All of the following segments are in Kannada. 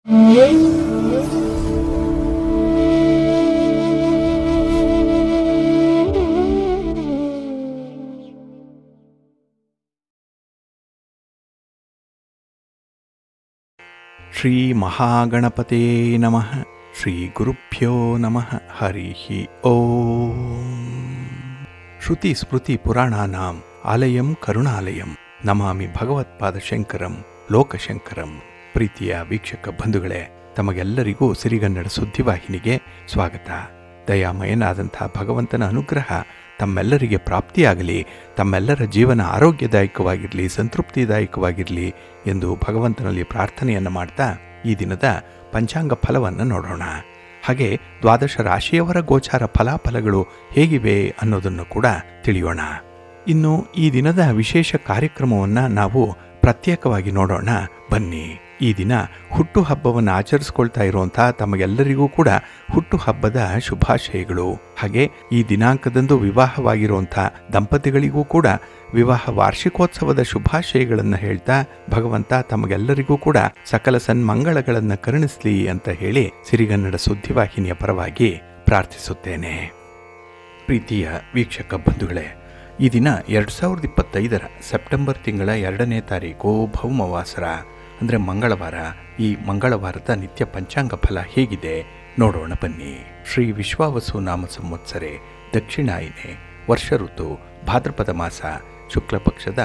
ಶ್ರೀ ಮಹಾಗಣಪತೇ ನಮಃ. ಶ್ರೀ ಗುರುಭ್ಯೋ ನಮಃ. ಹರಿ ಓಂ. ಶ್ರುತಿ ಸ್ಮೃತಿ ಪುರಾಣಾನಾಂ ಆಲಯಂ ಕರುಣಾಲಯಂ ನಮಾಮಿ ಭಗವತ್ಪಾದಶಂಕರಂ ಲೋಕಶಂಕರಂ. ಪ್ರೀತಿಯ ವೀಕ್ಷಕ ಬಂಧುಗಳೇ, ತಮಗೆಲ್ಲರಿಗೂ ಸಿರಿಗನ್ನಡ ಸುದ್ದಿವಾಹಿನಿಗೆ ಸ್ವಾಗತ. ದಯಾಮಯನಾದಂಥ ಭಗವಂತನ ಅನುಗ್ರಹ ತಮ್ಮೆಲ್ಲರಿಗೆ ಪ್ರಾಪ್ತಿಯಾಗಲಿ, ತಮ್ಮೆಲ್ಲರ ಜೀವನ ಆರೋಗ್ಯದಾಯಕವಾಗಿರಲಿ, ಸಂತೃಪ್ತಿದಾಯಕವಾಗಿರಲಿ ಎಂದು ಭಗವಂತನಲ್ಲಿ ಪ್ರಾರ್ಥನೆಯನ್ನು ಮಾಡ್ತಾ ಈ ದಿನದ ಪಂಚಾಂಗ ಫಲವನ್ನು ನೋಡೋಣ. ಹಾಗೆ ದ್ವಾದಶ ರಾಶಿಯವರ ಗೋಚಾರ ಫಲಾಫಲಗಳು ಹೇಗಿವೆ ಅನ್ನೋದನ್ನು ಕೂಡ ತಿಳಿಯೋಣ. ಇನ್ನು ಈ ದಿನದ ವಿಶೇಷ ಕಾರ್ಯಕ್ರಮವನ್ನು ನಾವು ಪ್ರತ್ಯೇಕವಾಗಿ ನೋಡೋಣ ಬನ್ನಿ. ಈ ದಿನ ಹುಟ್ಟುಹಬ್ಬವನ್ನು ಆಚರಿಸ್ಕೊಳ್ತಾ ಇರುವಂಥ ತಮಗೆಲ್ಲರಿಗೂ ಕೂಡ ಹುಟ್ಟುಹಬ್ಬದ ಶುಭಾಶಯಗಳು. ಹಾಗೆ ಈ ದಿನಾಂಕದಂದು ವಿವಾಹವಾಗಿರುವಂಥ ದಂಪತಿಗಳಿಗೂ ಕೂಡ ವಿವಾಹ ವಾರ್ಷಿಕೋತ್ಸವದ ಶುಭಾಶಯಗಳನ್ನು ಹೇಳ್ತಾ ಭಗವಂತ ತಮಗೆಲ್ಲರಿಗೂ ಕೂಡ ಸಕಲ ಸನ್ಮಂಗಳಗಳನ್ನು ಕರುಣಿಸಲಿ ಅಂತ ಹೇಳಿ ಸಿರಿಗನ್ನಡ ಸುದ್ದಿವಾಹಿನಿಯ ಪರವಾಗಿ ಪ್ರಾರ್ಥಿಸುತ್ತೇನೆ. ಪ್ರೀತಿಯ ವೀಕ್ಷಕ ಬಂಧುಗಳೇ, ಈ ದಿನ 2025 ಸೆಪ್ಟೆಂಬರ್ ತಿಂಗಳ 2ನೇ ತಾರೀಕು ಭೌಮವಾಸರ ಅಂದರೆ ಮಂಗಳವಾರ. ಈ ಮಂಗಳವಾರದ ನಿತ್ಯ ಪಂಚಾಂಗ ಫಲ ಹೇಗಿದೆ ನೋಡೋಣ ಬನ್ನಿ. ಶ್ರೀ ವಿಶ್ವಾವಸು ನಾಮ ಸಂವತ್ಸರೆ ದಕ್ಷಿಣಾಯನೆ ವರ್ಷ ಋತು ಭಾದ್ರಪದ ಮಾಸ ಶುಕ್ಲ ಪಕ್ಷದ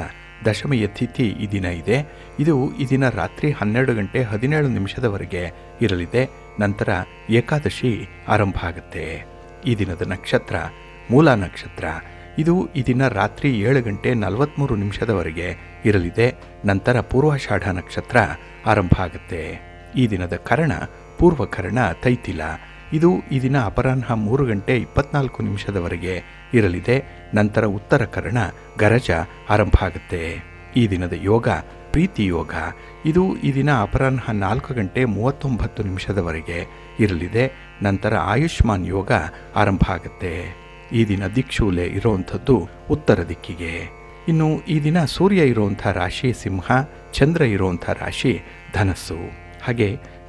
ದಶಮಿಯ ತಿಥಿ ಈ ದಿನ ಇದೆ. ಇದು ಈ ದಿನ ರಾತ್ರಿ 12 ಗಂಟೆ 17 ನಿಮಿಷದವರೆಗೆ ಇರಲಿದೆ. ನಂತರ ಏಕಾದಶಿ ಆರಂಭ ಆಗುತ್ತೆ. ಈ ದಿನದ ನಕ್ಷತ್ರ ಮೂಲ ನಕ್ಷತ್ರ. ಇದು ಈ ದಿನ ರಾತ್ರಿ 7 ಗಂಟೆ 43 ನಿಮಿಷದವರೆಗೆ ಇರಲಿದೆ. ನಂತರ ಪೂರ್ವಾಷಾಢ ನಕ್ಷತ್ರ ಆರಂಭ ಆಗುತ್ತೆ. ಈ ದಿನದ ಕರ್ಣ ಪೂರ್ವಕರ್ಣ ತೈತಿಲ. ಇದು ಈ ದಿನ ಅಪರಾಹ್ನ 3 ಗಂಟೆ 24 ನಿಮಿಷದವರೆಗೆ ಇರಲಿದೆ. ನಂತರ ಉತ್ತರ ಕರ್ಣ ಗರಜ ಆರಂಭ ಆಗುತ್ತೆ. ಈ ದಿನದ ಯೋಗ ಪ್ರೀತಿ ಯೋಗ. ಇದು ಈ ದಿನ ಅಪರಾಹ್ನ 4 ಗಂಟೆ 39 ನಿಮಿಷದವರೆಗೆ ಇರಲಿದೆ. ನಂತರ ಆಯುಷ್ಮಾನ್ ಯೋಗ ಆರಂಭ ಆಗುತ್ತೆ. ಈ ದಿನ ದಿಕ್ಶೂಲೆ ಇರುವಂಥದ್ದು ಉತ್ತರ ದಿಕ್ಕಿಗೆ. ಇನ್ನು ಈ ದಿನ ಸೂರ್ಯ ಇರುವಂಥ ರಾಶಿ ಸಿಂಹ, ಚಂದ್ರ ಇರುವಂಥ ರಾಶಿ ಧನಸ್ಸು. ಹಾಗೆ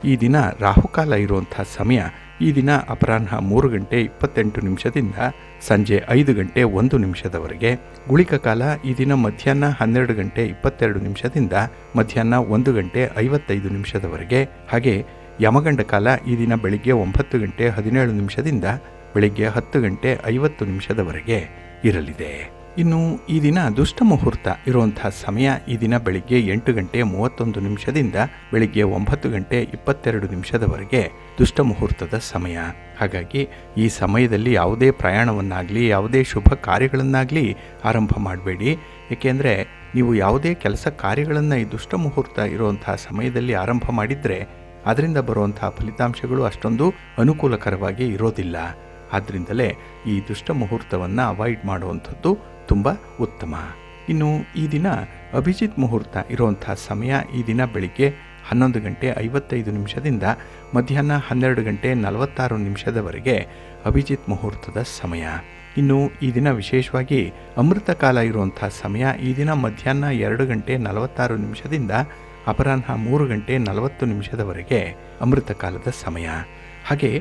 ಈ ದಿನ ರಾಹುಕಾಲ ಇರುವಂಥ ಸಮಯ ಈ ದಿನ ಅಪರಾಹ್ನ 3 ಗಂಟೆ 28 ನಿಮಿಷದಿಂದ ಸಂಜೆ 5 ಗಂಟೆ 1 ನಿಮಿಷದವರೆಗೆ. ಗುಳಿಕ ಕಾಲ ಈ ದಿನ ಮಧ್ಯಾಹ್ನ 12 ಗಂಟೆ 22 ನಿಮಿಷದಿಂದ ಮಧ್ಯಾಹ್ನ 1 ಗಂಟೆ 55 ನಿಮಿಷದವರೆಗೆ. ಹಾಗೆ ಯಮಗಂಡ ಕಾಲ ಈ ದಿನ ಬೆಳಿಗ್ಗೆ 9 ಗಂಟೆ 17 ನಿಮಿಷದಿಂದ ಬೆಳಿಗ್ಗೆ 10 ಗಂಟೆ 50 ನಿಮಿಷದವರೆಗೆ ಇರಲಿದೆ. ಇನ್ನು ಈ ದಿನ ದುಷ್ಟ ಮುಹೂರ್ತ ಇರುವಂಥ ಸಮಯ ಈ ದಿನ ಬೆಳಿಗ್ಗೆ 8 ಗಂಟೆ 31 ನಿಮಿಷದಿಂದ ಬೆಳಿಗ್ಗೆ 9 ಗಂಟೆ 22 ನಿಮಿಷದವರೆಗೆ ದುಷ್ಟ ಮುಹೂರ್ತದ ಸಮಯ. ಹಾಗಾಗಿ ಈ ಸಮಯದಲ್ಲಿ ಯಾವುದೇ ಪ್ರಯಾಣವನ್ನಾಗಲಿ ಯಾವುದೇ ಶುಭ ಕಾರ್ಯಗಳನ್ನಾಗಲಿ ಆರಂಭ ಮಾಡಬೇಡಿ. ಏಕೆಂದರೆ ನೀವು ಯಾವುದೇ ಕೆಲಸ ಕಾರ್ಯಗಳನ್ನು ಈ ದುಷ್ಟ ಮುಹೂರ್ತ ಇರುವಂಥ ಸಮಯದಲ್ಲಿ ಆರಂಭ ಮಾಡಿದರೆ ಅದರಿಂದ ಬರುವಂಥ ಫಲಿತಾಂಶಗಳು ಅಷ್ಟೊಂದು ಅನುಕೂಲಕರವಾಗಿ ಇರೋದಿಲ್ಲ. ಆದ್ದರಿಂದಲೇ ಈ ದುಷ್ಟ ಮುಹೂರ್ತವನ್ನು ಅವಾಯ್ಡ್ ಮಾಡುವಂಥದ್ದು ತುಂಬ ಉತ್ತಮ. ಇನ್ನು ಈ ದಿನ ಅಭಿಜಿತ್ ಮುಹೂರ್ತ ಇರುವಂಥ ಸಮಯ ಈ ದಿನ ಬೆಳಿಗ್ಗೆ 11 ಗಂಟೆ 55 ನಿಮಿಷದಿಂದ ಮಧ್ಯಾಹ್ನ 12 ಗಂಟೆ 46 ನಿಮಿಷದವರೆಗೆ ಅಭಿಜಿತ್ ಮುಹೂರ್ತದ ಸಮಯ. ಇನ್ನು ಈ ದಿನ ವಿಶೇಷವಾಗಿ ಅಮೃತ ಕಾಲ ಇರುವಂಥ ಸಮಯ ಈ ದಿನ ಮಧ್ಯಾಹ್ನ 2 ಗಂಟೆ 46 ನಿಮಿಷದಿಂದ ಅಪರಾಹ್ನ 3 ಗಂಟೆ 40 ನಿಮಿಷದವರೆಗೆ ಅಮೃತ ಕಾಲದ ಸಮಯ. ಹಾಗೆ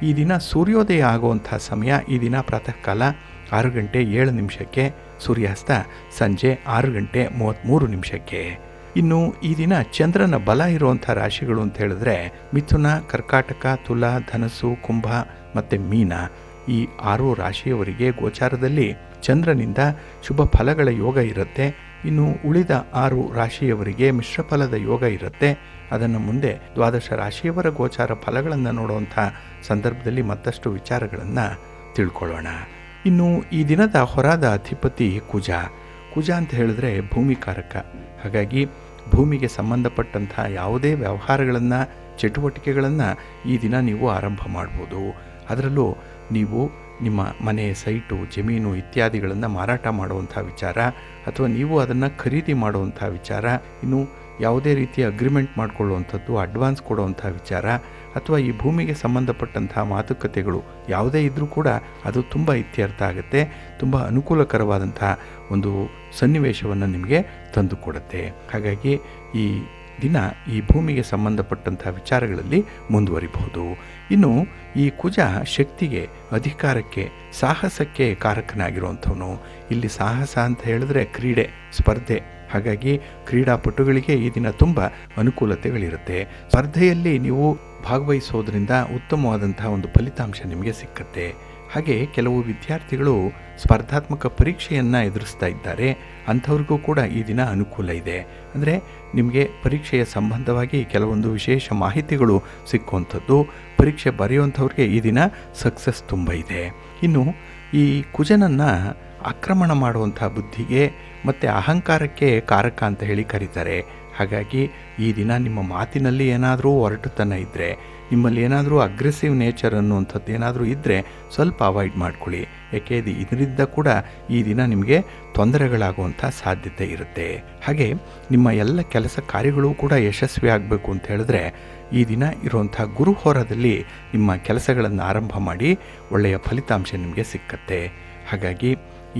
ಈ ದಿನ ಸೂರ್ಯೋದಯ ಆಗುವಂಥ ಸಮಯ ಈ ದಿನ ಪ್ರಾತಃ ಕಾಲ 6 ಗಂಟೆ 7 ನಿಮಿಷಕ್ಕೆ, ಸೂರ್ಯಾಸ್ತ ಸಂಜೆ 6 ಗಂಟೆ 33 ನಿಮಿಷಕ್ಕೆ. ಇನ್ನು ಈ ದಿನ ಚಂದ್ರನ ಬಲ ಇರುವಂಥ ರಾಶಿಗಳು ಅಂತ ಹೇಳಿದ್ರೆ ಮಿಥುನ, ಕರ್ಕಾಟಕ, ತುಲಾ, ಧನಸ್ಸು, ಕುಂಭ ಮತ್ತು ಮೀನ. ಈ 6 ರಾಶಿಯವರಿಗೆ ಗೋಚಾರದಲ್ಲಿ ಚಂದ್ರನಿಂದ ಶುಭ ಫಲಗಳ ಯೋಗ ಇರುತ್ತೆ. ಇನ್ನು ಉಳಿದ 6 ರಾಶಿಯವರಿಗೆ ಮಿಶ್ರಫಲದ ಯೋಗ ಇರುತ್ತೆ. ಅದನ್ನು ಮುಂದೆ ದ್ವಾದಶ ರಾಶಿಯವರ ಗೋಚಾರ ಫಲಗಳನ್ನು ನೋಡುವಂಥ ಸಂದರ್ಭದಲ್ಲಿ ಮತ್ತಷ್ಟು ವಿಚಾರಗಳನ್ನು ತಿಳ್ಕೊಳ್ಳೋಣ. ಇನ್ನು ಈ ದಿನದ ಹೊರಾದ ಅಧಿಪತಿ ಕುಜ. ಕುಜ ಅಂತ ಹೇಳಿದ್ರೆ ಭೂಮಿಕಾರಕ. ಹಾಗಾಗಿ ಭೂಮಿಗೆ ಸಂಬಂಧಪಟ್ಟಂಥ ಯಾವುದೇ ವ್ಯವಹಾರಗಳನ್ನು ಚಟುವಟಿಕೆಗಳನ್ನು ಈ ದಿನ ನೀವು ಆರಂಭ ಮಾಡ್ಬೋದು. ಅದರಲ್ಲೂ ನೀವು ನಿಮ್ಮ ಮನೆ, ಸೈಟು, ಜಮೀನು ಇತ್ಯಾದಿಗಳನ್ನು ಮಾರಾಟ ಮಾಡುವಂಥ ವಿಚಾರ ಅಥವಾ ನೀವು ಅದನ್ನು ಖರೀದಿ ಮಾಡುವಂಥ ವಿಚಾರ, ಇನ್ನು ಯಾವುದೇ ರೀತಿಯ ಅಗ್ರಿಮೆಂಟ್ ಮಾಡಿಕೊಳ್ಳುವಂಥದ್ದು, ಅಡ್ವಾನ್ಸ್ ಕೊಡುವಂಥ ವಿಚಾರ ಅಥವಾ ಈ ಭೂಮಿಗೆ ಸಂಬಂಧಪಟ್ಟಂಥ ಮಾತುಕತೆಗಳು ಯಾವುದೇ ಇದ್ದರೂ ಕೂಡ ಅದು ತುಂಬ ಇತ್ಯರ್ಥ ಆಗುತ್ತೆ. ತುಂಬ ಅನುಕೂಲಕರವಾದಂಥ ಒಂದು ಸನ್ನಿವೇಶವನ್ನು ನಿಮಗೆ ತಂದುಕೊಡುತ್ತೆ. ಹಾಗಾಗಿ ಈ ದಿನ ಈ ಭೂಮಿಗೆ ಸಂಬಂಧಪಟ್ಟಂಥ ವಿಚಾರಗಳಲ್ಲಿ ಮುಂದುವರಿಬಹುದು. ಇನ್ನು ಈ ಕುಜ ಶಕ್ತಿಗೆ, ಅಧಿಕಾರಕ್ಕೆ, ಸಾಹಸಕ್ಕೆ ಕಾರಕನಾಗಿರುವಂಥವನು. ಇಲ್ಲಿ ಸಾಹಸ ಅಂತ ಹೇಳಿದ್ರೆ ಕ್ರೀಡೆ, ಸ್ಪರ್ಧೆ. ಹಾಗಾಗಿ ಕ್ರೀಡಾಪಟುಗಳಿಗೆ ಈ ದಿನ ತುಂಬ ಅನುಕೂಲತೆಗಳಿರುತ್ತೆ. ಸ್ಪರ್ಧೆಯಲ್ಲಿ ನೀವು ಭಾಗವಹಿಸೋದ್ರಿಂದ ಉತ್ತಮವಾದಂತಹ ಒಂದು ಫಲಿತಾಂಶ ನಿಮಗೆ ಸಿಕ್ಕತ್ತೆ. ಹಾಗೆ ಕೆಲವು ವಿದ್ಯಾರ್ಥಿಗಳು ಸ್ಪರ್ಧಾತ್ಮಕ ಪರೀಕ್ಷೆಯನ್ನು ಎದುರಿಸ್ತಾ ಇದ್ದಾರೆ. ಅಂಥವ್ರಿಗೂ ಕೂಡ ಈ ದಿನ ಅನುಕೂಲ ಇದೆ. ಅಂದರೆ ನಿಮಗೆ ಪರೀಕ್ಷೆಯ ಸಂಬಂಧವಾಗಿ ಕೆಲವೊಂದು ವಿಶೇಷ ಮಾಹಿತಿಗಳು ಸಿಕ್ಕುವಂಥದ್ದು. ಪರೀಕ್ಷೆ ಬರೆಯುವಂಥವ್ರಿಗೆ ಈ ದಿನ ಸಕ್ಸಸ್ ತುಂಬ ಇದೆ. ಇನ್ನು ಈ ಕುಜನನ್ನು ಆಕ್ರಮಣ ಮಾಡುವಂಥ ಬುದ್ಧಿಗೆ ಮತ್ತು ಅಹಂಕಾರಕ್ಕೆ ಕಾರಕ ಅಂತ ಹೇಳಿ ಕರೀತಾರೆ. ಹಾಗಾಗಿ ಈ ದಿನ ನಿಮ್ಮ ಮಾತಿನಲ್ಲಿ ಏನಾದರೂ ಒರಟುತನ ಇದ್ದರೆ, ನಿಮ್ಮಲ್ಲಿ ಏನಾದರೂ ಅಗ್ರೆಸಿವ್ ನೇಚರ್ ಅನ್ನುವಂಥದ್ದು ಏನಾದರೂ ಇದ್ದರೆ ಸ್ವಲ್ಪ ಅವಾಯ್ಡ್ ಮಾಡ್ಕೊಳ್ಳಿ. ಯಾಕೆ ಇದರಿಂದ ಕೂಡ ಈ ದಿನ ನಿಮಗೆ ತೊಂದರೆಗಳಾಗುವಂಥ ಸಾಧ್ಯತೆ ಇರುತ್ತೆ. ಹಾಗೆ ನಿಮ್ಮ ಎಲ್ಲ ಕೆಲಸ ಕಾರ್ಯಗಳು ಕೂಡ ಯಶಸ್ವಿ ಆಗಬೇಕು ಅಂತ ಹೇಳಿದ್ರೆ ಈ ದಿನ ಇರುವಂಥ ಗುರುಹೋರದಲ್ಲಿ ನಿಮ್ಮ ಕೆಲಸಗಳನ್ನು ಆರಂಭ ಮಾಡಿ ಒಳ್ಳೆಯ ಫಲಿತಾಂಶ ನಿಮಗೆ ಸಿಕ್ಕತ್ತೆ. ಹಾಗಾಗಿ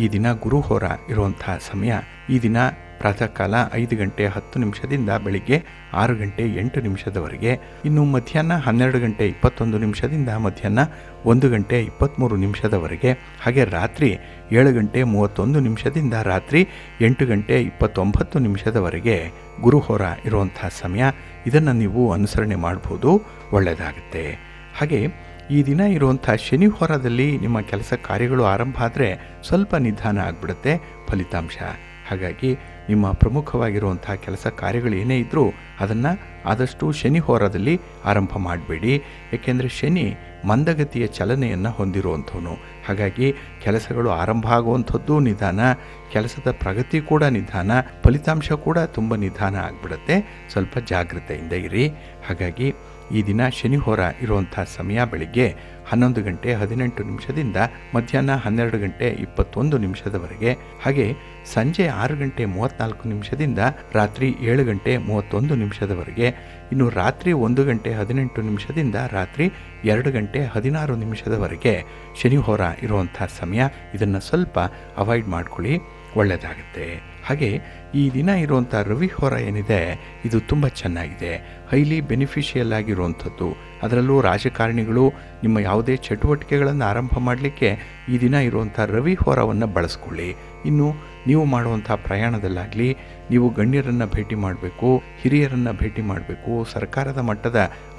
ಈ ದಿನ ಗುರುಹೋರ ಇರುವಂಥ ಸಮಯ ಈ ದಿನ ಪ್ರಾತಃ ಕಾಲ 5 ಗಂಟೆ 10 ನಿಮಿಷದಿಂದ ಬೆಳಿಗ್ಗೆ 6 ಗಂಟೆ 8 ನಿಮಿಷದವರೆಗೆ. ಇನ್ನು ಮಧ್ಯಾಹ್ನ 12 ಗಂಟೆ 21 ನಿಮಿಷದಿಂದ ಮಧ್ಯಾಹ್ನ 1 ಗಂಟೆ 23 ನಿಮಿಷದವರೆಗೆ. ಹಾಗೆ ರಾತ್ರಿ 7 ಗಂಟೆ 31 ನಿಮಿಷದಿಂದ ರಾತ್ರಿ 8 ಗಂಟೆ 29 ನಿಮಿಷದವರೆಗೆ ಗುರುಹೋರ ಇರುವಂಥ ಸಮಯ. ಇದನ್ನು ನೀವು ಅನುಸರಣೆ ಮಾಡ್ಬೋದು, ಒಳ್ಳೆಯದಾಗುತ್ತೆ. ಹಾಗೆ ಈ ದಿನ ಇರುವಂಥ ಶನಿ ಹೋರದಲ್ಲಿ ನಿಮ್ಮ ಕೆಲಸ ಕಾರ್ಯಗಳು ಆರಂಭ ಆದರೆ ಸ್ವಲ್ಪ ನಿಧಾನ ಆಗಿಬಿಡುತ್ತೆ ಫಲಿತಾಂಶ. ಹಾಗಾಗಿ ನಿಮ್ಮ ಪ್ರಮುಖವಾಗಿರುವಂಥ ಕೆಲಸ ಕಾರ್ಯಗಳು ಏನೇ ಇದ್ದರೂ ಅದನ್ನು ಆದಷ್ಟು ಶನಿ ಹೋರದಲ್ಲಿ ಆರಂಭ ಮಾಡಬೇಡಿ. ಏಕೆಂದರೆ ಶನಿ ಮಂದಗತಿಯ ಚಲನೆಯನ್ನು ಹೊಂದಿರುವಂಥವನು. ಹಾಗಾಗಿ ಕೆಲಸಗಳು ಆರಂಭ ಆಗುವಂಥದ್ದು ನಿಧಾನ, ಕೆಲಸದ ಪ್ರಗತಿ ಕೂಡ ನಿಧಾನ, ಫಲಿತಾಂಶ ಕೂಡ ತುಂಬ ನಿಧಾನ ಆಗಿಬಿಡುತ್ತೆ. ಸ್ವಲ್ಪ ಜಾಗ್ರತೆಯಿಂದ ಇರಿ. ಹಾಗಾಗಿ ಈ ದಿನ ಶನಿ ಹೋರ ಇರುವಂಥ ಸಮಯ ಬೆಳಿಗ್ಗೆ 11 ಗಂಟೆ 18 ನಿಮಿಷದಿಂದ ಮಧ್ಯಾಹ್ನ 12 ಗಂಟೆ 21 ನಿಮಿಷದವರೆಗೆ. ಹಾಗೆ ಸಂಜೆ 6 ಗಂಟೆ 34 ನಿಮಿಷದಿಂದ ರಾತ್ರಿ 7 ಗಂಟೆ 31 ನಿಮಿಷದವರೆಗೆ. ಇನ್ನು ರಾತ್ರಿ 1 ಗಂಟೆ 18 ನಿಮಿಷದಿಂದ ರಾತ್ರಿ 2 ಗಂಟೆ 16 ನಿಮಿಷದವರೆಗೆ ಶನಿ ಹೋರ ಇರುವಂಥ ಸಮಯ. ಇದನ್ನು ಸ್ವಲ್ಪ ಅವಾಯ್ಡ್ ಮಾಡ್ಕೊಳ್ಳಿ, ಒಳ್ಳೆಯದಾಗುತ್ತೆ. ಹಾಗೆ ಈ ದಿನ ಇರುವಂಥ ರವಿ ಹೋರ ಏನಿದೆ ಇದು ತುಂಬ ಚೆನ್ನಾಗಿದೆ, ಹೈಲಿ ಬೆನಿಫಿಷಿಯಲ್ ಆಗಿರುವಂಥದ್ದು. ಅದರಲ್ಲೂ ರಾಜಕಾರಣಿಗಳು ನಿಮ್ಮ ಯಾವುದೇ ಚಟುವಟಿಕೆಗಳನ್ನು ಆರಂಭ ಮಾಡಲಿಕ್ಕೆ ಈ ದಿನ ಇರುವಂಥ ರವಿ ಹೋರವನ್ನು ಬಳಸ್ಕೊಳ್ಳಿ. ಇನ್ನು ನೀವು ಮಾಡುವಂಥ ಪ್ರಯಾಣದಲ್ಲಾಗಲಿ, ನೀವು ಗಣ್ಯರನ್ನು ಭೇಟಿ ಮಾಡಬೇಕು, ಹಿರಿಯರನ್ನು ಭೇಟಿ ಮಾಡಬೇಕು, ಸರ್ಕಾರದ ಮಟ್ಟದ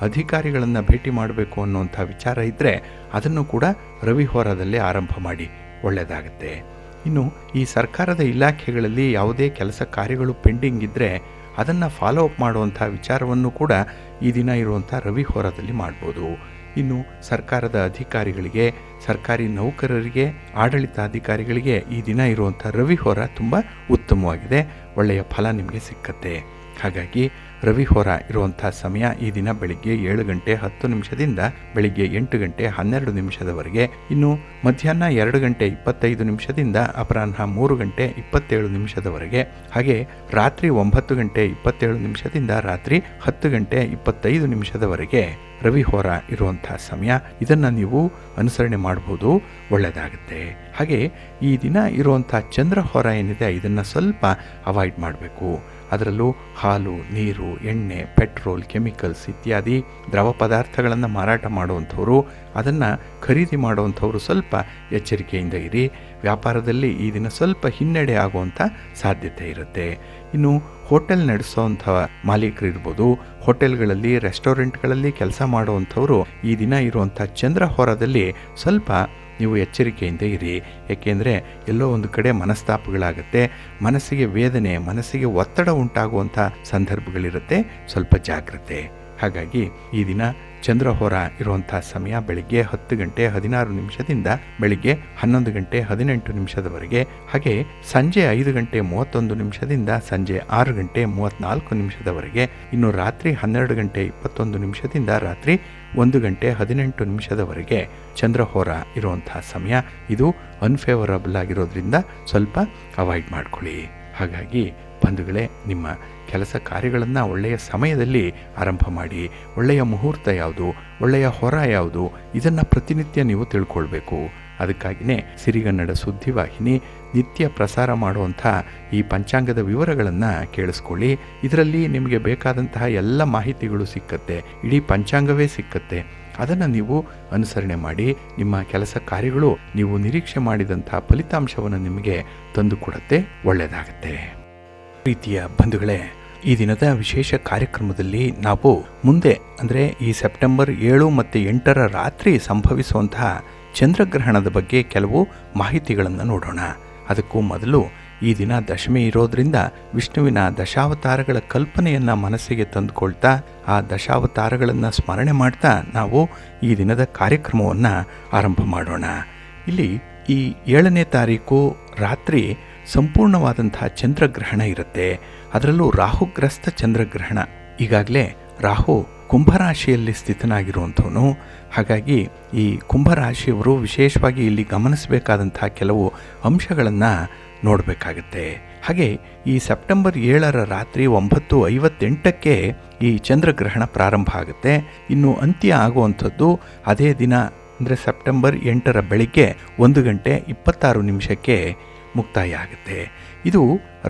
ಅಧಿಕಾರಿಗಳನ್ನು ಭೇಟಿ ಮಾಡಬೇಕು ಅನ್ನುವಂಥ ವಿಚಾರ ಇದ್ದರೆ ಅದನ್ನು ಕೂಡ ರವಿ ಹೋರದಲ್ಲೇ ಆರಂಭ ಮಾಡಿ, ಒಳ್ಳೆಯದಾಗುತ್ತೆ. ಇನ್ನು ಈ ಸರ್ಕಾರದ ಇಲಾಖೆಗಳಲ್ಲಿ ಯಾವುದೇ ಕೆಲಸ ಕಾರ್ಯಗಳು ಪೆಂಡಿಂಗ್ ಇದ್ದರೆ ಅದನ್ನು ಫಾಲೋ ಅಪ್ ಮಾಡುವಂಥ ವಿಚಾರವನ್ನು ಕೂಡ ಈ ದಿನ ಇರುವಂಥ ರವಿ ಹೋರದಲ್ಲಿ ಮಾಡ್ಬೋದು. ಇನ್ನು ಸರ್ಕಾರದ ಅಧಿಕಾರಿಗಳಿಗೆ, ಸರ್ಕಾರಿ ನೌಕರರಿಗೆ, ಆಡಳಿತಾಧಿಕಾರಿಗಳಿಗೆ ಈ ದಿನ ಇರುವಂಥ ರವಿ ಹೋರ ತುಂಬ ಉತ್ತಮವಾಗಿದೆ, ಒಳ್ಳೆಯ ಫಲ ನಿಮಗೆ ಸಿಕ್ಕತ್ತೆ. ಹಾಗಾಗಿ ರವಿ ಹೋರ ಇರುವಂಥ ಸಮಯ ಈ ದಿನ ಬೆಳಿಗ್ಗೆ 7 ಗಂಟೆ 10 ನಿಮಿಷದಿಂದ ಬೆಳಿಗ್ಗೆ 8 ಗಂಟೆ 12 ನಿಮಿಷದವರೆಗೆ. ಇನ್ನು ಮಧ್ಯಾಹ್ನ 2 ಗಂಟೆ 25 ನಿಮಿಷದಿಂದ ಅಪರಾಹ್ನ 3 ಗಂಟೆ 27 ನಿಮಿಷದವರೆಗೆ. ಹಾಗೆ ರಾತ್ರಿ 9 ಗಂಟೆ 27 ನಿಮಿಷದಿಂದ ರಾತ್ರಿ 10 ಗಂಟೆ 25 ನಿಮಿಷದವರೆಗೆ ರವಿ ಹೋರ ಇರುವಂಥ ಸಮಯ. ಇದನ್ನು ನೀವು ಅನುಸರಣೆ ಮಾಡ್ಬೋದು, ಒಳ್ಳೆಯದಾಗುತ್ತೆ. ಹಾಗೆ ಈ ದಿನ ಇರುವಂಥ ಚಂದ್ರ ಹೋರ ಏನಿದೆ ಇದನ್ನು ಸ್ವಲ್ಪ ಅವಾಯ್ಡ್ ಮಾಡಬೇಕು. ಅದರಲ್ಲೂ ಹಾಲು, ನೀರು, ಎಣ್ಣೆ, ಪೆಟ್ರೋಲ್, ಕೆಮಿಕಲ್ಸ್ ಇತ್ಯಾದಿ ದ್ರವ ಪದಾರ್ಥಗಳನ್ನು ಮಾರಾಟ ಮಾಡುವಂಥವರು, ಅದನ್ನು ಖರೀದಿ ಮಾಡುವಂಥವರು ಸ್ವಲ್ಪ ಎಚ್ಚರಿಕೆಯಿಂದ ಇರಿ. ವ್ಯಾಪಾರದಲ್ಲಿ ಈ ದಿನ ಸ್ವಲ್ಪ ಹಿನ್ನಡೆ ಆಗುವಂಥ ಸಾಧ್ಯತೆ ಇರುತ್ತೆ. ಇನ್ನು ಹೋಟೆಲ್ ನಡೆಸೋವಂಥ ಮಾಲೀಕರು ಇರ್ಬೋದು, ಹೋಟೆಲ್ಗಳಲ್ಲಿ, ರೆಸ್ಟೋರೆಂಟ್ಗಳಲ್ಲಿ ಕೆಲಸ ಮಾಡುವಂಥವರು ಈ ದಿನ ಇರುವಂಥ ಚಂದ್ರ ಹೋರದಲ್ಲಿ ಸ್ವಲ್ಪ ನೀವು ಎಚ್ಚರಿಕೆಯಿಂದ ಇರಿ. ಏಕೆಂದರೆ ಎಲ್ಲೋ ಒಂದು ಕಡೆ ಮನಸ್ತಾಪಗಳಾಗುತ್ತೆ, ಮನಸ್ಸಿಗೆ ವೇದನೆ, ಮನಸ್ಸಿಗೆ ಒತ್ತಡ ಉಂಟಾಗುವಂಥ ಸಂದರ್ಭಗಳಿರುತ್ತೆ, ಸ್ವಲ್ಪ ಜಾಗ್ರತೆ. ಹಾಗಾಗಿ ಈ ದಿನ ಚಂದ್ರಹೋರ ಇರುವಂಥ ಸಮಯ ಬೆಳಿಗ್ಗೆ 10 ಗಂಟೆ 16 ನಿಮಿಷದಿಂದ ಬೆಳಿಗ್ಗೆ 11 ಗಂಟೆ 18 ನಿಮಿಷದವರೆಗೆ. ಹಾಗೆ ಸಂಜೆ 5 ಗಂಟೆ 31 ನಿಮಿಷದಿಂದ ಸಂಜೆ 6 ಗಂಟೆ 34 ನಿಮಿಷದವರೆಗೆ. ಇನ್ನು ರಾತ್ರಿ 12 ಗಂಟೆ 21 ನಿಮಿಷದಿಂದ ರಾತ್ರಿ 1 ಗಂಟೆ 18 ನಿಮಿಷದವರೆಗೆ ಚಂದ್ರಹೋರ ಇರುವಂಥ ಸಮಯ. ಇದು ಅನ್ಫೇವರಬಲ್ ಆಗಿರೋದ್ರಿಂದ ಸ್ವಲ್ಪ ಅವಾಯ್ಡ್ ಮಾಡ್ಕೊಳ್ಳಿ. ಹಾಗಾಗಿ ಬಂಧುಗಳೇ, ನಿಮ್ಮ ಕೆಲಸ ಕಾರ್ಯಗಳನ್ನು ಒಳ್ಳೆಯ ಸಮಯದಲ್ಲಿ ಆರಂಭ ಮಾಡಿ. ಒಳ್ಳೆಯ ಮುಹೂರ್ತ ಯಾವುದು, ಒಳ್ಳೆಯ ಹೊರ ಯಾವುದು, ಇದನ್ನು ಪ್ರತಿನಿತ್ಯ ನೀವು ತಿಳ್ಕೊಳ್ಬೇಕು. ಅದಕ್ಕಾಗಿಯೇ ಸಿರಿಗನ್ನಡ ಸುದ್ದಿವಾಹಿನಿ ನಿತ್ಯ ಪ್ರಸಾರ ಮಾಡುವಂಥ ಈ ಪಂಚಾಂಗದ ವಿವರಗಳನ್ನು ಕೇಳಿಸ್ಕೊಳ್ಳಿ. ಇದರಲ್ಲಿ ನಿಮಗೆ ಬೇಕಾದಂತಹ ಎಲ್ಲ ಮಾಹಿತಿಗಳು ಸಿಕ್ಕತ್ತೆ, ಇಡೀ ಪಂಚಾಂಗವೇ ಸಿಕ್ಕತ್ತೆ. ಅದನ್ನು ನೀವು ಅನುಸರಣೆ ಮಾಡಿ ನಿಮ್ಮ ಕೆಲಸ ಕಾರ್ಯಗಳು ನೀವು ನಿರೀಕ್ಷೆ ಮಾಡಿದಂಥ ಫಲಿತಾಂಶವನ್ನು ನಿಮಗೆ ತಂದುಕೊಡುತ್ತೆ, ಒಳ್ಳೆಯದಾಗತ್ತೆ. ಪ್ರೀತಿಯ ಬಂಧುಗಳೇ, ಈ ದಿನದ ವಿಶೇಷ ಕಾರ್ಯಕ್ರಮದಲ್ಲಿ ನಾವು ಮುಂದೆ ಅಂದರೆ ಈ ಸೆಪ್ಟೆಂಬರ್ 7 ಮತ್ತು 8 ರಾತ್ರಿ ಸಂಭವಿಸುವಂತಹ ಚಂದ್ರಗ್ರಹಣದ ಬಗ್ಗೆ ಕೆಲವು ಮಾಹಿತಿಗಳನ್ನು ನೋಡೋಣ. ಅದಕ್ಕೂ ಮೊದಲು ಈ ದಿನ ದಶಮಿ ಇರೋದ್ರಿಂದ ವಿಷ್ಣುವಿನ ದಶಾವತಾರಗಳ ಕಲ್ಪನೆಯನ್ನು ಮನಸ್ಸಿಗೆ ತಂದುಕೊಳ್ತಾ ಆ ದಶಾವತಾರಗಳನ್ನು ಸ್ಮರಣೆ ಮಾಡ್ತಾ ನಾವು ಈ ದಿನದ ಕಾರ್ಯಕ್ರಮವನ್ನು ಆರಂಭ ಮಾಡೋಣ. ಇಲ್ಲಿ ಈ 7ನೇ ತಾರೀಕು ರಾತ್ರಿ ಸಂಪೂರ್ಣವಾದಂತಹ ಚಂದ್ರಗ್ರಹಣ ಇರುತ್ತೆ. ಅದರಲ್ಲೂ ರಾಹುಗ್ರಸ್ತ ಚಂದ್ರಗ್ರಹಣ. ಈಗಾಗಲೇ ರಾಹು ಕುಂಭರಾಶಿಯಲ್ಲಿ ಸ್ಥಿತನಾಗಿರುವಂಥವನು. ಹಾಗಾಗಿ ಈ ಕುಂಭರಾಶಿಯವರು ವಿಶೇಷವಾಗಿ ಇಲ್ಲಿ ಗಮನಿಸಬೇಕಾದಂತಹ ಕೆಲವು ಅಂಶಗಳನ್ನು ನೋಡಬೇಕಾಗತ್ತೆ. ಹಾಗೆ ಈ ಸೆಪ್ಟೆಂಬರ್ 7 ರಾತ್ರಿ 9:58 ಈ ಚಂದ್ರಗ್ರಹಣ ಪ್ರಾರಂಭ ಆಗುತ್ತೆ. ಇನ್ನು ಅಂತ್ಯ ಆಗುವಂಥದ್ದು ಅದೇ ದಿನ ಅಂದರೆ ಸೆಪ್ಟೆಂಬರ್ 8 ಬೆಳಿಗ್ಗೆ 1:26 ಮುಕ್ತಾಯ ಆಗುತ್ತೆ. ಇದು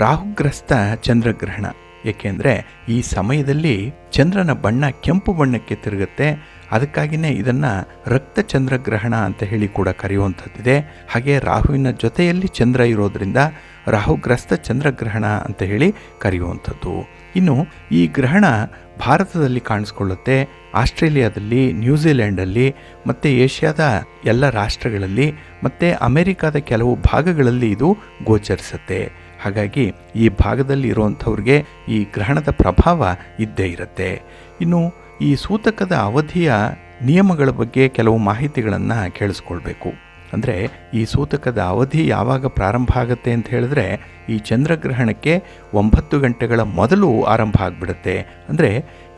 ರಾಹುಗ್ರಸ್ತ ಚಂದ್ರಗ್ರಹಣ. ಏಕೆಂದರೆ ಈ ಸಮಯದಲ್ಲಿ ಚಂದ್ರನ ಬಣ್ಣ ಕೆಂಪು ಬಣ್ಣಕ್ಕೆ ತಿರುಗುತ್ತೆ. ಅದಕ್ಕಾಗಿಯೇ ಇದನ್ನು ರಕ್ತ ಚಂದ್ರಗ್ರಹಣ ಅಂತ ಹೇಳಿ ಕೂಡ ಕರೆಯುವಂಥದ್ದಿದೆ. ಹಾಗೆ ರಾಹುವಿನ ಜೊತೆಯಲ್ಲಿ ಚಂದ್ರ ಇರೋದರಿಂದ ರಾಹುಗ್ರಸ್ತ ಚಂದ್ರಗ್ರಹಣ ಅಂತ ಹೇಳಿ ಕರೆಯುವಂಥದ್ದು. ಇನ್ನು ಈ ಗ್ರಹಣ ಭಾರತದಲ್ಲಿ ಕಾಣಿಸ್ಕೊಳ್ಳುತ್ತೆ, ಆಸ್ಟ್ರೇಲಿಯಾದಲ್ಲಿ, ನ್ಯೂಜಿಲೆಂಡಲ್ಲಿ ಮತ್ತು ಏಷ್ಯಾದ ಎಲ್ಲ ರಾಷ್ಟ್ರಗಳಲ್ಲಿ ಮತ್ತು ಅಮೆರಿಕಾದ ಕೆಲವು ಭಾಗಗಳಲ್ಲಿ ಇದು ಗೋಚರಿಸುತ್ತೆ. ಹಾಗಾಗಿ ಈ ಭಾಗದಲ್ಲಿ ಇರುವಂಥವ್ರಿಗೆ ಈ ಗ್ರಹಣದ ಪ್ರಭಾವ ಇದ್ದೇ ಇರುತ್ತೆ. ಇನ್ನು ಈ ಸೂತಕದ ಅವಧಿಯ ನಿಯಮಗಳ ಬಗ್ಗೆ ಕೆಲವು ಮಾಹಿತಿಗಳನ್ನು ಕೇಳಿಸ್ಕೊಳ್ಬೇಕು. ಅಂದರೆ ಈ ಸೂತಕದ ಅವಧಿ ಯಾವಾಗ ಪ್ರಾರಂಭ ಆಗುತ್ತೆ ಅಂತ ಹೇಳಿದ್ರೆ ಈ ಚಂದ್ರಗ್ರಹಣಕ್ಕೆ 9 ಗಂಟೆಗಳ ಮೊದಲು ಆರಂಭ ಆಗಿಬಿಡುತ್ತೆ. ಅಂದರೆ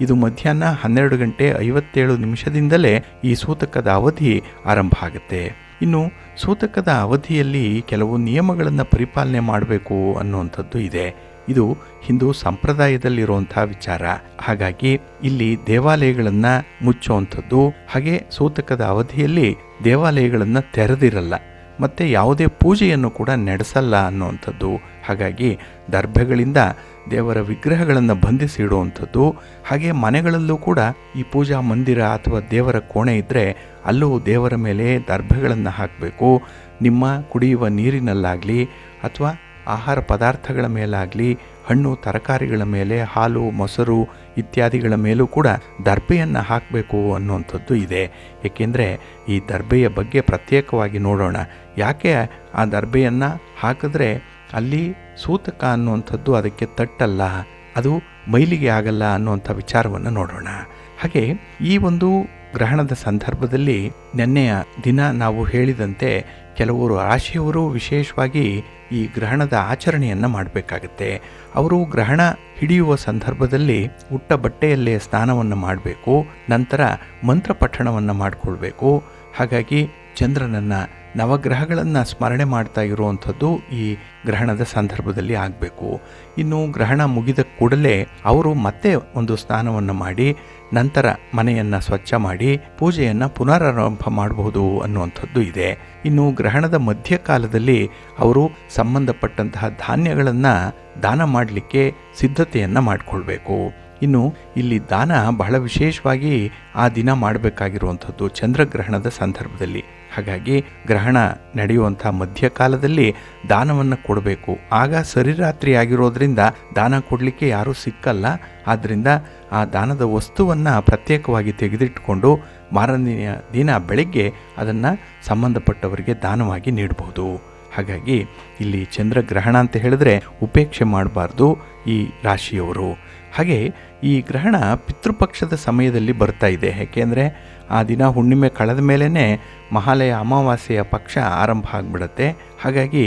ಇದು ಮಧ್ಯಾಹ್ನ 12:57 ಈ ಸೂತಕದ ಅವಧಿ ಆರಂಭ ಆಗುತ್ತೆ. ಇನ್ನು ಸೂತಕದ ಅವಧಿಯಲ್ಲಿ ಕೆಲವು ನಿಯಮಗಳನ್ನು ಪರಿಪಾಲನೆ ಮಾಡಬೇಕು ಅನ್ನುವಂಥದ್ದು ಇದೆ. ಇದು ಹಿಂದೂ ಸಂಪ್ರದಾಯದಲ್ಲಿರುವಂಥ ವಿಚಾರ. ಹಾಗಾಗಿ ಇಲ್ಲಿ ದೇವಾಲಯಗಳನ್ನು ಮುಚ್ಚುವಂಥದ್ದು, ಹಾಗೆ ಸೂತಕದ ಅವಧಿಯಲ್ಲಿ ದೇವಾಲಯಗಳನ್ನು ತೆರೆದಿರಲ್ಲ ಮತ್ತು ಯಾವುದೇ ಪೂಜೆಯನ್ನು ಕೂಡ ನಡೆಸಲ್ಲ ಅನ್ನುವಂಥದ್ದು. ಹಾಗಾಗಿ ದರ್ಭೆಗಳಿಂದ ದೇವರ ವಿಗ್ರಹಗಳನ್ನು ಬಂಧಿಸಿ ಇಡುವಂಥದ್ದು. ಹಾಗೆ ಮನೆಗಳಲ್ಲೂ ಕೂಡ ಈ ಪೂಜಾ ಮಂದಿರ ಅಥವಾ ದೇವರ ಕೋಣೆ ಇದ್ದರೆ ಅಲ್ಲೂ ದೇವರ ಮೇಲೆ ದರ್ಭೆಗಳನ್ನು ಹಾಕಬೇಕು. ನಿಮ್ಮ ಕುಡಿಯುವ ನೀರಿನಲ್ಲಾಗಲಿ ಅಥವಾ ಆಹಾರ ಪದಾರ್ಥಗಳ ಮೇಲಾಗಲಿ, ಹಣ್ಣು ತರಕಾರಿಗಳ ಮೇಲೆ, ಹಾಲು ಮೊಸರು ಇತ್ಯಾದಿಗಳ ಮೇಲೂ ಕೂಡ ದರ್ಬೆಯನ್ನು ಹಾಕಬೇಕು ಅನ್ನುವಂಥದ್ದು ಇದೆ. ಏಕೆಂದರೆ ಈ ದರ್ಬೆಯ ಬಗ್ಗೆ ಪ್ರತ್ಯೇಕವಾಗಿ ನೋಡೋಣ. ಯಾಕೆ ಆ ದರ್ಬೆಯನ್ನು ಹಾಕಿದ್ರೆ ಅಲ್ಲಿ ಸೂತಕ ಅನ್ನುವಂಥದ್ದು ಅದಕ್ಕೆ ತಟ್ಟಲ್ಲ, ಅದು ಮೈಲಿಗೆ ಆಗಲ್ಲ ಅನ್ನುವಂಥ ವಿಚಾರವನ್ನು ನೋಡೋಣ. ಹಾಗೆ ಈ ಒಂದು ಗ್ರಹಣದ ಸಂದರ್ಭದಲ್ಲಿ ನೆನ್ನೆಯ ದಿನ ನಾವು ಹೇಳಿದಂತೆ ಕೆಲವರು ರಾಶಿಯವರು ವಿಶೇಷವಾಗಿ ಈ ಗ್ರಹಣದ ಆಚರಣೆಯನ್ನು ಮಾಡಬೇಕಾಗತ್ತೆ. ಅವರು ಗ್ರಹಣ ಹಿಡಿಯುವ ಸಂದರ್ಭದಲ್ಲಿ ಉಟ್ಟ ಬಟ್ಟೆಯಲ್ಲೇ ಸ್ನಾನವನ್ನು ಮಾಡಬೇಕು. ನಂತರ ಮಂತ್ರ ಪಠಣವನ್ನು ಮಾಡಿಕೊಳ್ಬೇಕು. ಹಾಗಾಗಿ ಚಂದ್ರನನ್ನು, ನವಗ್ರಹಗಳನ್ನು ಸ್ಮರಣೆ ಮಾಡ್ತಾ ಇರುವಂಥದ್ದು ಈ ಗ್ರಹಣದ ಸಂದರ್ಭದಲ್ಲಿ ಆಗಬೇಕು. ಇನ್ನು ಗ್ರಹಣ ಮುಗಿದ ಕೂಡಲೇ ಅವರು ಮತ್ತೆ ಒಂದು ಸ್ನಾನವನ್ನು ಮಾಡಿ ನಂತರ ಮನೆಯನ್ನು ಸ್ವಚ್ಛ ಮಾಡಿ ಪೂಜೆಯನ್ನು ಪುನರಾರಂಭ ಮಾಡಬಹುದು ಅನ್ನುವಂಥದ್ದು ಇದೆ. ಇನ್ನು ಗ್ರಹಣದ ಮಧ್ಯಕಾಲದಲ್ಲಿ ಅವರು ಸಂಬಂಧಪಟ್ಟಂತಹ ಧಾನ್ಯಗಳನ್ನು ದಾನ ಮಾಡಲಿಕ್ಕೆ ಸಿದ್ಧತೆಯನ್ನು ಮಾಡಿಕೊಳ್ಬೇಕು. ಇನ್ನು ಇಲ್ಲಿ ದಾನ ಬಹಳ ವಿಶೇಷವಾಗಿ ಆ ದಿನ ಮಾಡಬೇಕಾಗಿರುವಂಥದ್ದು ಚಂದ್ರಗ್ರಹಣದ ಸಂದರ್ಭದಲ್ಲಿ. ಹಾಗಾಗಿ ಗ್ರಹಣ ನಡೆಯುವಂಥ ಮಧ್ಯಕಾಲದಲ್ಲಿ ದಾನವನ್ನು ಕೊಡಬೇಕು. ಆಗ ಸರಿರಾತ್ರಿ ಆಗಿರೋದ್ರಿಂದ ದಾನ ಕೊಡಲಿಕ್ಕೆ ಯಾರೂ ಸಿಕ್ಕಲ್ಲ. ಆದ್ದರಿಂದ ಆ ದಾನದ ವಸ್ತುವನ್ನು ಪ್ರತ್ಯೇಕವಾಗಿ ತೆಗೆದಿಟ್ಟುಕೊಂಡು ಮಾರನೆಯ ದಿನ ಬೆಳಗ್ಗೆ ಅದನ್ನು ಸಂಬಂಧಪಟ್ಟವರಿಗೆ ದಾನವಾಗಿ ನೀಡಬಹುದು. ಹಾಗಾಗಿ ಇಲ್ಲಿ ಚಂದ್ರಗ್ರಹಣ ಅಂತ ಹೇಳಿದ್ರೆ ಉಪೇಕ್ಷೆ ಮಾಡಬಾರ್ದು ಈ ರಾಶಿಯವರು. ಹಾಗೆ ಈ ಗ್ರಹಣ ಪಿತೃಪಕ್ಷದ ಸಮಯದಲ್ಲಿ ಬರ್ತಾ ಇದೆ. ಏಕೆಂದರೆ ಆ ದಿನ ಹುಣ್ಣಿಮೆ ಕಳೆದ ಮೇಲೇ ಮಹಾಲಯ ಅಮಾವಾಸ್ಯೆಯ ಪಕ್ಷ ಆರಂಭ ಆಗಿಬಿಡುತ್ತೆ. ಹಾಗಾಗಿ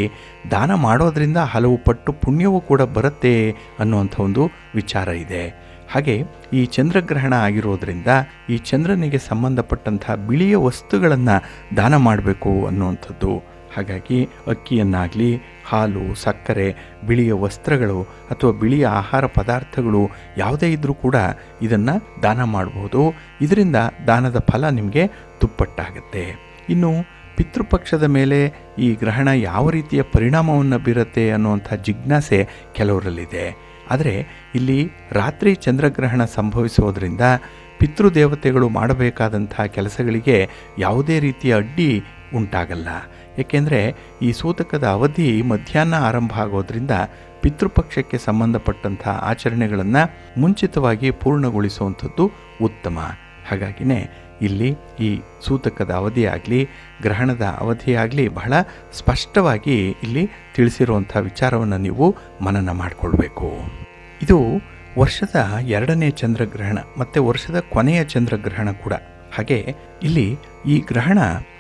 ದಾನ ಮಾಡೋದರಿಂದ ಹಲವು ಪಟ್ಟು ಪುಣ್ಯವೂ ಕೂಡ ಬರುತ್ತೆ ಅನ್ನುವಂಥ ಒಂದು ವಿಚಾರ ಇದೆ. ಹಾಗೆ ಈ ಚಂದ್ರಗ್ರಹಣ ಆಗಿರೋದ್ರಿಂದ ಈ ಚಂದ್ರನಿಗೆ ಸಂಬಂಧಪಟ್ಟಂಥ ಬಿಳಿಯ ವಸ್ತುಗಳನ್ನು ದಾನ ಮಾಡಬೇಕು ಅನ್ನುವಂಥದ್ದು. ಹಾಗಾಗಿ ಅಕ್ಕಿಯನ್ನಾಗಲಿ, ಹಾಲು, ಸಕ್ಕರೆ, ಬಿಳಿಯ ವಸ್ತ್ರಗಳು ಅಥವಾ ಬಿಳಿಯ ಆಹಾರ ಪದಾರ್ಥಗಳು ಯಾವುದೇ ಇದ್ದರೂ ಕೂಡ ಇದನ್ನು ದಾನ ಮಾಡಬಹುದು. ಇದರಿಂದ ದಾನದ ಫಲ ನಿಮಗೆ ದುಪ್ಪಟ್ಟಾಗುತ್ತೆ. ಇನ್ನು ಪಿತೃಪಕ್ಷದ ಮೇಲೆ ಈ ಗ್ರಹಣ ಯಾವ ರೀತಿಯ ಪರಿಣಾಮವನ್ನು ಬೀರುತ್ತೆ ಅನ್ನುವಂಥ ಜಿಜ್ಞಾಸೆ ಕೆಲವರಲ್ಲಿದೆ. ಆದರೆ ಇಲ್ಲಿ ರಾತ್ರಿ ಚಂದ್ರಗ್ರಹಣ ಸಂಭವಿಸೋದ್ರಿಂದ ಪಿತೃದೇವತೆಗಳು ಮಾಡಬೇಕಾದಂಥ ಕೆಲಸಗಳಿಗೆ ಯಾವುದೇ ರೀತಿಯ ಅಡ್ಡಿ ಉಂಟಾಗಲ್ಲ. ಏಕೆಂದರೆ ಈ ಸೂತಕದ ಅವಧಿ ಮಧ್ಯಾಹ್ನ ಆರಂಭ ಆಗೋದ್ರಿಂದ ಪಿತೃಪಕ್ಷಕ್ಕೆ ಸಂಬಂಧಪಟ್ಟಂಥ ಆಚರಣೆಗಳನ್ನು ಮುಂಚಿತವಾಗಿ ಪೂರ್ಣಗೊಳಿಸುವಂಥದ್ದು ಉತ್ತಮ. ಹಾಗಾಗಿನೇ ಇಲ್ಲಿ ಈ ಸೂತಕದ ಅವಧಿಯಾಗಲಿ ಗ್ರಹಣದ ಅವಧಿಯಾಗಲಿ ಬಹಳ ಸ್ಪಷ್ಟವಾಗಿ ಇಲ್ಲಿ ತಿಳಿಸಿರುವಂಥ ವಿಚಾರವನ್ನು ನೀವು ಮನನ ಮಾಡಿಕೊಳ್ಬೇಕು. ಇದು ವರ್ಷದ 2ನೇ ಚಂದ್ರಗ್ರಹಣ ಮತ್ತು ವರ್ಷದ ಕೊನೆಯ ಚಂದ್ರಗ್ರಹಣ ಕೂಡ. ಹಾಗೆ ಇಲ್ಲಿ ಈ ಗ್ರಹಣ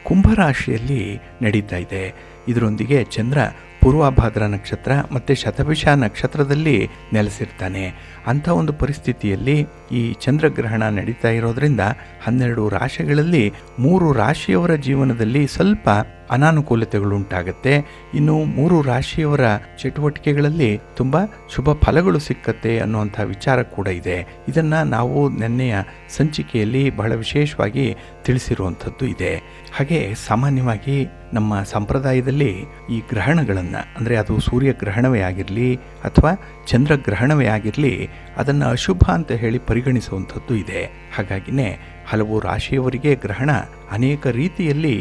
ಕುಂಭರಾಶಿಯಲ್ಲಿ ನಡೀತಾ ಇದೆ. ಇದರೊಂದಿಗೆ ಚಂದ್ರ ಪೂರ್ವಭಾದ್ರ ನಕ್ಷತ್ರ ಮತ್ತು ಶತಭಿಷ ನಕ್ಷತ್ರದಲ್ಲಿ ನೆಲೆಸಿರ್ತಾನೆ. ಅಂಥ ಒಂದು ಪರಿಸ್ಥಿತಿಯಲ್ಲಿ ಈ ಚಂದ್ರಗ್ರಹಣ ನಡೀತಾ ಇರೋದ್ರಿಂದ 12 ರಾಶಿಗಳಲ್ಲಿ 3 ರಾಶಿಯವರ ಜೀವನದಲ್ಲಿ ಸ್ವಲ್ಪ ಅನಾನುಕೂಲತೆಗಳುಂಟಾಗತ್ತೆ. ಇನ್ನು 3 ರಾಶಿಯವರ ಚಟುವಟಿಕೆಗಳಲ್ಲಿ ತುಂಬ ಶುಭ ಫಲಗಳು ಸಿಕ್ಕತ್ತೆ ಅನ್ನುವಂಥ ವಿಚಾರ ಕೂಡ ಇದೆ. ಇದನ್ನು ನಾವು ನಿನ್ನೆಯ ಸಂಚಿಕೆಯಲ್ಲಿ ಬಹಳ ವಿಶೇಷವಾಗಿ ತಿಳಿಸಿರುವಂಥದ್ದು ಇದೆ. ಹಾಗೆ ಸಾಮಾನ್ಯವಾಗಿ ನಮ್ಮ ಸಂಪ್ರದಾಯದಲ್ಲಿ ಈ ಗ್ರಹಣಗಳನ್ನು, ಅಂದರೆ ಅದು ಸೂರ್ಯಗ್ರಹಣವೇ ಆಗಿರಲಿ ಅಥವಾ ಚಂದ್ರಗ್ರಹಣವೇ ಆಗಿರಲಿ, ಅದನ್ನು ಅಶುಭ ಅಂತ ಹೇಳಿ ಪರಿಗಣಿಸುವಂಥದ್ದು ಇದೆ. ಹಾಗಾಗಿನೇ ಹಲವು ರಾಶಿಯವರಿಗೆ ಗ್ರಹಣ ಅನೇಕ ರೀತಿಯಲ್ಲಿ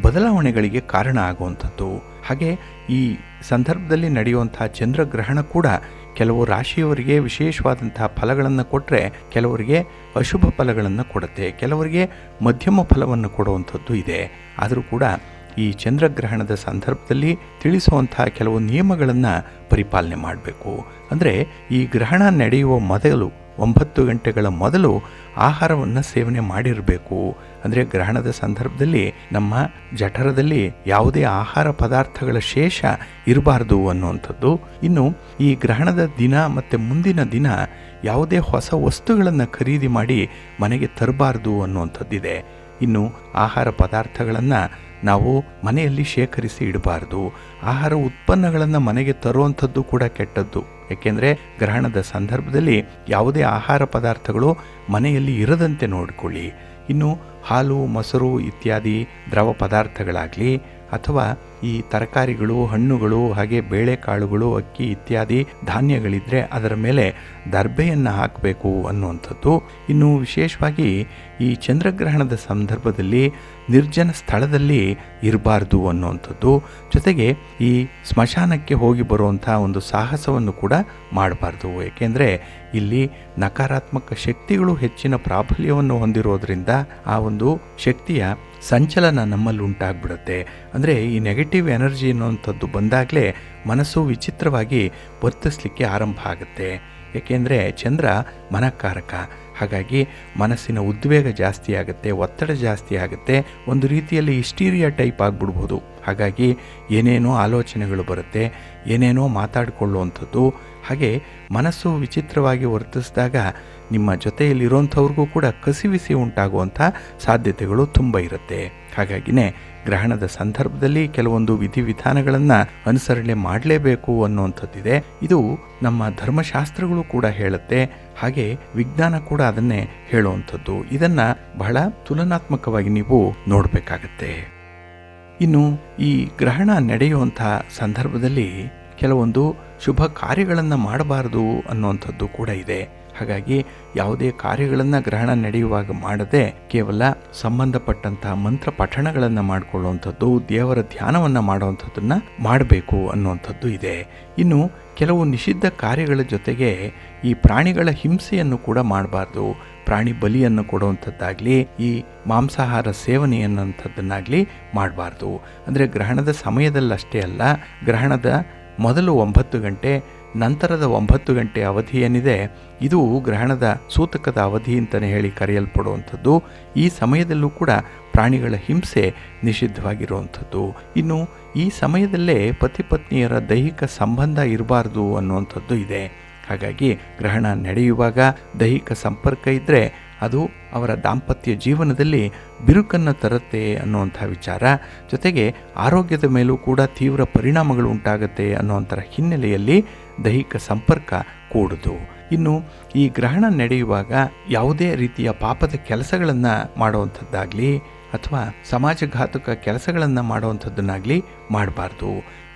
ಬದಲಾವಣೆಗಳಿಗೆ ಕಾರಣ ಆಗುವಂಥದ್ದು. ಹಾಗೆ ಈ ಸಂದರ್ಭದಲ್ಲಿ ನಡೆಯುವಂಥ ಚಂದ್ರಗ್ರಹಣ ಕೂಡ ಕೆಲವು ರಾಶಿಯವರಿಗೆ ವಿಶೇಷವಾದಂತಹ ಫಲಗಳನ್ನು ಕೊಟ್ಟರೆ ಕೆಲವರಿಗೆ ಅಶುಭ ಫಲಗಳನ್ನು ಕೊಡುತ್ತೆ, ಕೆಲವರಿಗೆ ಮಧ್ಯಮ ಫಲವನ್ನು ಕೊಡುವಂಥದ್ದು ಇದೆ. ಆದರೂ ಕೂಡ ಈ ಚಂದ್ರಗ್ರಹಣದ ಸಂದರ್ಭದಲ್ಲಿ ತಿಳಿಸುವಂಥ ಕೆಲವು ನಿಯಮಗಳನ್ನು ಪರಿಪಾಲನೆ ಮಾಡಬೇಕು. ಅಂದರೆ ಈ ಗ್ರಹಣ ನಡೆಯುವ ಮೊದಲು 9 ಗಂಟೆಗಳ ಮೊದಲು ಆಹಾರವನ್ನು ಸೇವನೆ ಮಾಡಿರಬೇಕು. ಅಂದರೆ ಗ್ರಹಣದ ಸಂದರ್ಭದಲ್ಲಿ ನಮ್ಮ ಜಠರದಲ್ಲಿ ಯಾವುದೇ ಆಹಾರ ಪದಾರ್ಥಗಳ ಶೇಷ ಇರಬಾರ್ದು ಅನ್ನುವಂಥದ್ದು. ಇನ್ನು ಈ ಗ್ರಹಣದ ದಿನ ಮತ್ತು ಮುಂದಿನ ದಿನ ಯಾವುದೇ ಹೊಸ ವಸ್ತುಗಳನ್ನು ಖರೀದಿ ಮಾಡಿ ಮನೆಗೆ ತರಬಾರ್ದು ಅನ್ನುವಂಥದ್ದಿದೆ. ಇನ್ನು ಆಹಾರ ಪದಾರ್ಥಗಳನ್ನು ನಾವು ಮನೆಯಲ್ಲಿ ಶೇಖರಿಸಿ ಇಡಬಾರ್ದು. ಆಹಾರ ಉತ್ಪನ್ನಗಳನ್ನು ಮನೆಗೆ ತರುವಂಥದ್ದು ಕೂಡ ಕೆಟ್ಟದ್ದು. ಏಕೆಂದರೆ ಗ್ರಹಣದ ಸಂದರ್ಭದಲ್ಲಿ ಯಾವುದೇ ಆಹಾರ ಪದಾರ್ಥಗಳು ಮನೆಯಲ್ಲಿ ಇರದಂತೆ ನೋಡಿಕೊಳ್ಳಿ. ಇನ್ನು ಹಾಲು, ಮೊಸರು ಇತ್ಯಾದಿ ದ್ರವ ಪದಾರ್ಥಗಳಾಗಲಿ ಅಥವಾ ಈ ತರಕಾರಿಗಳು, ಹಣ್ಣುಗಳು, ಹಾಗೆ ಬೇಳೆಕಾಳುಗಳು, ಅಕ್ಕಿ ಇತ್ಯಾದಿ ಧಾನ್ಯಗಳಿದ್ದರೆ ಅದರ ಮೇಲೆ ದರ್ಬೆಯನ್ನು ಹಾಕಬೇಕು ಅನ್ನುವಂಥದ್ದು. ಇನ್ನು ವಿಶೇಷವಾಗಿ ಈ ಚಂದ್ರಗ್ರಹಣದ ಸಂದರ್ಭದಲ್ಲಿ ನಿರ್ಜನ ಸ್ಥಳದಲ್ಲಿ ಇರಬಾರ್ದು ಅನ್ನುವಂಥದ್ದು. ಜೊತೆಗೆ ಈ ಸ್ಮಶಾನಕ್ಕೆ ಹೋಗಿ ಬರುವಂಥ ಒಂದು ಸಾಹಸವನ್ನು ಕೂಡ ಮಾಡಬಾರ್ದು. ಏಕೆಂದರೆ ಇಲ್ಲಿ ನಕಾರಾತ್ಮಕ ಶಕ್ತಿಗಳು ಹೆಚ್ಚಿನ ಪ್ರಾಬಲ್ಯವನ್ನು ಹೊಂದಿರೋದ್ರಿಂದ ಆ ಒಂದು ಶಕ್ತಿಯ ಸಂಚಲನ ನಮ್ಮಲ್ಲಿ ಉಂಟಾಗ್ಬಿಡುತ್ತೆ. ಅಂದರೆ ಈ ನೆಗೆಟಿವ್ ಎನರ್ಜಿ ಅನ್ನುವಂಥದ್ದು ಬಂದಾಗಲೇ ಮನಸ್ಸು ವಿಚಿತ್ರವಾಗಿ ವರ್ತಿಸಲಿಕ್ಕೆ ಆರಂಭ ಆಗುತ್ತೆ. ಏಕೆಂದರೆ ಚಂದ್ರ ಮನಕಾರಕ. ಹಾಗಾಗಿ ಮನಸ್ಸಿನ ಉದ್ವೇಗ ಜಾಸ್ತಿ ಆಗುತ್ತೆ, ಒತ್ತಡ ಜಾಸ್ತಿ ಆಗುತ್ತೆ, ಒಂದು ರೀತಿಯಲ್ಲಿ ಹಿಸ್ಟೀರಿಯಾ ಟೈಪ್ ಆಗಿಬಿಡ್ಬೋದು. ಹಾಗಾಗಿ ಏನೇನೋ ಆಲೋಚನೆಗಳು ಬರುತ್ತೆ, ಏನೇನೋ ಮಾತಾಡಿಕೊಳ್ಳುವಂಥದ್ದು. ಹಾಗೆ ಮನಸ್ಸು ವಿಚಿತ್ರವಾಗಿ ವರ್ತಿಸಿದಾಗ ನಿಮ್ಮ ಜೊತೆಯಲ್ಲಿರೋಂಥವ್ರಿಗೂ ಕೂಡ ಕಸಿವಿಸಿ ಉಂಟಾಗುವಂಥ ಸಾಧ್ಯತೆಗಳು ತುಂಬ ಇರುತ್ತೆ. ಹಾಗಾಗಿನೇ ಗ್ರಹಣದ ಸಂದರ್ಭದಲ್ಲಿ ಕೆಲವೊಂದು ವಿಧಿವಿಧಾನಗಳನ್ನು ಅನುಸರಣೆ ಮಾಡಲೇಬೇಕು ಅನ್ನುವಂಥದ್ದಿದೆ. ಇದು ನಮ್ಮ ಧರ್ಮಶಾಸ್ತ್ರಗಳು ಕೂಡ ಹೇಳುತ್ತೆ, ಹಾಗೆ ವಿಜ್ಞಾನ ಕೂಡ ಅದನ್ನೇ ಹೇಳುವಂಥದ್ದು. ಇದನ್ನು ಬಹಳ ತುಲನಾತ್ಮಕವಾಗಿ ನೀವು ನೋಡಬೇಕಾಗತ್ತೆ. ಇನ್ನು ಈ ಗ್ರಹಣ ನಡೆಯುವಂಥ ಸಂದರ್ಭದಲ್ಲಿ ಕೆಲವೊಂದು ಶುಭ ಕಾರ್ಯಗಳನ್ನು ಮಾಡಬಾರದು ಅನ್ನುವಂಥದ್ದು ಕೂಡ ಇದೆ. ಹಾಗಾಗಿ ಯಾವುದೇ ಕಾರ್ಯಗಳನ್ನು ಗ್ರಹಣ ನಡೆಯುವಾಗ ಮಾಡದೆ ಕೇವಲ ಸಂಬಂಧಪಟ್ಟಂತಹ ಮಂತ್ರ ಪಠಣಗಳನ್ನು ಮಾಡಿಕೊಳ್ಳುವಂಥದ್ದು, ದೇವರ ಧ್ಯಾನವನ್ನು ಮಾಡುವಂಥದ್ದನ್ನು ಮಾಡಬೇಕು ಅನ್ನುವಂಥದ್ದು ಇದೆ. ಇನ್ನು ಕೆಲವು ನಿಷಿದ್ಧ ಕಾರ್ಯಗಳ ಜೊತೆಗೆ ಈ ಪ್ರಾಣಿಗಳ ಹಿಂಸೆಯನ್ನು ಕೂಡ ಮಾಡಬಾರ್ದು. ಪ್ರಾಣಿ ಬಲಿಯನ್ನು ಕೊಡುವಂಥದ್ದಾಗಲಿ, ಈ ಮಾಂಸಾಹಾರ ಸೇವನೆಯನ್ನಂಥದ್ದನ್ನಾಗಲಿ ಮಾಡಬಾರ್ದು. ಅಂದರೆ ಗ್ರಹಣದ ಸಮಯದಲ್ಲಷ್ಟೇ ಅಲ್ಲ, ಗ್ರಹಣದ ಮೊದಲು 9 ಗಂಟೆ, ನಂತರದ 9 ಗಂಟೆ ಅವಧಿ ಏನಿದೆ ಇದು ಗ್ರಹಣದ ಸೂತಕದ ಅವಧಿ ಅಂತಲೇ ಹೇಳಿ ಕರೆಯಲ್ಪಡುವಂಥದ್ದು. ಈ ಸಮಯದಲ್ಲೂ ಕೂಡ ಪ್ರಾಣಿಗಳ ಹಿಂಸೆ ನಿಷಿದ್ಧವಾಗಿರುವಂಥದ್ದು. ಇನ್ನು ಈ ಸಮಯದಲ್ಲೇ ಪತಿ ಪತ್ನಿಯರ ದೈಹಿಕ ಸಂಬಂಧ ಇರಬಾರ್ದು ಅನ್ನುವಂಥದ್ದು ಇದೆ. ಹಾಗಾಗಿ ಗ್ರಹಣ ನಡೆಯುವಾಗ ದೈಹಿಕ ಸಂಪರ್ಕ ಇದ್ದರೆ ಅದು ಅವರ ದಾಂಪತ್ಯ ಜೀವನದಲ್ಲಿ ಬಿರುಕನ್ನು ತರುತ್ತೆ ಅನ್ನುವಂಥ ವಿಚಾರ. ಜೊತೆಗೆ ಆರೋಗ್ಯದ ಮೇಲೂ ಕೂಡ ತೀವ್ರ ಪರಿಣಾಮಗಳು ಉಂಟಾಗುತ್ತೆ ಅನ್ನುವಂಥ ಹಿನ್ನೆಲೆಯಲ್ಲಿ ದೈಹಿಕ ಸಂಪರ್ಕ ಕೂಡುದು. ಇನ್ನು ಈ ಗ್ರಹಣ ನಡೆಯುವಾಗ ಯಾವುದೇ ರೀತಿಯ ಪಾಪದ ಕೆಲಸಗಳನ್ನು ಮಾಡುವಂಥದ್ದಾಗಲಿ ಅಥವಾ ಸಮಾಜಘಾತಕ ಕೆಲಸಗಳನ್ನು ಮಾಡುವಂಥದ್ದನ್ನಾಗಲಿ ಮಾಡಬಾರ್ದು.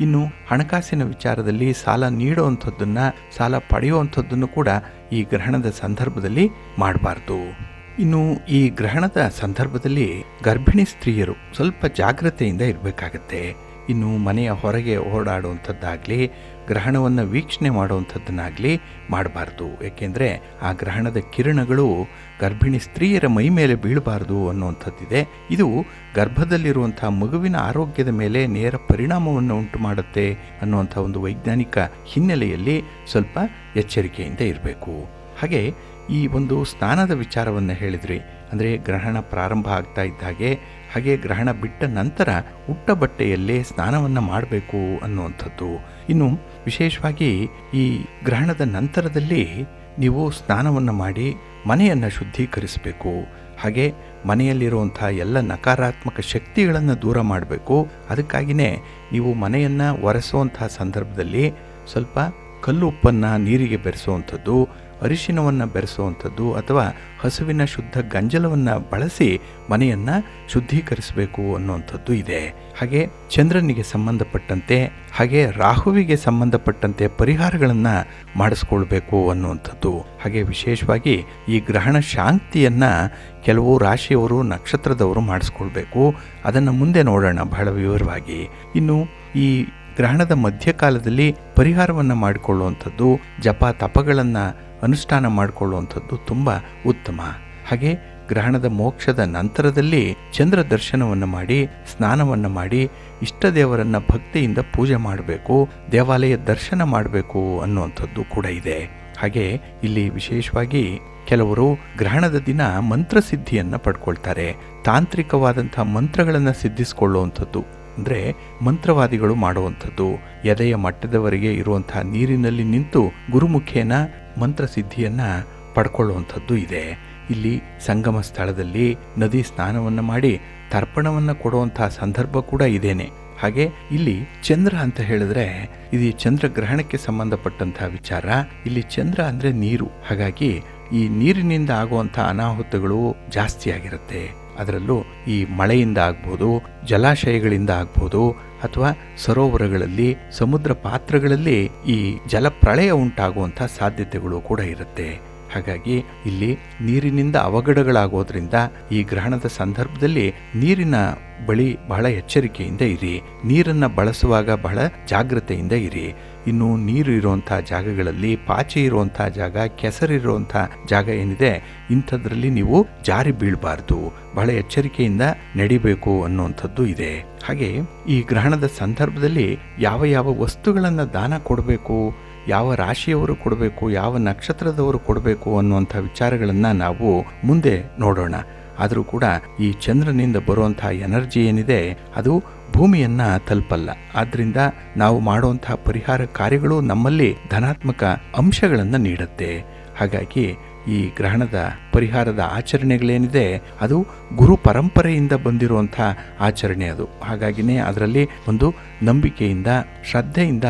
ಇನ್ನು ಹಣಕಾಸಿನ ವಿಚಾರದಲ್ಲಿ ಸಾಲ ನೀಡುವಂಥದ್ದನ್ನು, ಸಾಲ ಪಡೆಯುವಂಥದ್ದನ್ನು ಕೂಡ ಈ ಗ್ರಹಣದ ಸಂದರ್ಭದಲ್ಲಿ ಮಾಡಬಾರ್ದು. ಇನ್ನು ಈ ಗ್ರಹಣದ ಸಂದರ್ಭದಲ್ಲಿ ಗರ್ಭಿಣಿ ಸ್ತ್ರೀಯರು ಸ್ವಲ್ಪ ಜಾಗ್ರತೆಯಿಂದ ಇರಬೇಕಾಗತ್ತೆ. ಇನ್ನು ಮನೆಯ ಹೊರಗೆ ಓಡಾಡುವಂಥದ್ದಾಗಲಿ, ಗ್ರಹಣವನ್ನು ವೀಕ್ಷಣೆ ಮಾಡುವಂಥದ್ದನ್ನಾಗಲಿ ಮಾಡಬಾರ್ದು. ಏಕೆಂದರೆ ಆ ಗ್ರಹಣದ ಕಿರಣಗಳು ಗರ್ಭಿಣಿ ಸ್ತ್ರೀಯರ ಮೈ ಮೇಲೆ ಬೀಳಬಾರ್ದು ಅನ್ನುವಂಥದ್ದಿದೆ. ಇದು ಗರ್ಭದಲ್ಲಿರುವಂಥ ಮಗುವಿನ ಆರೋಗ್ಯದ ಮೇಲೆ ನೇರ ಪರಿಣಾಮವನ್ನು ಉಂಟು ಮಾಡುತ್ತೆ ಅನ್ನುವಂಥ ಒಂದು ವೈಜ್ಞಾನಿಕ ಹಿನ್ನೆಲೆಯಲ್ಲಿ ಸ್ವಲ್ಪ ಎಚ್ಚರಿಕೆಯಿಂದ ಇರಬೇಕು. ಹಾಗೆ ಈ ಒಂದು ಸ್ನಾನದ ವಿಚಾರವನ್ನು ಹೇಳಿದ್ರಿ. ಅಂದರೆ ಗ್ರಹಣ ಪ್ರಾರಂಭ ಆಗ್ತಾ ಇದ್ದಾಗೆ, ಹಾಗೆ ಗ್ರಹಣ ಬಿಟ್ಟ ನಂತರ ಉಟ್ಟ ಬಟ್ಟೆಯಲ್ಲೇ ಸ್ನಾನವನ್ನು ಮಾಡಬೇಕು ಅನ್ನುವಂಥದ್ದು. ಇನ್ನು ವಿಶೇಷವಾಗಿ ಈ ಗ್ರಹಣದ ನಂತರದಲ್ಲಿ ನೀವು ಸ್ನಾನವನ್ನು ಮಾಡಿ ಮನೆಯನ್ನು ಶುದ್ಧೀಕರಿಸಬೇಕು. ಹಾಗೆ ಮನೆಯಲ್ಲಿರುವಂಥ ಎಲ್ಲ ನಕಾರಾತ್ಮಕ ಶಕ್ತಿಗಳನ್ನು ದೂರ ಮಾಡಬೇಕು. ಅದಕ್ಕಾಗಿಯೇ ನೀವು ಮನೆಯನ್ನು ಒರೆಸುವಂಥ ಸಂದರ್ಭದಲ್ಲಿ ಸ್ವಲ್ಪ ಕಲ್ಲು ಉಪ್ಪನ್ನು ನೀರಿಗೆ ಬೆರೆಸುವಂಥದ್ದು, ಅರಿಶಿನವನ್ನು ಬೆರೆಸುವಂಥದ್ದು ಅಥವಾ ಹಸುವಿನ ಶುದ್ಧ ಗಂಜಲವನ್ನು ಬಳಸಿ ಮನೆಯನ್ನು ಶುದ್ಧೀಕರಿಸಬೇಕು ಅನ್ನುವಂಥದ್ದು ಇದೆ. ಹಾಗೆ ಚಂದ್ರನಿಗೆ ಸಂಬಂಧಪಟ್ಟಂತೆ, ಹಾಗೆ ರಾಹುವಿಗೆ ಸಂಬಂಧಪಟ್ಟಂತೆ ಪರಿಹಾರಗಳನ್ನು ಮಾಡಿಸ್ಕೊಳ್ಬೇಕು ಅನ್ನುವಂಥದ್ದು. ಹಾಗೆ ವಿಶೇಷವಾಗಿ ಈ ಗ್ರಹಣ ಶಾಂತಿಯನ್ನು ಕೆಲವು ರಾಶಿಯವರು, ನಕ್ಷತ್ರದವರು ಮಾಡಿಸ್ಕೊಳ್ಬೇಕು. ಅದನ್ನು ಮುಂದೆ ನೋಡೋಣ ಬಹಳ ವಿವರವಾಗಿ. ಇನ್ನು ಈ ಗ್ರಹಣದ ಮಧ್ಯಕಾಲದಲ್ಲಿ ಪರಿಹಾರವನ್ನು ಮಾಡಿಕೊಳ್ಳುವಂಥದ್ದು, ಜಪ ತಪಗಳನ್ನು ಅನುಷ್ಠಾನ ಮಾಡಿಕೊಳ್ಳುವಂಥದ್ದು ತುಂಬ ಉತ್ತಮ. ಹಾಗೆ ಗ್ರಹಣದ ಮೋಕ್ಷದ ನಂತರದಲ್ಲಿ ಚಂದ್ರ ದರ್ಶನವನ್ನು ಮಾಡಿ, ಸ್ನಾನವನ್ನು ಮಾಡಿ, ಇಷ್ಟ ದೇವರನ್ನು ಭಕ್ತಿಯಿಂದ ಪೂಜೆ ಮಾಡಬೇಕು, ದೇವಾಲಯ ದರ್ಶನ ಮಾಡಬೇಕು ಅನ್ನುವಂಥದ್ದು ಕೂಡ ಇದೆ. ಹಾಗೆ ಇಲ್ಲಿ ವಿಶೇಷವಾಗಿ ಕೆಲವರು ಗ್ರಹಣದ ದಿನ ಮಂತ್ರಸಿದ್ಧಿಯನ್ನು ಪಡ್ಕೊಳ್ತಾರೆ. ತಾಂತ್ರಿಕವಾದಂಥ ಮಂತ್ರಗಳನ್ನು ಸಿದ್ಧಿಸಿಕೊಳ್ಳುವಂಥದ್ದು, ಅಂದರೆ ಮಂತ್ರವಾದಿಗಳು ಮಾಡುವಂಥದ್ದು. ಎದೆಯ ಮಟ್ಟದವರೆಗೆ ಇರುವಂಥ ನೀರಿನಲ್ಲಿ ನಿಂತು ಗುರುಮುಖೇನ ಮಂತ್ರಸಿದ್ಧಿಯನ್ನು ಪಡ್ಕೊಳ್ಳುವಂಥದ್ದು ಇದೆ. ಇಲ್ಲಿ ಸಂಗಮ ಸ್ಥಳದಲ್ಲಿ ನದಿ ಸ್ನಾನವನ್ನು ಮಾಡಿ ತರ್ಪಣವನ್ನು ಕೊಡುವಂಥ ಸಂದರ್ಭ ಕೂಡ ಇದೇನೆ. ಹಾಗೆ ಇಲ್ಲಿ ಚಂದ್ರ ಅಂತ ಹೇಳಿದ್ರೆ ಇದು ಚಂದ್ರಗ್ರಹಣಕ್ಕೆ ಸಂಬಂಧಪಟ್ಟಂಥ ವಿಚಾರ. ಇಲ್ಲಿ ಚಂದ್ರ ಅಂದರೆ ನೀರು. ಹಾಗಾಗಿ ಈ ನೀರಿನಿಂದ ಆಗುವಂಥ ಅನಾಹುತಗಳು ಜಾಸ್ತಿ ಆಗಿರುತ್ತೆ. ಅದರಲ್ಲೂ ಈ ಮಳೆಯಿಂದ ಆಗ್ಬೋದು, ಜಲಾಶಯಗಳಿಂದ ಆಗ್ಬೋದು, ಅಥವಾ ಸರೋವರಗಳಲ್ಲಿ, ಸಮುದ್ರ ಪಾತ್ರಗಳಲ್ಲಿ ಈ ಜಲಪ್ರಳಯ ಉಂಟಾಗುವಂಥ ಸಾಧ್ಯತೆಗಳು ಕೂಡ ಇರುತ್ತೆ. ಹಾಗಾಗಿ ಇಲ್ಲಿ ನೀರಿನಿಂದ ಅವಘಡಗಳಾಗೋದ್ರಿಂದ ಈ ಗ್ರಹಣದ ಸಂದರ್ಭದಲ್ಲಿ ನೀರಿನ ಬಳಿ ಬಹಳ ಎಚ್ಚರಿಕೆಯಿಂದ ಇರಿ. ನೀರನ್ನು ಬಳಸುವಾಗ ಬಹಳ ಜಾಗ್ರತೆಯಿಂದ ಇರಿ. ಇನ್ನು ನೀರು ಇರುವಂಥ ಜಾಗಗಳಲ್ಲಿ, ಪಾಚಿ ಇರುವಂಥ ಜಾಗ, ಕೆಸರಿರುವಂಥ ಜಾಗ ಏನಿದೆ, ಇಂಥದ್ರಲ್ಲಿ ನೀವು ಜಾರಿ ಬೀಳಬಾರ್ದು, ಬಹಳ ಎಚ್ಚರಿಕೆಯಿಂದ ನಡಿಬೇಕು ಅನ್ನುವಂಥದ್ದು ಇದೆ. ಹಾಗೆ ಈ ಗ್ರಹಣದ ಸಂದರ್ಭದಲ್ಲಿ ಯಾವ ಯಾವ ವಸ್ತುಗಳನ್ನು ದಾನ ಕೊಡಬೇಕು, ಯಾವ ರಾಶಿಯವರು ಕೊಡಬೇಕು, ಯಾವ ನಕ್ಷತ್ರದವರು ಕೊಡಬೇಕು ಅನ್ನುವಂಥ ವಿಚಾರಗಳನ್ನು ನಾವು ಮುಂದೆ ನೋಡೋಣ. ಆದರೂ ಕೂಡ ಈ ಚಂದ್ರನಿಂದ ಬರುವಂಥ ಎನರ್ಜಿ ಏನಿದೆ ಅದು ಭೂಮಿಯನ್ನು ತಲುಪಲ್ಲ. ಆದ್ದರಿಂದ ನಾವು ಮಾಡುವಂಥ ಪರಿಹಾರ ಕಾರ್ಯಗಳು ನಮ್ಮಲ್ಲಿ ಧನಾತ್ಮಕ ಅಂಶಗಳನ್ನು ನೀಡುತ್ತೆ. ಹಾಗಾಗಿ ಈ ಗ್ರಹಣದ ಪರಿಹಾರದ ಆಚರಣೆಗಳೇನಿದೆ ಅದು ಗುರು ಪರಂಪರೆಯಿಂದ ಬಂದಿರುವಂಥ ಆಚರಣೆ ಅದು. ಹಾಗಾಗಿನೇ ಅದರಲ್ಲಿ ಒಂದು ನಂಬಿಕೆಯಿಂದ, ಶ್ರದ್ಧೆಯಿಂದ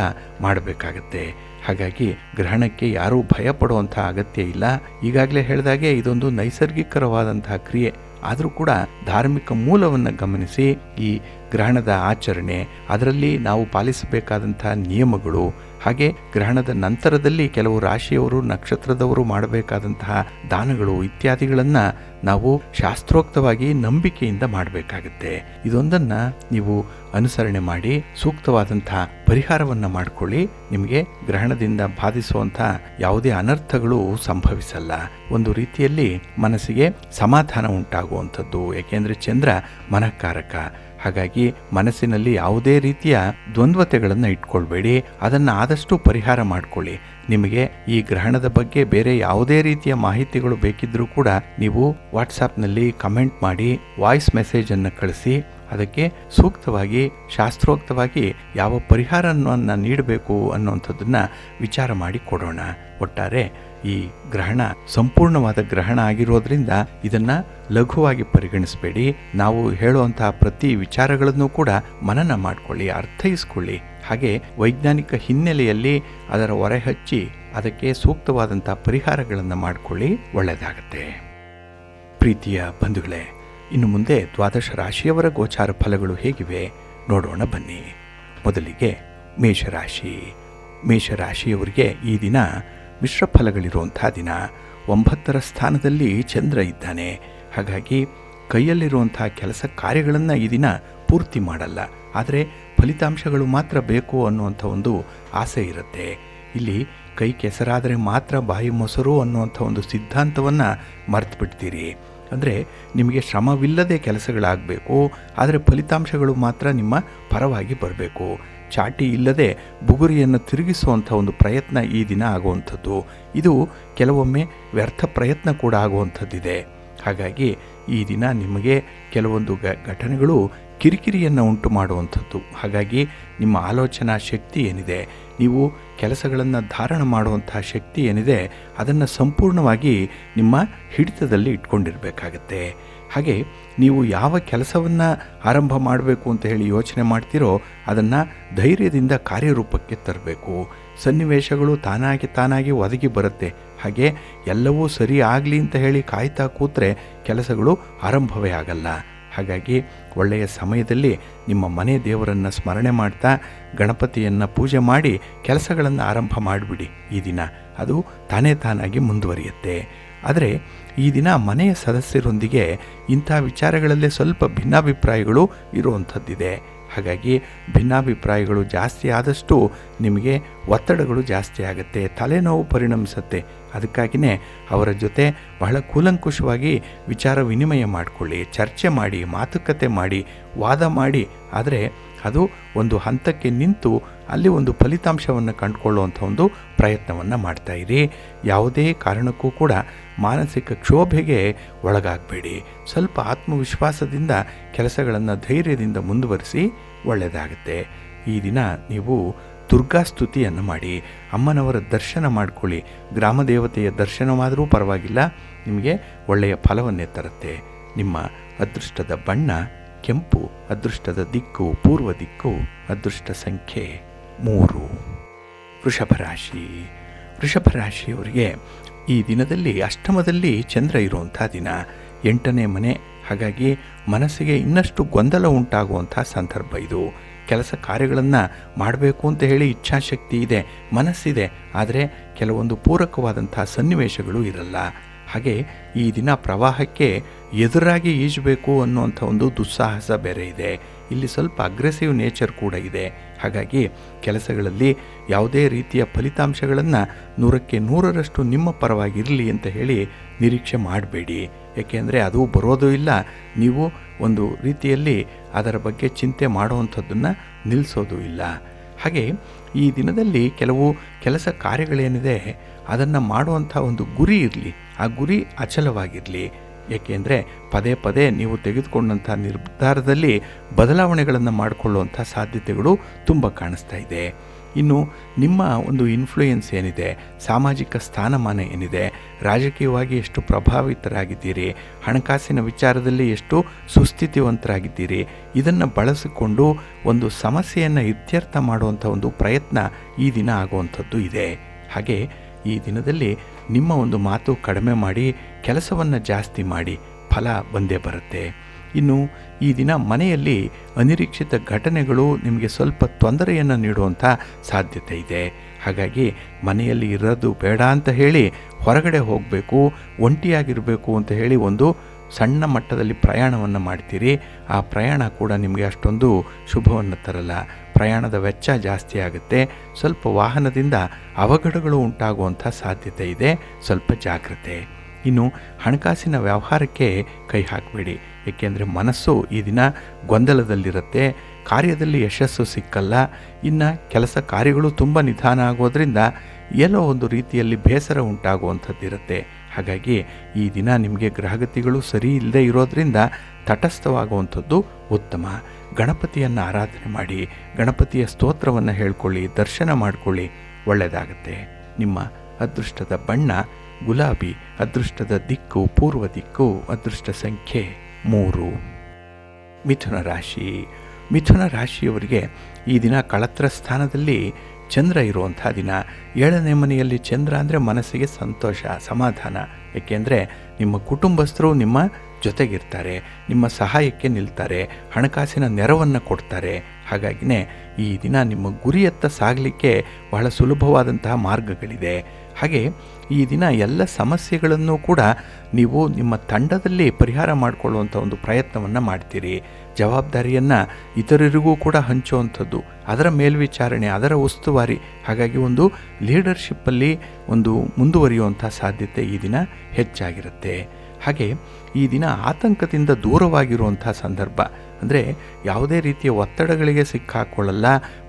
ಮಾಡಬೇಕಾಗತ್ತೆ. ಹಾಗಾಗಿ ಗ್ರಹಣಕ್ಕೆ ಯಾರೂ ಭಯ ಪಡುವಂಥ ಅಗತ್ಯ ಇಲ್ಲ. ಈಗಾಗಲೇ ಹೇಳಿದಾಗೆ ಇದೊಂದು ನೈಸರ್ಗಿಕರವಾದಂತಹ ಕ್ರಿಯೆ. ಆದರೂ ಕೂಡ ಧಾರ್ಮಿಕ ಮೂಲವನ್ನು ಗಮನಿಸಿ ಈ ಗ್ರಹಣದ ಆಚರಣೆ, ಅದರಲ್ಲಿ ನಾವು ಪಾಲಿಸಬೇಕಾದಂಥ ನಿಯಮಗಳು, ಹಾಗೆ ಗ್ರಹಣದ ನಂತರದಲ್ಲಿ ಕೆಲವು ರಾಶಿಯವರು, ನಕ್ಷತ್ರದವರು ಮಾಡಬೇಕಾದಂತಹ ದಾನಗಳು ಇತ್ಯಾದಿಗಳನ್ನು ನಾವು ಶಾಸ್ತ್ರೋಕ್ತವಾಗಿ ನಂಬಿಕೆಯಿಂದ ಮಾಡಬೇಕಾಗುತ್ತೆ. ಇದೊಂದನ್ನು ನೀವು ಅನುಸರಣೆ ಮಾಡಿ ಸೂಕ್ತವಾದಂತಹ ಪರಿಹಾರವನ್ನು ಮಾಡಿಕೊಳ್ಳಿ. ನಿಮಗೆ ಗ್ರಹಣದಿಂದ ಬಾಧಿಸುವಂಥ ಯಾವುದೇ ಅನರ್ಥಗಳು ಸಂಭವಿಸಲ್ಲ. ಒಂದು ರೀತಿಯಲ್ಲಿ ಮನಸ್ಸಿಗೆ ಸಮಾಧಾನ ಉಂಟಾಗುವಂಥದ್ದು. ಏಕೆಂದರೆ ಚಂದ್ರ ಮನಃಕಾರಕ. ಹಾಗಾಗಿ ಮನಸ್ಸಿನಲ್ಲಿ ಯಾವುದೇ ರೀತಿಯ ದ್ವಂದ್ವತೆಗಳನ್ನು ಇಟ್ಕೊಳ್ಬೇಡಿ. ಅದನ್ನು ಆದಷ್ಟು ಪರಿಹಾರ ಮಾಡಿಕೊಳ್ಳಿ. ನಿಮಗೆ ಈ ಗ್ರಹಣದ ಬಗ್ಗೆ ಬೇರೆ ಯಾವುದೇ ರೀತಿಯ ಮಾಹಿತಿಗಳು ಬೇಕಿದ್ರೂ ಕೂಡ ನೀವು ವಾಟ್ಸಾಪ್ನಲ್ಲಿ ಕಮೆಂಟ್ ಮಾಡಿ, ವಾಯ್ಸ್ ಮೆಸೇಜನ್ನು ಕಳಿಸಿ. ಅದಕ್ಕೆ ಸೂಕ್ತವಾಗಿ, ಶಾಸ್ತ್ರೋಕ್ತವಾಗಿ ಯಾವ ಪರಿಹಾರವನ್ನು ನೀಡಬೇಕು ಅನ್ನುವಂಥದ್ದನ್ನು ವಿಚಾರ ಮಾಡಿ ಕೊಡೋಣ. ಒಟ್ಟಾರೆ ಈ ಗ್ರಹಣ ಸಂಪೂರ್ಣವಾದ ಗ್ರಹಣ ಆಗಿರೋದ್ರಿಂದ ಇದನ್ನು ಲಘುವಾಗಿ ಪರಿಗಣಿಸಬೇಡಿ. ನಾವು ಹೇಳುವಂತಹ ಪ್ರತಿ ವಿಚಾರಗಳನ್ನು ಕೂಡ ಮನನ ಮಾಡಿಕೊಳ್ಳಿ, ಅರ್ಥೈಸ್ಕೊಳ್ಳಿ. ಹಾಗೆ ವೈಜ್ಞಾನಿಕ ಹಿನ್ನೆಲೆಯಲ್ಲಿ ಅದರ ಹೊರೆಹಚ್ಚಿ ಅದಕ್ಕೆ ಸೂಕ್ತವಾದಂಥ ಪರಿಹಾರಗಳನ್ನು ಮಾಡಿಕೊಳ್ಳಿ. ಒಳ್ಳೆಯದಾಗತ್ತೆ. ಪ್ರೀತಿಯ ಬಂಧುಗಳೇ, ಇನ್ನು ಮುಂದೆ ದ್ವಾದಶ ರಾಶಿಯವರ ಗೋಚಾರ ಫಲಗಳು ಹೇಗಿವೆ ನೋಡೋಣ ಬನ್ನಿ. ಮೊದಲಿಗೆ ಮೇಷರಾಶಿ. ಮೇಷರಾಶಿಯವರಿಗೆ ಈ ದಿನ ಮಿಶ್ರ ಫಲಗಳಿರುವಂಥ ದಿನ. 9ರ ಸ್ಥಾನದಲ್ಲಿ ಚಂದ್ರ ಇದ್ದಾನೆ. ಹಾಗಾಗಿ ಕೈಯಲ್ಲಿರುವಂಥ ಕೆಲಸ ಕಾರ್ಯಗಳನ್ನು ಈ ದಿನ ಪೂರ್ತಿ ಮಾಡಲ್ಲ, ಆದರೆ ಫಲಿತಾಂಶಗಳು ಮಾತ್ರ ಬೇಕು ಅನ್ನುವಂಥ ಒಂದು ಆಸೆ ಇರುತ್ತೆ. ಇಲ್ಲಿ ಕೈ ಕೆಸರಾದರೆ ಮಾತ್ರ ಬಾಯಿ ಮೊಸರು ಅನ್ನುವಂಥ ಒಂದು ಸಿದ್ಧಾಂತವನ್ನು ಮರೆತು ಬಿಡ್ತೀರಿ. ಅಂದರೆ ನಿಮಗೆ ಶ್ರಮವಿಲ್ಲದೆ ಕೆಲಸಗಳಾಗಬೇಕು, ಆದರೆ ಫಲಿತಾಂಶಗಳು ಮಾತ್ರ ನಿಮ್ಮ ಪರವಾಗಿ ಬರಬೇಕು. ಚಾಟಿ ಇಲ್ಲದೆ ಬುಗುರಿಯನ್ನು ತಿರುಗಿಸುವಂಥ ಒಂದು ಪ್ರಯತ್ನ ಈ ದಿನ ಆಗುವಂಥದ್ದು. ಇದು ಕೆಲವೊಮ್ಮೆ ವ್ಯರ್ಥ ಪ್ರಯತ್ನ ಕೂಡ ಆಗುವಂಥದ್ದಿದೆ. ಹಾಗಾಗಿ ಈ ದಿನ ನಿಮಗೆ ಕೆಲವೊಂದು ಘಟನೆಗಳು ಕಿರಿಕಿರಿಯನ್ನು ಉಂಟು ಮಾಡುವಂಥದ್ದು. ಹಾಗಾಗಿ ನಿಮ್ಮ ಆಲೋಚನಾ ಶಕ್ತಿ ಏನಿದೆ, ನೀವು ಕೆಲಸಗಳನ್ನು ಧಾರಣ ಮಾಡುವಂಥ ಶಕ್ತಿ ಏನಿದೆ, ಅದನ್ನು ಸಂಪೂರ್ಣವಾಗಿ ನಿಮ್ಮ ಹಿಡಿತದಲ್ಲಿ ಇಟ್ಕೊಂಡಿರಬೇಕಾಗತ್ತೆ. ಹಾಗೆ ನೀವು ಯಾವ ಕೆಲಸವನ್ನು ಆರಂಭ ಮಾಡಬೇಕು ಅಂತ ಹೇಳಿ ಯೋಚನೆ ಮಾಡ್ತೀರೋ ಅದನ್ನು ಧೈರ್ಯದಿಂದ ಕಾರ್ಯರೂಪಕ್ಕೆ ತರಬೇಕು. ಸನ್ನಿವೇಶಗಳು ತಾನಾಗಿ ಒದಗಿ ಬರುತ್ತೆ. ಹಾಗೆ ಎಲ್ಲವೂ ಸರಿ ಆಗಲಿ ಅಂತ ಹೇಳಿ ಕಾಯ್ತಾ ಕೂತ್ರೆ ಕೆಲಸಗಳು ಆರಂಭವೇ ಆಗಲ್ಲ. ಹಾಗಾಗಿ ಒಳ್ಳೆಯ ಸಮಯದಲ್ಲಿ ನಿಮ್ಮ ಮನೆ ದೇವರನ್ನು ಸ್ಮರಣೆ ಮಾಡ್ತಾ ಗಣಪತಿಯನ್ನು ಪೂಜೆ ಮಾಡಿ ಕೆಲಸಗಳನ್ನು ಆರಂಭ ಮಾಡಿಬಿಡಿ. ಈ ದಿನ ಅದು ತಾನಾಗಿ ಮುಂದುವರಿಯುತ್ತೆ. ಆದರೆ ಈ ದಿನ ಮನೆಯ ಸದಸ್ಯರೊಂದಿಗೆ ಇಂಥ ವಿಚಾರಗಳಲ್ಲೇ ಸ್ವಲ್ಪ ಭಿನ್ನಾಭಿಪ್ರಾಯಗಳು ಇರುವಂಥದ್ದಿದೆ. ಹಾಗಾಗಿ ಭಿನ್ನಾಭಿಪ್ರಾಯಗಳು ಜಾಸ್ತಿ ಆದಷ್ಟು ನಿಮಗೆ ಒತ್ತಡಗಳು ಜಾಸ್ತಿ ಆಗುತ್ತೆ, ತಲೆನೋವು ಪರಿಣಮಿಸುತ್ತೆ. ಅದಕ್ಕಾಗಿಯೇ ಅವರ ಜೊತೆ ಬಹಳ ಕೂಲಂಕುಷವಾಗಿ ವಿಚಾರ ವಿನಿಮಯ ಮಾಡಿಕೊಳ್ಳಿ, ಚರ್ಚೆ ಮಾಡಿ, ಮಾತುಕತೆ ಮಾಡಿ, ವಾದ ಮಾಡಿ. ಆದರೆ ಅದು ಒಂದು ಹಂತಕ್ಕೆ ನಿಂತು ಅಲ್ಲಿ ಒಂದು ಫಲಿತಾಂಶವನ್ನು ಕಂಡುಕೊಳ್ಳುವಂಥ ಒಂದು ಪ್ರಯತ್ನವನ್ನು ಮಾಡ್ತಾಯಿರಿ. ಯಾವುದೇ ಕಾರಣಕ್ಕೂ ಕೂಡ ಮಾನಸಿಕ ಕ್ಷೋಭೆಗೆ ಒಳಗಾಗಬೇಡಿ. ಸ್ವಲ್ಪ ಆತ್ಮವಿಶ್ವಾಸದಿಂದ ಕೆಲಸಗಳನ್ನು ಧೈರ್ಯದಿಂದ ಮುಂದುವರಿಸಿ, ಒಳ್ಳೆಯದಾಗುತ್ತೆ. ಈ ದಿನ ನೀವು ದುರ್ಗಾ ಸ್ತುತಿಯನ್ನು ಮಾಡಿ, ಅಮ್ಮನವರ ದರ್ಶನ ಮಾಡಿಕೊಳ್ಳಿ. ಗ್ರಾಮ ದೇವತೆಯ ದರ್ಶನವಾದರೂ ಪರವಾಗಿಲ್ಲ, ನಿಮಗೆ ಒಳ್ಳೆಯ ಫಲವನ್ನೇ ತರುತ್ತೆ. ನಿಮ್ಮ ಅದೃಷ್ಟದ ಬಣ್ಣ ಕೆಂಪು, ಅದೃಷ್ಟದ ದಿಕ್ಕು ಪೂರ್ವ ದಿಕ್ಕು, ಅದೃಷ್ಟ ಸಂಖ್ಯೆ 3. ವೃಷಭ ರಾಶಿ. ವೃಷಭ ರಾಶಿಯವರಿಗೆ ಈ ದಿನದಲ್ಲಿ ಅಷ್ಟಮದಲ್ಲಿ ಚಂದ್ರ ಇರುವಂಥ ದಿನ, 8ನೇ ಮನೆ. ಹಾಗಾಗಿ ಮನಸ್ಸಿಗೆ ಇನ್ನಷ್ಟು ಗೊಂದಲ ಉಂಟಾಗುವಂಥ ಸಂದರ್ಭ ಇದು. ಕೆಲಸ ಕಾರ್ಯಗಳನ್ನು ಮಾಡಬೇಕು ಅಂತ ಹೇಳಿ ಇಚ್ಛಾಶಕ್ತಿ ಇದೆ, ಮನಸ್ಸಿದೆ, ಆದರೆ ಕೆಲವೊಂದು ಪೂರಕವಾದಂಥ ಸನ್ನಿವೇಶಗಳು ಇರಲ್ಲ. ಹಾಗೆ ಈ ದಿನ ಪ್ರವಾಹಕ್ಕೆ ಎದುರಾಗಿ ಈಜಬೇಕು ಅನ್ನುವಂಥ ಒಂದು ದುಸ್ಸಾಹಸ ಬೇರೆ ಇದೆ. ಇಲ್ಲಿ ಸ್ವಲ್ಪ ಅಗ್ರೆಸಿವ್ ನೇಚರ್ ಕೂಡ ಇದೆ. ಹಾಗಾಗಿ ಕೆಲಸಗಳಲ್ಲಿ ಯಾವುದೇ ರೀತಿಯ ಫಲಿತಾಂಶಗಳನ್ನು 100ಕ್ಕೆ 100ರಷ್ಟು ನಿಮ್ಮ ಪರವಾಗಿರಲಿ ಅಂತ ಹೇಳಿ ನಿರೀಕ್ಷೆ ಮಾಡಬೇಡಿ. ಏಕೆಂದರೆ ಅದು ಬರೋದೂ ಇಲ್ಲ, ನೀವು ಒಂದು ರೀತಿಯಲ್ಲಿ ಅದರ ಬಗ್ಗೆ ಚಿಂತೆ ಮಾಡುವಂಥದ್ದನ್ನು ನಿಲ್ಲಿಸೋದು ಇಲ್ಲ. ಹಾಗೆ ಈ ದಿನದಲ್ಲಿ ಕೆಲವು ಕೆಲಸ ಕಾರ್ಯಗಳೇನಿದೆ ಅದನ್ನು ಮಾಡುವಂಥ ಒಂದು ಗುರಿ ಇರಲಿ, ಆ ಗುರಿ ಅಚಲವಾಗಿರಲಿ. ಏಕೆಂದರೆ ಪದೇ ಪದೇ ನೀವು ತೆಗೆದುಕೊಂಡಂಥ ನಿರ್ಧಾರದಲ್ಲಿ ಬದಲಾವಣೆಗಳನ್ನು ಮಾಡಿಕೊಳ್ಳುವಂಥ ಸಾಧ್ಯತೆಗಳು ತುಂಬ ಕಾಣಿಸ್ತಾ ಇದೆ. ಇನ್ನು ನಿಮ್ಮ ಒಂದು ಇನ್ಫ್ಲೂಯೆನ್ಸ್ ಏನಿದೆ, ಸಾಮಾಜಿಕ ಸ್ಥಾನಮಾನ ಏನಿದೆ, ರಾಜಕೀಯವಾಗಿ ಎಷ್ಟು ಪ್ರಭಾವಿತರಾಗಿದ್ದೀರಿ, ಹಣಕಾಸಿನ ವಿಚಾರದಲ್ಲಿ ಎಷ್ಟು ಸುಸ್ಥಿತಿವಂತರಾಗಿದ್ದೀರಿ, ಇದನ್ನು ಬಳಸಿಕೊಂಡು ಒಂದು ಸಮಸ್ಯೆಯನ್ನು ಇತ್ಯರ್ಥ ಮಾಡುವಂಥ ಒಂದು ಪ್ರಯತ್ನ ಈ ದಿನ ಆಗುವಂಥದ್ದು ಇದೆ. ಹಾಗೆ ಈ ದಿನದಲ್ಲಿ ನಿಮ್ಮ ಒಂದು ಮಾತು ಕಡಿಮೆ ಮಾಡಿ ಕೆಲಸವನ್ನು ಜಾಸ್ತಿ ಮಾಡಿ, ಫಲ ಬಂದೇ ಬರುತ್ತೆ. ಇನ್ನು ಈ ದಿನ ಮನೆಯಲ್ಲಿ ಅನಿರೀಕ್ಷಿತ ಘಟನೆಗಳು ನಿಮಗೆ ಸ್ವಲ್ಪ ತೊಂದರೆಯನ್ನು ನೀಡುವಂಥ ಸಾಧ್ಯತೆ ಇದೆ. ಹಾಗಾಗಿ ಮನೆಯಲ್ಲಿ ಇರೋದು ಬೇಡ ಅಂತ ಹೇಳಿ ಹೊರಗಡೆ ಹೋಗಬೇಕು, ಒಂಟಿಯಾಗಿರಬೇಕು ಅಂತ ಹೇಳಿ ಒಂದು ಸಣ್ಣ ಮಟ್ಟದಲ್ಲಿ ಪ್ರಯಾಣವನ್ನು ಮಾಡ್ತೀರಿ. ಆ ಪ್ರಯಾಣ ಕೂಡ ನಿಮಗೆ ಅಷ್ಟೊಂದು ಶುಭವನ್ನು ತರಲ್ಲ. ಪ್ರಯಾಣದ ವೆಚ್ಚ ಜಾಸ್ತಿ ಆಗುತ್ತೆ. ಸ್ವಲ್ಪ ವಾಹನದಿಂದ ಅವಘಡಗಳು ಉಂಟಾಗುವಂಥ ಸಾಧ್ಯತೆ ಇದೆ, ಸ್ವಲ್ಪ ಜಾಗ್ರತೆ. ಇನ್ನು ಹಣಕಾಸಿನ ವ್ಯವಹಾರಕ್ಕೆ ಕೈ ಹಾಕಬೇಡಿ, ಏಕೆಂದರೆ ಮನಸ್ಸು ಈ ದಿನ ಗೊಂದಲದಲ್ಲಿರುತ್ತೆ. ಕಾರ್ಯದಲ್ಲಿ ಯಶಸ್ಸು ಸಿಕ್ಕಲ್ಲ. ಇನ್ನು ಕೆಲಸ ಕಾರ್ಯಗಳು ತುಂಬ ನಿಧಾನ ಆಗೋದ್ರಿಂದ ಎಲ್ಲೋ ಒಂದು ರೀತಿಯಲ್ಲಿ ಬೇಸರ ಉಂಟಾಗುವಂಥದ್ದಿರುತ್ತೆ. ಹಾಗಾಗಿ ಈ ದಿನ ನಿಮಗೆ ಗ್ರಹಗತಿಗಳು ಸರಿ ಇಲ್ಲದೆ ಇರೋದ್ರಿಂದ ತಟಸ್ಥವಾಗುವಂಥದ್ದು ಉತ್ತಮ. ಗಣಪತಿಯನ್ನು ಆರಾಧನೆ ಮಾಡಿ, ಗಣಪತಿಯ ಸ್ತೋತ್ರವನ್ನು ಹೇಳ್ಕೊಳ್ಳಿ, ದರ್ಶನ ಮಾಡಿಕೊಳ್ಳಿ, ಒಳ್ಳೆಯದಾಗುತ್ತೆ. ನಿಮ್ಮ ಅದೃಷ್ಟದ ಬಣ್ಣ ಗುಲಾಬಿ, ಅದೃಷ್ಟದ ದಿಕ್ಕು ಪೂರ್ವ ದಿಕ್ಕು, ಅದೃಷ್ಟ ಸಂಖ್ಯೆ 3. ಮಿಥುನ ರಾಶಿ. ಮಿಥುನ ರಾಶಿಯವರಿಗೆ ಈ ದಿನ ಕಳತ್ರ ಸ್ಥಾನದಲ್ಲಿ ಚಂದ್ರ ಇರುವಂಥ ದಿನ. 7ನೇ ಮನೆಯಲ್ಲಿ ಚಂದ್ರ ಅಂದರೆ ಮನಸ್ಸಿಗೆ ಸಂತೋಷ, ಸಮಾಧಾನ. ಏಕೆಂದರೆ ನಿಮ್ಮ ಕುಟುಂಬಸ್ಥರು ನಿಮ್ಮ ಜೊತೆಗಿರ್ತಾರೆ, ನಿಮ್ಮ ಸಹಾಯಕ್ಕೆ ನಿಲ್ತಾರೆ, ಹಣಕಾಸಿನ ನೆರವನ್ನು ಕೊಡ್ತಾರೆ. ಹಾಗಾಗಿನೇ ಈ ದಿನ ನಿಮ್ಮ ಗುರಿಯತ್ತ ಸಾಗಲಿಕ್ಕೆ ಬಹಳ ಸುಲಭವಾದಂತಹ ಮಾರ್ಗಗಳಿದೆ. ಹಾಗೆ ಈ ದಿನ ಎಲ್ಲ ಸಮಸ್ಯೆಗಳನ್ನು ಕೂಡ ನೀವು ನಿಮ್ಮ ತಂಡದಲ್ಲಿ ಪರಿಹಾರ ಮಾಡಿಕೊಳ್ಳುವಂಥ ಒಂದು ಪ್ರಯತ್ನವನ್ನು ಮಾಡ್ತೀರಿ. ಜವಾಬ್ದಾರಿಯನ್ನು ಇತರರಿಗೂ ಕೂಡ ಹಂಚುವಂಥದ್ದು, ಅದರ ಮೇಲ್ವಿಚಾರಣೆ, ಅದರ ಉಸ್ತುವಾರಿ, ಹಾಗಾಗಿ ಒಂದು ಲೀಡರ್ಶಿಪ್ಪಲ್ಲಿ ಒಂದು ಮುಂದುವರಿಯುವಂಥ ಸಾಧ್ಯತೆ ಈ ದಿನ ಹೆಚ್ಚಾಗಿರುತ್ತೆ. ಹಾಗೆ ಈ ದಿನ ಆತಂಕದಿಂದ ದೂರವಾಗಿರುವಂಥ ಸಂದರ್ಭ, ಅಂದರೆ ಯಾವುದೇ ರೀತಿಯ ಒತ್ತಡಗಳಿಗೆ ಸಿಕ್ಕಾಕೊಳ್ಳಲ್ಲ.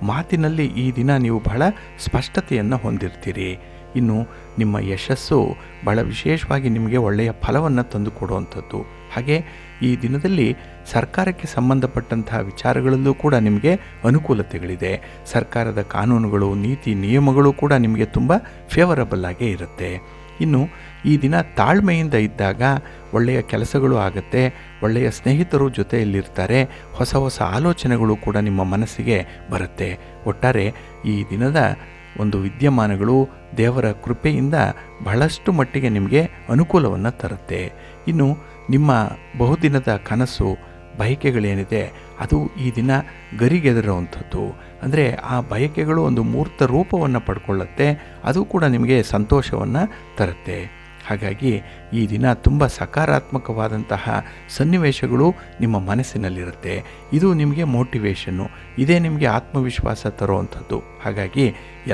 ಮಾತಿನಲ್ಲಿ ಈ ದಿನ ನೀವು ಬಹಳ ಸ್ಪಷ್ಟತೆಯನ್ನು ಹೊಂದಿರ್ತೀರಿ. ಇನ್ನು ನಿಮ್ಮ ಯಶಸ್ಸು ಬಹಳ ವಿಶೇಷವಾಗಿ ನಿಮಗೆ ಒಳ್ಳೆಯ ಫಲವನ್ನು ತಂದುಕೊಡುವಂಥದ್ದು. ಹಾಗೆ ಈ ದಿನದಲ್ಲಿ ಸರ್ಕಾರಕ್ಕೆ ಸಂಬಂಧಪಟ್ಟಂತಹ ವಿಚಾರಗಳಲ್ಲೂ ಕೂಡ ನಿಮಗೆ ಅನುಕೂಲತೆಗಳಿದೆ. ಸರ್ಕಾರದ ಕಾನೂನುಗಳು, ನೀತಿ ನಿಯಮಗಳು ಕೂಡ ನಿಮಗೆ ತುಂಬ ಫೇವರಬಲ್ ಆಗೇ ಇರುತ್ತೆ. ಇನ್ನು ಈ ದಿನ ತಾಳ್ಮೆಯಿಂದ ಇದ್ದಾಗ ಒಳ್ಳೆಯ ಕೆಲಸಗಳು ಆಗುತ್ತೆ, ಒಳ್ಳೆಯ ಸ್ನೇಹಿತರು ಜೊತೆಯಲ್ಲಿರ್ತಾರೆ, ಹೊಸ ಹೊಸ ಆಲೋಚನೆಗಳು ಕೂಡ ನಿಮ್ಮ ಮನಸ್ಸಿಗೆ ಬರುತ್ತೆ. ಒಟ್ಟಾರೆ ಈ ದಿನದ ಒಂದು ವಿದ್ಯಮಾನಗಳು ದೇವರ ಕೃಪೆಯಿಂದ ಬಹಳಷ್ಟು ಮಟ್ಟಿಗೆ ನಿಮಗೆ ಅನುಕೂಲವನ್ನು ತರುತ್ತೆ. ಇನ್ನು ನಿಮ್ಮ ಬಹುದಿನದ ಕನಸು, ಬಯಕೆಗಳೇನಿದೆ ಅದು ಈ ದಿನ ಗರಿಗೆದರುವಂಥದ್ದು. ಅಂದರೆ ಆ ಬಯಕೆಗಳು ಒಂದು ಮೂರ್ತ ರೂಪವನ್ನು ಪಡ್ಕೊಳ್ಳುತ್ತೆ, ಅದು ಕೂಡ ನಿಮಗೆ ಸಂತೋಷವನ್ನು ತರುತ್ತೆ. ಹಾಗಾಗಿ ಈ ದಿನ ತುಂಬ ಸಕಾರಾತ್ಮಕವಾದಂತಹ ಸನ್ನಿವೇಶಗಳು ನಿಮ್ಮ ಮನಸ್ಸಿನಲ್ಲಿರುತ್ತೆ. ಇದು ನಿಮಗೆ ಮೋಟಿವೇಶನ್ನು, ಇದೇ ನಿಮಗೆ ಆತ್ಮವಿಶ್ವಾಸ ತರುವಂಥದ್ದು. ಹಾಗಾಗಿ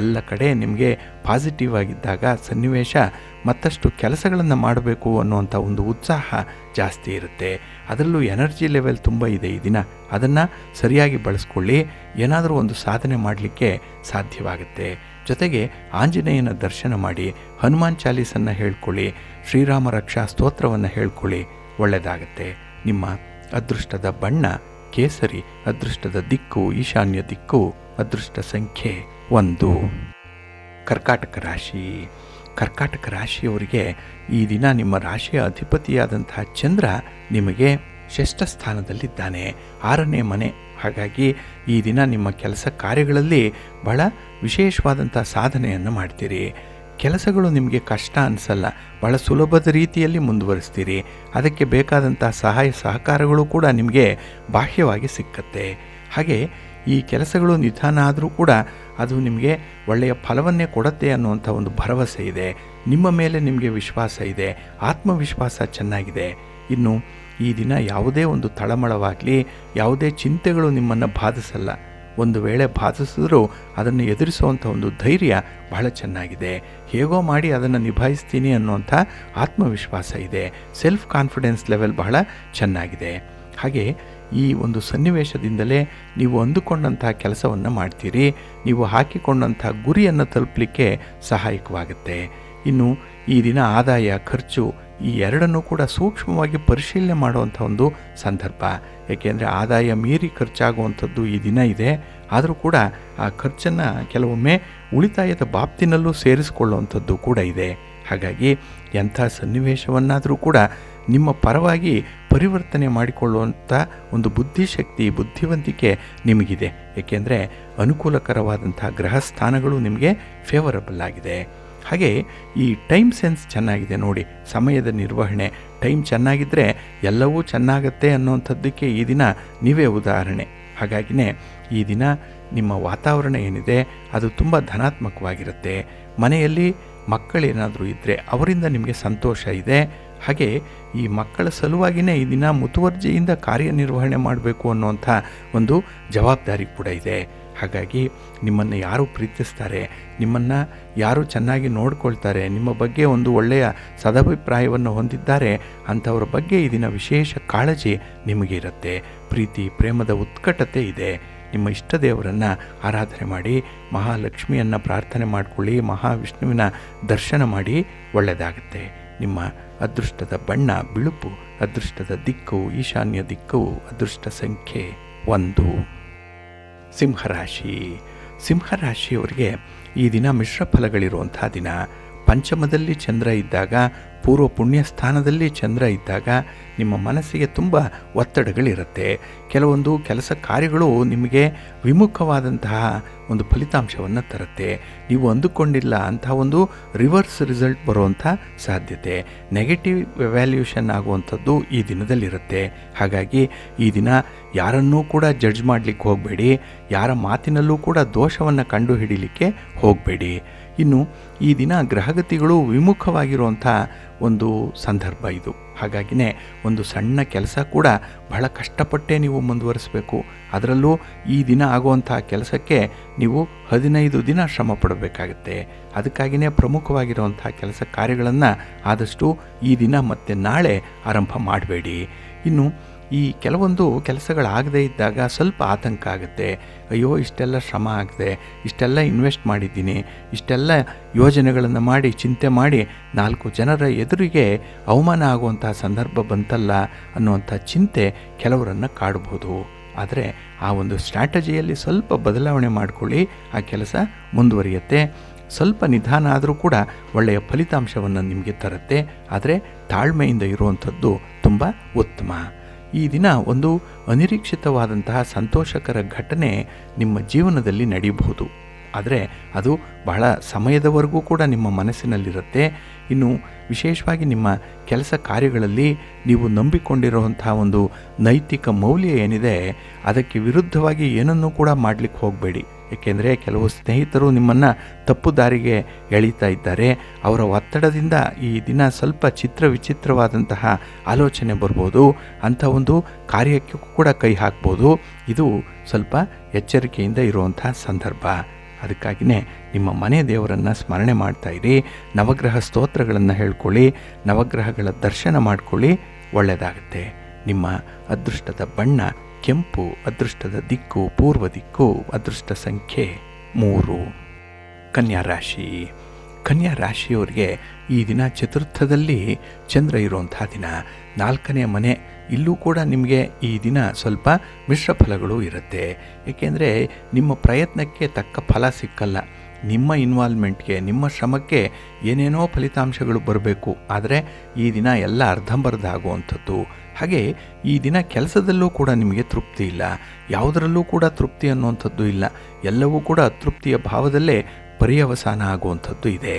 ಎಲ್ಲ ಕಡೆ ನಿಮಗೆ ಪಾಸಿಟಿವ್ ಆಗಿದ್ದಾಗ ಸನ್ನಿವೇಶ ಮತ್ತಷ್ಟು ಕೆಲಸಗಳನ್ನು ಮಾಡಬೇಕು ಅನ್ನುವಂಥ ಒಂದು ಉತ್ಸಾಹ ಜಾಸ್ತಿ ಇರುತ್ತೆ. ಅದರಲ್ಲೂ ಎನರ್ಜಿ ಲೆವೆಲ್ ತುಂಬ ಇದೆ ಈ ದಿನ. ಅದನ್ನು ಸರಿಯಾಗಿ ಬಳಸ್ಕೊಳ್ಳಿ, ಏನಾದರೂ ಒಂದು ಸಾಧನೆ ಮಾಡಲಿಕ್ಕೆ ಸಾಧ್ಯವಾಗುತ್ತೆ. ಜೊತೆಗೆ ಆಂಜನೇಯನ ದರ್ಶನ ಮಾಡಿ, ಹನುಮಾನ್ ಚಾಲೀಸನ್ನು ಹೇಳ್ಕೊಳ್ಳಿ, ಶ್ರೀರಾಮ ರಕ್ಷಾ ಸ್ತೋತ್ರವನ್ನು ಹೇಳ್ಕೊಳ್ಳಿ, ಒಳ್ಳೆಯದಾಗತ್ತೆ. ನಿಮ್ಮ ಅದೃಷ್ಟದ ಬಣ್ಣ ಕೇಸರಿ, ಅದೃಷ್ಟದ ದಿಕ್ಕು ಈಶಾನ್ಯ ದಿಕ್ಕು, ಅದೃಷ್ಟ ಸಂಖ್ಯೆ 1. ಕರ್ಕಾಟಕ ರಾಶಿ. ಕರ್ಕಾಟಕ ರಾಶಿಯವರಿಗೆ ಈ ದಿನ ನಿಮ್ಮ ರಾಶಿಯ ಅಧಿಪತಿಯಾದಂತಹ ಚಂದ್ರ ನಿಮಗೆ ಷಷ್ಠ ಸ್ಥಾನದಲ್ಲಿದ್ದಾನೆ, 6ನೇ ಮನೆ. ಹಾಗಾಗಿ ಈ ದಿನ ನಿಮ್ಮ ಕೆಲಸ ಕಾರ್ಯಗಳಲ್ಲಿ ಬಹಳ ವಿಶೇಷವಾದಂಥ ಸಾಧನೆಯನ್ನು ಮಾಡ್ತೀರಿ. ಕೆಲಸಗಳು ನಿಮಗೆ ಕಷ್ಟ ಅನಿಸಲ್ಲ, ಬಹಳ ಸುಲಭದ ರೀತಿಯಲ್ಲಿ ಮುಂದುವರಿಸ್ತೀರಿ. ಅದಕ್ಕೆ ಬೇಕಾದಂಥ ಸಹಾಯ ಸಹಕಾರಗಳು ಕೂಡ ನಿಮಗೆ ಬಾಹ್ಯವಾಗಿ ಸಿಕ್ಕತ್ತೆ. ಹಾಗೆ ಈ ಕೆಲಸಗಳು ನಿಧಾನ ಆದರೂ ಕೂಡ ಅದು ನಿಮಗೆ ಒಳ್ಳೆಯ ಫಲವನ್ನೇ ಕೊಡುತ್ತೆ ಅನ್ನುವಂಥ ಒಂದು ಭರವಸೆ ಇದೆ. ನಿಮ್ಮ ಮೇಲೆ ನಿಮಗೆ ವಿಶ್ವಾಸ ಇದೆ, ಆತ್ಮವಿಶ್ವಾಸ ಚೆನ್ನಾಗಿದೆ. ಇನ್ನು ಈ ದಿನ ಯಾವುದೇ ಒಂದು ತಳಮಳವಾಗಲಿ, ಯಾವುದೇ ಚಿಂತೆಗಳು ನಿಮ್ಮನ್ನು ಬಾಧಿಸಲ್ಲ. ಒಂದು ವೇಳೆ ಬಾಧಿಸಿದ್ರೂ ಅದನ್ನು ಎದುರಿಸುವಂಥ ಒಂದು ಧೈರ್ಯ ಬಹಳ ಚೆನ್ನಾಗಿದೆ. ಹೇಗೋ ಮಾಡಿ ಅದನ್ನು ನಿಭಾಯಿಸ್ತೀನಿ ಅನ್ನುವಂಥ ಆತ್ಮವಿಶ್ವಾಸ ಇದೆ. ಸೆಲ್ಫ್ ಕಾನ್ಫಿಡೆನ್ಸ್ ಲೆವೆಲ್ ಬಹಳ ಚೆನ್ನಾಗಿದೆ. ಹಾಗೆ ಈ ಒಂದು ಸನ್ನಿವೇಶದಿಂದಲೇ ನೀವು ಅಂದುಕೊಂಡಂಥ ಕೆಲಸವನ್ನು ಮಾಡ್ತೀರಿ. ನೀವು ಹಾಕಿಕೊಂಡಂಥ ಗುರಿಯನ್ನು ತಲುಪಲಿಕ್ಕೆ ಸಹಾಯಕವಾಗುತ್ತೆ. ಇನ್ನು ಈ ದಿನ ಆದಾಯ, ಖರ್ಚು ಈ ಎರಡನ್ನೂ ಕೂಡ ಸೂಕ್ಷ್ಮವಾಗಿ ಪರಿಶೀಲನೆ ಮಾಡುವಂಥ ಒಂದು ಸಂದರ್ಭ. ಏಕೆಂದರೆ ಆದಾಯ ಮೀರಿ ಖರ್ಚಾಗುವಂಥದ್ದು ಈ ದಿನ ಇದೆ. ಆದರೂ ಕೂಡ ಆ ಖರ್ಚನ್ನು ಕೆಲವೊಮ್ಮೆ ಉಳಿತಾಯದ ಬಾಬ್ತಿನಲ್ಲೂ ಸೇರಿಸಿಕೊಳ್ಳುವಂಥದ್ದು ಕೂಡ ಇದೆ. ಹಾಗಾಗಿ ಎಂಥ ಸನ್ನಿವೇಶವನ್ನಾದರೂ ಕೂಡ ನಿಮ್ಮ ಪರವಾಗಿ ಪರಿವರ್ತನೆ ಮಾಡಿಕೊಳ್ಳುವಂಥ ಒಂದು ಬುದ್ಧಿಶಕ್ತಿ, ಬುದ್ಧಿವಂತಿಕೆ ನಿಮಗಿದೆ. ಏಕೆಂದರೆ ಅನುಕೂಲಕರವಾದಂಥ ಗ್ರಹ ಸ್ಥಾನಗಳು ನಿಮಗೆ ಫೇವರಬಲ್ ಆಗಿದೆ. ಹಾಗೆ ಈ ಟೈಮ್ ಸೆನ್ಸ್ ಚೆನ್ನಾಗಿದೆ ನೋಡಿ, ಸಮಯದ ನಿರ್ವಹಣೆ, ಟೈಮ್ ಚೆನ್ನಾಗಿದ್ದರೆ ಎಲ್ಲವೂ ಚೆನ್ನಾಗತ್ತೆ ಅನ್ನೋಂಥದ್ದಕ್ಕೆ ಈ ದಿನ ನೀವೇ ಉದಾಹರಣೆ. ಹಾಗಾಗಿನೇ ಈ ದಿನ ನಿಮ್ಮ ವಾತಾವರಣ ಏನಿದೆ ಅದು ತುಂಬ ಧನಾತ್ಮಕವಾಗಿರುತ್ತೆ. ಮನೆಯಲ್ಲಿ ಮಕ್ಕಳೇನಾದರೂ ಇದ್ದರೆ ಅವರಿಂದ ನಿಮಗೆ ಸಂತೋಷ ಇದೆ. ಹಾಗೆ ಈ ಮಕ್ಕಳ ಸಲುವಾಗಿಯೇ ಈ ದಿನ ಮುತುವರ್ಜಿಯಿಂದ ಕಾರ್ಯನಿರ್ವಹಣೆ ಮಾಡಬೇಕು ಅನ್ನುವಂಥ ಒಂದು ಜವಾಬ್ದಾರಿ ಕೂಡ ಇದೆ. ಹಾಗಾಗಿ ನಿಮ್ಮನ್ನು ಯಾರು ಪ್ರೀತಿಸ್ತಾರೆ, ನಿಮ್ಮನ್ನು ಯಾರು ಚೆನ್ನಾಗಿ ನೋಡ್ಕೊಳ್ತಾರೆ, ನಿಮ್ಮ ಬಗ್ಗೆ ಒಂದು ಒಳ್ಳೆಯ ಸದಭಿಪ್ರಾಯವನ್ನು ಹೊಂದಿದ್ದಾರೆ, ಅಂಥವ್ರ ಬಗ್ಗೆ ಈ ದಿನ ವಿಶೇಷ ಕಾಳಜಿ ನಿಮಗೆ ಇರುತ್ತೆ. ಪ್ರೀತಿ ಪ್ರೇಮದ ಉತ್ಕಟತೆ ಇದೆ. ನಿಮ್ಮ ಇಷ್ಟ ದೇವರನ್ನು ಆರಾಧನೆ ಮಾಡಿ, ಮಹಾಲಕ್ಷ್ಮಿಯನ್ನು ಪ್ರಾರ್ಥನೆ ಮಾಡಿಕೊಳ್ಳಿ, ಮಹಾವಿಷ್ಣುವಿನ ದರ್ಶನ ಮಾಡಿ, ಒಳ್ಳೆಯದಾಗುತ್ತೆ. ನಿಮ್ಮ ಅದೃಷ್ಟದ ಬಣ್ಣ ಬಿಳುಪು, ಅದೃಷ್ಟದ ದಿಕ್ಕು ಈಶಾನ್ಯ ದಿಕ್ಕು, ಅದೃಷ್ಟ ಸಂಖ್ಯೆ 1. ಸಿಂಹರಾಶಿ. ಸಿಂಹರಾಶಿಯವರಿಗೆ ಈ ದಿನ ಮಿಶ್ರ ಫಲಗಳಿರುವಂಥ ದಿನ. ಪಂಚಮದಲ್ಲಿ ಚಂದ್ರ ಇದ್ದಾಗ, ಪೂರ್ವ ಪುಣ್ಯ ಸ್ಥಾನದಲ್ಲಿ ಚಂದ್ರ ಇದ್ದಾಗ ನಿಮ್ಮ ಮನಸ್ಸಿಗೆ ತುಂಬ ಒತ್ತಡಗಳಿರುತ್ತೆ. ಕೆಲವೊಂದು ಕೆಲಸ ಕಾರ್ಯಗಳು ನಿಮಗೆ ವಿಮುಖವಾದಂತಹ ಒಂದು ಫಲಿತಾಂಶವನ್ನು ತರುತ್ತೆ. ನೀವು ಅಂದುಕೊಂಡಿಲ್ಲ ಅಂತಹ ಒಂದು ರಿವರ್ಸ್ ರಿಸಲ್ಟ್ ಬರುವಂಥ ಸಾಧ್ಯತೆ, ನೆಗೆಟಿವ್ ಎವ್ಯಾಲ್ಯೂಷನ್ ಆಗುವಂಥದ್ದು ಈ ದಿನದಲ್ಲಿರುತ್ತೆ. ಹಾಗಾಗಿ ಈ ದಿನ ಯಾರನ್ನೂ ಕೂಡ ಜಡ್ಜ್ ಮಾಡಲಿಕ್ಕೆ ಹೋಗಬೇಡಿ, ಯಾರ ಮಾತಿನಲ್ಲೂ ಕೂಡ ದೋಷವನ್ನು ಕಂಡು ಹಿಡಿಲಿಕ್ಕೆ ಹೋಗಬೇಡಿ. ಇನ್ನು ಈ ದಿನ ಗ್ರಹಗತಿಗಳು ವಿಮುಖವಾಗಿರುವಂಥ ಒಂದು ಸಂದರ್ಭ ಇದು. ಹಾಗಾಗಿನೇ ಒಂದು ಸಣ್ಣ ಕೆಲಸ ಕೂಡ ಬಹಳ ಕಷ್ಟಪಟ್ಟೇ ನೀವು ಮುಂದುವರಿಸಬೇಕು. ಅದರಲ್ಲೂ ಈ ದಿನ ಆಗುವಂಥ ಕೆಲಸಕ್ಕೆ ನೀವು 15 ದಿನ ಶ್ರಮ ಪಡಬೇಕಾಗತ್ತೆ. ಅದಕ್ಕಾಗಿಯೇ ಪ್ರಮುಖವಾಗಿರುವಂಥ ಕೆಲಸ ಕಾರ್ಯಗಳನ್ನು ಆದಷ್ಟು ಈ ದಿನ ಮತ್ತು ನಾಳೆ ಆರಂಭ ಮಾಡಬೇಡಿ. ಇನ್ನು ಈ ಕೆಲವೊಂದು ಕೆಲಸಗಳಾಗದೇ ಇದ್ದಾಗ ಸ್ವಲ್ಪ ಆತಂಕ ಆಗುತ್ತೆ. ಅಯ್ಯೋ, ಇಷ್ಟೆಲ್ಲ ಶ್ರಮ ಆಗಿದೆ, ಇಷ್ಟೆಲ್ಲ ಇನ್ವೆಸ್ಟ್ ಮಾಡಿದ್ದೀನಿ, ಇಷ್ಟೆಲ್ಲ ಯೋಜನೆಗಳನ್ನು ಮಾಡಿ ಚಿಂತೆ ಮಾಡಿ 4 ಜನರ ಎದುರಿಗೆ ಅವಮಾನ ಆಗುವಂಥ ಸಂದರ್ಭ ಬಂತಲ್ಲ ಅನ್ನುವಂಥ ಚಿಂತೆ ಕೆಲವರನ್ನು ಕಾಡಬಹುದು. ಆದರೆ ಆ ಒಂದು ಸ್ಟ್ರಾಟಜಿಯಲ್ಲಿ ಸ್ವಲ್ಪ ಬದಲಾವಣೆ ಮಾಡಿಕೊಳ್ಳಿ, ಆ ಕೆಲಸ ಮುಂದುವರಿಯುತ್ತೆ. ಸ್ವಲ್ಪ ನಿಧಾನ ಆದರೂ ಕೂಡ ಒಳ್ಳೆಯ ಫಲಿತಾಂಶವನ್ನು ನಿಮಗೆ ತರುತ್ತೆ. ಆದರೆ ತಾಳ್ಮೆಯಿಂದ ಇರುವಂಥದ್ದು ತುಂಬ ಉತ್ತಮ. ಈ ದಿನ ಒಂದು ಅನಿರೀಕ್ಷಿತವಾದಂತಹ ಸಂತೋಷಕರ ಘಟನೆ ನಿಮ್ಮ ಜೀವನದಲ್ಲಿ ನಡೆಯಬಹುದು. ಆದರೆ ಅದು ಬಹಳ ಸಮಯದವರೆಗೂ ಕೂಡ ನಿಮ್ಮ ಮನಸ್ಸಿನಲ್ಲಿರುತ್ತೆ. ಇನ್ನು ವಿಶೇಷವಾಗಿ ನಿಮ್ಮ ಕೆಲಸ ಕಾರ್ಯಗಳಲ್ಲಿ ನೀವು ನಂಬಿಕೊಂಡಿರುವಂಥ ಒಂದು ನೈತಿಕ ಮೌಲ್ಯ ಏನಿದೆ ಅದಕ್ಕೆ ವಿರುದ್ಧವಾಗಿ ಏನನ್ನೂ ಕೂಡ ಮಾಡಲಿಕ್ಕೆ ಹೋಗಬೇಡಿ. ಏಕೆಂದರೆ ಕೆಲವು ಸ್ನೇಹಿತರು ನಿಮ್ಮನ್ನು ತಪ್ಪು ದಾರಿಗೆ ಎಳೀತಾ ಇದ್ದಾರೆ. ಅವರ ಒತ್ತಡದಿಂದ ಈ ದಿನ ಸ್ವಲ್ಪ ವಿಚಿತ್ರವಾದಂತಹ ಆಲೋಚನೆ ಬರ್ಬೋದು. ಅಂಥ ಒಂದು ಕಾರ್ಯಕ್ಕೆ ಕೂಡ ಕೈ ಹಾಕ್ಬೋದು. ಇದು ಸ್ವಲ್ಪ ಎಚ್ಚರಿಕೆಯಿಂದ ಇರುವಂಥ ಸಂದರ್ಭ. ಅದಕ್ಕಾಗಿಯೇ ನಿಮ್ಮ ಮನೆ ದೇವರನ್ನು ಸ್ಮರಣೆ ಮಾಡ್ತಾ ಇರಿ, ನವಗ್ರಹ ಸ್ತೋತ್ರಗಳನ್ನು ಹೇಳ್ಕೊಳ್ಳಿ, ನವಗ್ರಹಗಳ ದರ್ಶನ ಮಾಡ್ಕೊಳ್ಳಿ, ಒಳ್ಳೆಯದಾಗುತ್ತೆ. ನಿಮ್ಮ ಅದೃಷ್ಟದ ಬಣ್ಣ ಕೆಂಪು, ಅದೃಷ್ಟದ ದಿಕ್ಕು ಪೂರ್ವ ದಿಕ್ಕು, ಅದೃಷ್ಟ ಸಂಖ್ಯೆ 3. ಕನ್ಯಾ ರಾಶಿ. ಕನ್ಯಾ ರಾಶಿಯವರಿಗೆ ಈ ದಿನ ಚತುರ್ಥದಲ್ಲಿ ಚಂದ್ರ ಇರುವಂಥ ದಿನ. 4ನೇ ಮನೆ, ಇಲ್ಲೂ ಕೂಡ ನಿಮಗೆ ಈ ದಿನ ಸ್ವಲ್ಪ ಮಿಶ್ರ ಫಲಗಳು ಇರುತ್ತೆ. ಏಕೆಂದರೆ ನಿಮ್ಮ ಪ್ರಯತ್ನಕ್ಕೆ ತಕ್ಕ ಫಲ ಸಿಕ್ಕಲ್ಲ. ನಿಮ್ಮ ಇನ್ವಾಲ್ವ್ಮೆಂಟ್ಗೆ, ನಿಮ್ಮ ಶ್ರಮಕ್ಕೆ ಏನೇನೋ ಫಲಿತಾಂಶಗಳು ಬರಬೇಕು. ಆದರೆ ಈ ದಿನ ಎಲ್ಲ ಅರ್ಧಂಬರ್ಧ ಆಗುವಂಥದ್ದು. ಹಾಗೆ ಈ ದಿನ ಕೆಲಸದಲ್ಲೂ ಕೂಡ ನಿಮಗೆ ತೃಪ್ತಿ ಇಲ್ಲ, ಯಾವುದರಲ್ಲೂ ಕೂಡ ತೃಪ್ತಿ ಅನ್ನುವಂಥದ್ದು ಇಲ್ಲ. ಎಲ್ಲವೂ ಕೂಡ ಅತೃಪ್ತಿಯ ಭಾವದಲ್ಲೇ ಪರ್ಯವಸಾನ ಆಗುವಂಥದ್ದು ಇದೆ.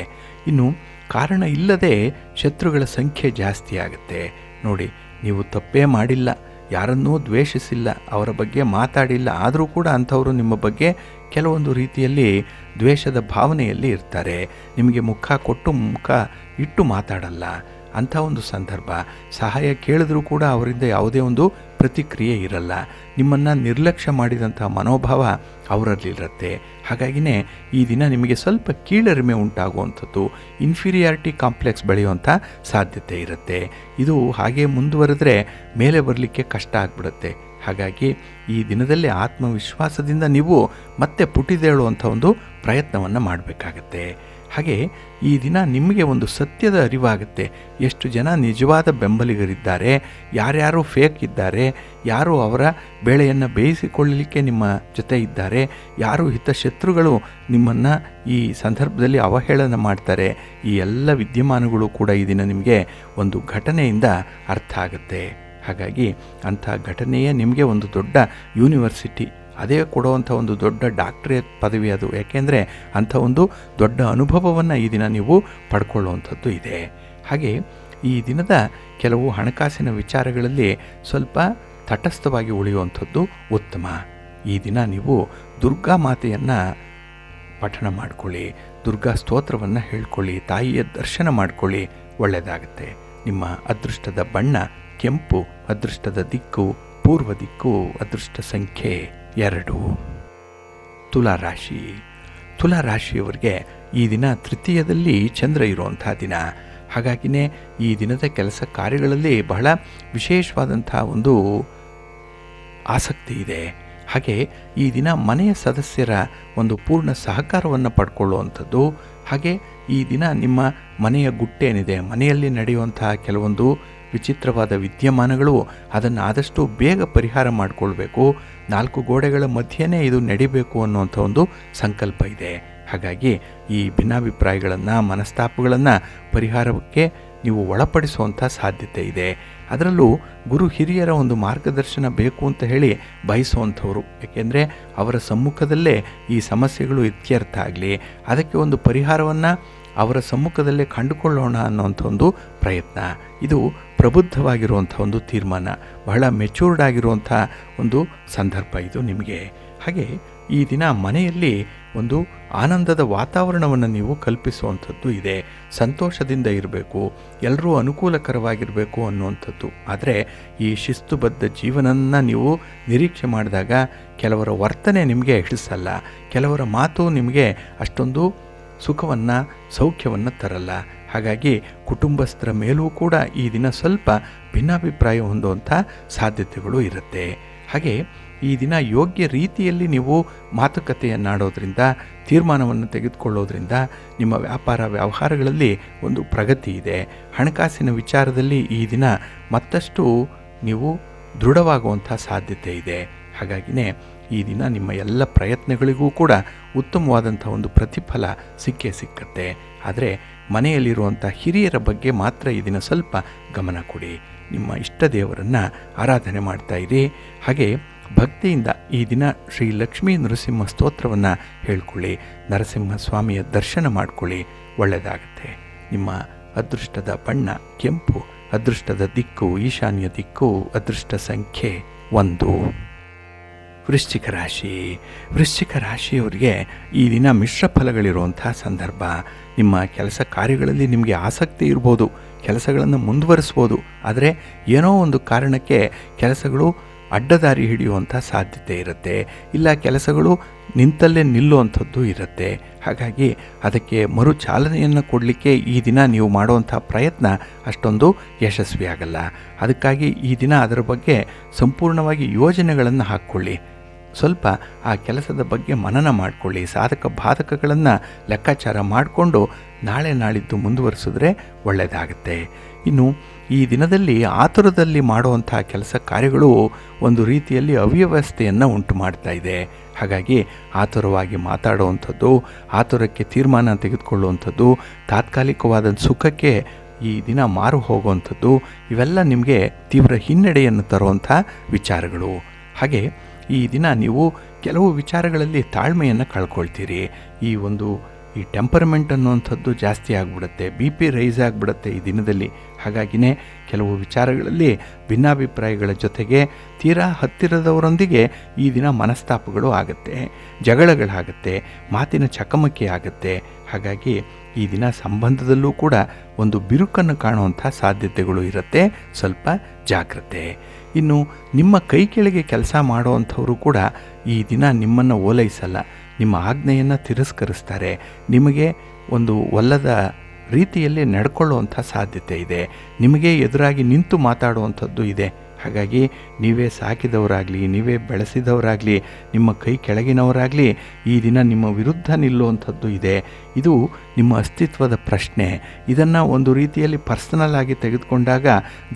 ಇನ್ನು ಕಾರಣ ಇಲ್ಲದೆ ಶತ್ರುಗಳ ಸಂಖ್ಯೆ ಜಾಸ್ತಿ ಆಗುತ್ತೆ. ನೋಡಿ, ನೀವು ತಪ್ಪೇ ಮಾಡಿಲ್ಲ, ಯಾರನ್ನೂ ದ್ವೇಷಿಸಿಲ್ಲ, ಅವರ ಬಗ್ಗೆ ಮಾತಾಡಿಲ್ಲ, ಆದರೂ ಕೂಡ ಅಂಥವರು ನಿಮ್ಮ ಬಗ್ಗೆ ಕೆಲವೊಂದು ರೀತಿಯಲ್ಲಿ ದ್ವೇಷದ ಭಾವನೆಯಲ್ಲಿ ಇರ್ತಾರೆ. ನಿಮಗೆ ಮುಖ ಕೊಟ್ಟು ಮುಖ ಇಟ್ಟು ಮಾತಾಡಲ್ಲ. ಅಂಥ ಒಂದು ಸಂದರ್ಭ. ಸಹಾಯ ಕೇಳಿದ್ರೂ ಕೂಡ ಅವರಿಂದ ಯಾವುದೇ ಒಂದು ಪ್ರತಿಕ್ರಿಯೆ ಇರಲ್ಲ. ನಿಮ್ಮನ್ನು ನಿರ್ಲಕ್ಷ್ಯ ಮಾಡಿದಂಥ ಮನೋಭಾವ ಅವರಲ್ಲಿರುತ್ತೆ. ಹಾಗಾಗಿನೇ ಈ ದಿನ ನಿಮಗೆ ಸ್ವಲ್ಪ ಕೀಳರಿಮೆ ಉಂಟಾಗುವಂಥದ್ದು, ಇನ್ಫೀರಿಯಾರಿಟಿ ಕಾಂಪ್ಲೆಕ್ಸ್ ಬೆಳೆಯುವಂಥ ಸಾಧ್ಯತೆ ಇರುತ್ತೆ. ಇದು ಹಾಗೆ ಮುಂದುವರೆದ್ರೆ ಮೇಲೆ ಬರಲಿಕ್ಕೆ ಕಷ್ಟ ಆಗಿಬಿಡುತ್ತೆ. ಹಾಗಾಗಿ ಈ ದಿನದಲ್ಲಿ ಆತ್ಮವಿಶ್ವಾಸದಿಂದ ನೀವು ಮತ್ತೆ ಪುಟಿದೇಳುವಂಥ ಒಂದು ಪ್ರಯತ್ನವನ್ನು ಮಾಡಬೇಕಾಗತ್ತೆ. ಹಾಗೆ ಈ ದಿನ ನಿಮಗೆ ಒಂದು ಸತ್ಯದ ಅರಿವಾಗುತ್ತೆ. ಎಷ್ಟು ಜನ ನಿಜವಾದ ಬೆಂಬಲಿಗರಿದ್ದಾರೆ, ಯಾರ್ಯಾರು ಫೇಕ್ ಇದ್ದಾರೆ, ಯಾರು ಅವರ ಬೇಳೆಯನ್ನು ಬೇಯಿಸಿಕೊಳ್ಳಲಿಕ್ಕೆ ನಿಮ್ಮ ಜೊತೆ ಇದ್ದಾರೆ, ಯಾರು ಹಿತಶತ್ರುಗಳು ನಿಮ್ಮನ್ನು ಈ ಸಂದರ್ಭದಲ್ಲಿ ಅವಹೇಳನ ಮಾಡ್ತಾರೆ. ಈ ಎಲ್ಲ ವಿದ್ಯಮಾನಗಳು ಕೂಡ ಈ ದಿನ ನಿಮಗೆ ಒಂದು ಘಟನೆಯಿಂದ ಅರ್ಥ ಆಗುತ್ತೆ. ಹಾಗಾಗಿ ಅಂಥ ಘಟನೆಯೇ ನಿಮಗೆ ಒಂದು ದೊಡ್ಡ ಯೂನಿವರ್ಸಿಟಿ, ಅದೇ ಕೊಡುವಂಥ ಒಂದು ದೊಡ್ಡ ಡಾಕ್ಟರೇಟ್ ಪದವಿ ಅದು. ಯಾಕೆಂದರೆ ಅಂಥ ಒಂದು ದೊಡ್ಡ ಅನುಭವವನ್ನು ಈ ದಿನ ನೀವು ಪಡ್ಕೊಳ್ಳುವಂಥದ್ದು ಇದೆ. ಹಾಗೆ ಈ ದಿನದ ಕೆಲವು ಹಣಕಾಸಿನ ವಿಚಾರಗಳಲ್ಲಿ ಸ್ವಲ್ಪ ತಟಸ್ಥವಾಗಿ ಉಳಿಯುವಂಥದ್ದು ಉತ್ತಮ. ಈ ದಿನ ನೀವು ದುರ್ಗಾ ಮಾತೆಯನ್ನು ಪಠಣ ಮಾಡಿಕೊಳ್ಳಿ, ದುರ್ಗಾ ಸ್ತೋತ್ರವನ್ನು ಹೇಳ್ಕೊಳ್ಳಿ, ತಾಯಿಯ ದರ್ಶನ ಮಾಡಿಕೊಳ್ಳಿ, ಒಳ್ಳೆಯದಾಗುತ್ತೆ. ನಿಮ್ಮ ಅದೃಷ್ಟದ ಬಣ್ಣ ಕೆಂಪು, ಅದೃಷ್ಟದ ದಿಕ್ಕು ಪೂರ್ವ ದಿಕ್ಕು, ಅದೃಷ್ಟ ಸಂಖ್ಯೆ 2. ತುಲಾರಾಶಿ. ತುಲಾರಾಶಿಯವರಿಗೆ ಈ ದಿನ ತೃತೀಯದಲ್ಲಿ ಚಂದ್ರ ಇರುವಂಥ ದಿನ. ಹಾಗಾಗಿನೇ ಈ ದಿನದ ಕೆಲಸ ಕಾರ್ಯಗಳಲ್ಲಿ ಬಹಳ ವಿಶೇಷವಾದಂಥ ಒಂದು ಆಸಕ್ತಿ ಇದೆ. ಹಾಗೆ ಈ ದಿನ ಮನೆಯ ಸದಸ್ಯರ ಒಂದು ಪೂರ್ಣ ಸಹಕಾರವನ್ನು ಪಡ್ಕೊಳ್ಳುವಂಥದ್ದು. ಹಾಗೆ ಈ ದಿನ ನಿಮ್ಮ ಮನೆಯ ಗುಟ್ಟೇನಿದೆ, ಮನೆಯಲ್ಲಿ ನಡೆಯುವಂಥ ಕೆಲವೊಂದು ವಿಚಿತ್ರವಾದ ವಿದ್ಯಮಾನಗಳು, ಅದನ್ನು ಆದಷ್ಟು ಬೇಗ ಪರಿಹಾರ ಮಾಡಿಕೊಳ್ಬೇಕು. 4 ಗೋಡೆಗಳ ಮಧ್ಯೆನೇ ಇದು ನಡಿಬೇಕು ಅನ್ನುವಂಥ ಒಂದು ಸಂಕಲ್ಪ ಇದೆ. ಹಾಗಾಗಿ ಈ ಭಿನ್ನಾಭಿಪ್ರಾಯಗಳನ್ನು, ಮನಸ್ತಾಪಗಳನ್ನು ಪರಿಹಾರಕ್ಕೆ ನೀವು ಒಳಪಡಿಸುವಂಥ ಸಾಧ್ಯತೆ ಇದೆ. ಅದರಲ್ಲೂ ಗುರು ಹಿರಿಯರ ಒಂದು ಮಾರ್ಗದರ್ಶನ ಬೇಕು ಅಂತ ಹೇಳಿ ಬಯಸುವಂಥವ್ರು. ಏಕೆಂದರೆ ಅವರ ಸಮ್ಮುಖದಲ್ಲೇ ಈ ಸಮಸ್ಯೆಗಳು ಇತ್ಯರ್ಥ ಆಗಲಿ, ಅದಕ್ಕೆ ಒಂದು ಪರಿಹಾರವನ್ನು ಅವರ ಸಮ್ಮುಖದಲ್ಲೇ ಕಂಡುಕೊಳ್ಳೋಣ ಅನ್ನೋಂಥ ಒಂದು ಪ್ರಯತ್ನ. ಇದು ಪ್ರಬುದ್ಧವಾಗಿರುವಂಥ ಒಂದು ತೀರ್ಮಾನ, ಬಹಳ ಮೆಚೂರ್ಡ್ ಆಗಿರುವಂಥ ಒಂದು ಸಂದರ್ಭ ಇದು ನಿಮಗೆ. ಹಾಗೆ ಈ ದಿನ ಮನೆಯಲ್ಲಿ ಒಂದು ಆನಂದದ ವಾತಾವರಣವನ್ನು ನೀವು ಕಲ್ಪಿಸುವಂಥದ್ದು ಇದೆ. ಸಂತೋಷದಿಂದ ಇರಬೇಕು, ಎಲ್ಲರೂ ಅನುಕೂಲಕರವಾಗಿರಬೇಕು ಅನ್ನುವಂಥದ್ದು. ಆದರೆ ಈ ಶಿಸ್ತುಬದ್ಧ ಜೀವನವನ್ನು ನೀವು ನಿರೀಕ್ಷೆ ಮಾಡಿದಾಗ ಕೆಲವರ ವರ್ತನೆ ನಿಮಗೆ ಹಿಡಿಸಲ್ಲ, ಕೆಲವರ ಮಾತು ನಿಮಗೆ ಅಷ್ಟೊಂದು ಸುಖವನ್ನು, ಸೌಖ್ಯವನ್ನು ತರಲ್ಲ. ಹಾಗಾಗಿ ಕುಟುಂಬಸ್ಥರ ಮೇಲೂ ಕೂಡ ಈ ದಿನ ಸ್ವಲ್ಪ ಭಿನ್ನಾಭಿಪ್ರಾಯ ಹೊಂದುವಂಥ ಸಾಧ್ಯತೆಗಳು ಇರುತ್ತೆ. ಹಾಗೆ ಈ ದಿನ ಯೋಗ್ಯ ರೀತಿಯಲ್ಲಿ ನೀವು ಮಾತುಕತೆಯನ್ನಾಡೋದ್ರಿಂದ, ತೀರ್ಮಾನವನ್ನು ತೆಗೆದುಕೊಳ್ಳೋದ್ರಿಂದ ನಿಮ್ಮ ವ್ಯಾಪಾರ ವ್ಯವಹಾರಗಳಲ್ಲಿ ಒಂದು ಪ್ರಗತಿ ಇದೆ. ಹಣಕಾಸಿನ ವಿಚಾರದಲ್ಲಿ ಈ ದಿನ ಮತ್ತಷ್ಟು ನೀವು ದೃಢವಾಗುವಂಥ ಸಾಧ್ಯತೆ ಇದೆ. ಹಾಗಾಗಿನೇ ಈ ದಿನ ನಿಮ್ಮ ಎಲ್ಲ ಪ್ರಯತ್ನಗಳಿಗೂ ಕೂಡ ಉತ್ತಮವಾದಂಥ ಒಂದು ಪ್ರತಿಫಲ ಸಿಕ್ಕತ್ತೆ. ಆದರೆ ಮನೆಯಲ್ಲಿರುವಂಥ ಹಿರಿಯರ ಬಗ್ಗೆ ಮಾತ್ರ ಈ ದಿನ ಸ್ವಲ್ಪ ಗಮನ ಕೊಡಿ. ನಿಮ್ಮ ಇಷ್ಟ ದೇವರನ್ನು ಆರಾಧನೆ ಮಾಡ್ತಾ ಇರಿ. ಹಾಗೆ ಭಕ್ತಿಯಿಂದ ಈ ದಿನ ಶ್ರೀ ಲಕ್ಷ್ಮೀ ನರಸಿಂಹ ಸ್ತೋತ್ರವನ್ನು ಹೇಳ್ಕೊಳ್ಳಿ, ನರಸಿಂಹ ಸ್ವಾಮಿಯ ದರ್ಶನ ಮಾಡಿಕೊಳ್ಳಿ, ಒಳ್ಳೆಯದಾಗುತ್ತೆ. ನಿಮ್ಮ ಅದೃಷ್ಟದ ಬಣ್ಣ ಕೆಂಪು, ಅದೃಷ್ಟದ ದಿಕ್ಕು ಈಶಾನ್ಯ ದಿಕ್ಕು, ಅದೃಷ್ಟ ಸಂಖ್ಯೆ 1. ವೃಶ್ಚಿಕ ರಾಶಿ. ವೃಶ್ಚಿಕ ರಾಶಿಯವರಿಗೆ ಈ ದಿನ ಮಿಶ್ರ ಫಲಗಳಿರುವಂಥ ಸಂದರ್ಭ. ನಿಮ್ಮ ಕೆಲಸ ಕಾರ್ಯಗಳಲ್ಲಿ ನಿಮಗೆ ಆಸಕ್ತಿ ಇರ್ಬೋದು, ಕೆಲಸಗಳನ್ನು ಮುಂದುವರಿಸ್ಬೋದು. ಆದರೆ ಏನೋ ಒಂದು ಕಾರಣಕ್ಕೆ ಕೆಲಸಗಳು ಅಡ್ಡದಾರಿ ಹಿಡಿಯುವಂಥ ಸಾಧ್ಯತೆ ಇರುತ್ತೆ, ಇಲ್ಲ ಕೆಲಸಗಳು ನಿಂತಲ್ಲೇ ನಿಲ್ಲುವಂಥದ್ದು ಇರುತ್ತೆ. ಹಾಗಾಗಿ ಅದಕ್ಕೆ ಮರು ಚಾಲನೆಯನ್ನು ಕೊಡಲಿಕ್ಕೆ ಈ ದಿನ ನೀವು ಮಾಡುವಂಥ ಪ್ರಯತ್ನ ಅಷ್ಟೊಂದು ಯಶಸ್ವಿಯಾಗಲ್ಲ. ಅದಕ್ಕಾಗಿ ಈ ದಿನ ಅದರ ಬಗ್ಗೆ ಸಂಪೂರ್ಣವಾಗಿ ಯೋಜನೆಗಳನ್ನು ಹಾಕ್ಕೊಳ್ಳಿ. ಸ್ವಲ್ಪ ಆ ಕೆಲಸದ ಬಗ್ಗೆ ಮನನ ಮಾಡಿಕೊಳ್ಳಿ. ಸಾಧಕ ಬಾಧಕಗಳನ್ನು ಲೆಕ್ಕಾಚಾರ ಮಾಡಿಕೊಂಡು ನಾಳೆ ನಾಳಿದ್ದು ಮುಂದುವರಿಸಿದ್ರೆ ಒಳ್ಳೆಯದಾಗುತ್ತೆ. ಇನ್ನು ಈ ದಿನದಲ್ಲಿ ಆತುರದಲ್ಲಿ ಮಾಡುವಂಥ ಕೆಲಸ ಕಾರ್ಯಗಳು ಒಂದು ರೀತಿಯಲ್ಲಿ ಅವ್ಯವಸ್ಥೆಯನ್ನು ಉಂಟು ಮಾಡ್ತಾ ಇದೆ. ಹಾಗಾಗಿ ಆತುರವಾಗಿ ಮಾತಾಡುವಂಥದ್ದು, ಆತುರಕ್ಕೆ ತೀರ್ಮಾನ ತೆಗೆದುಕೊಳ್ಳುವಂಥದ್ದು, ತಾತ್ಕಾಲಿಕವಾದ ಸುಖಕ್ಕೆ ಈ ದಿನ ಮಾರು ಹೋಗುವಂಥದ್ದು, ಇವೆಲ್ಲ ನಿಮಗೆ ತೀವ್ರ ಹಿನ್ನಡೆಯನ್ನು ತರುವಂಥ ವಿಚಾರಗಳು. ಹಾಗೆ ಈ ದಿನ ನೀವು ಕೆಲವು ವಿಚಾರಗಳಲ್ಲಿ ತಾಳ್ಮೆಯನ್ನು ಕಳ್ಕೊಳ್ತೀರಿ. ಈ ಟೆಂಪರ್ಮೆಂಟ್ ಅನ್ನುವಂಥದ್ದು ಜಾಸ್ತಿ ಆಗಿಬಿಡುತ್ತೆ, BP ರೈಸ್ ಆಗಿಬಿಡುತ್ತೆ ಈ ದಿನದಲ್ಲಿ. ಹಾಗಾಗಿನೇ ಕೆಲವು ವಿಚಾರಗಳಲ್ಲಿ ಭಿನ್ನಾಭಿಪ್ರಾಯಗಳ ಜೊತೆಗೆ ತೀರಾ ಹತ್ತಿರದವರೊಂದಿಗೆ ಈ ದಿನ ಮನಸ್ತಾಪಗಳು ಆಗುತ್ತೆ, ಜಗಳಗಳಾಗುತ್ತೆ, ಮಾತಿನ ಚಕಮಕಿ ಆಗುತ್ತೆ. ಹಾಗಾಗಿ ಈ ದಿನ ಸಂಬಂಧದಲ್ಲೂ ಕೂಡ ಒಂದು ಬಿರುಕನ್ನು ಕಾಣುವಂಥ ಸಾಧ್ಯತೆಗಳು ಇರುತ್ತೆ. ಸ್ವಲ್ಪ ಜಾಗ್ರತೆ. ಇನ್ನು ನಿಮ್ಮ ಕೈ ಕೆಳಗೆ ಕೆಲಸ ಮಾಡುವಂಥವರು ಕೂಡ ಈ ದಿನ ನಿಮ್ಮನ್ನು ಓಲೈಸಲ್ಲ, ನಿಮ್ಮ ಆಜ್ಞೆಯನ್ನು ತಿರಸ್ಕರಿಸ್ತಾರೆ, ನಿಮಗೆ ಒಂದು ಒಲ್ಲದ ರೀತಿಯಲ್ಲಿ ನಡ್ಕೊಳ್ಳುವಂಥ ಸಾಧ್ಯತೆ ಇದೆ, ನಿಮಗೆ ಎದುರಾಗಿ ನಿಂತು ಮಾತಾಡುವಂಥದ್ದು ಇದೆ. ಹಾಗಾಗಿ ನೀವೇ ಸಾಕಿದವರಾಗಲಿ, ನೀವೇ ಬೆಳೆಸಿದವರಾಗಲಿ, ನಿಮ್ಮ ಕೈ ಕೆಳಗಿನವರಾಗಲಿ ಈ ದಿನ ನಿಮ್ಮ ವಿರುದ್ಧ ನಿಲ್ಲುವಂಥದ್ದು ಇದೆ. ಇದು ನಿಮ್ಮ ಅಸ್ತಿತ್ವದ ಪ್ರಶ್ನೆ. ಇದನ್ನು ಒಂದು ರೀತಿಯಲ್ಲಿ ಪರ್ಸನಲ್ ಆಗಿ ತೆಗೆದುಕೊಂಡಾಗ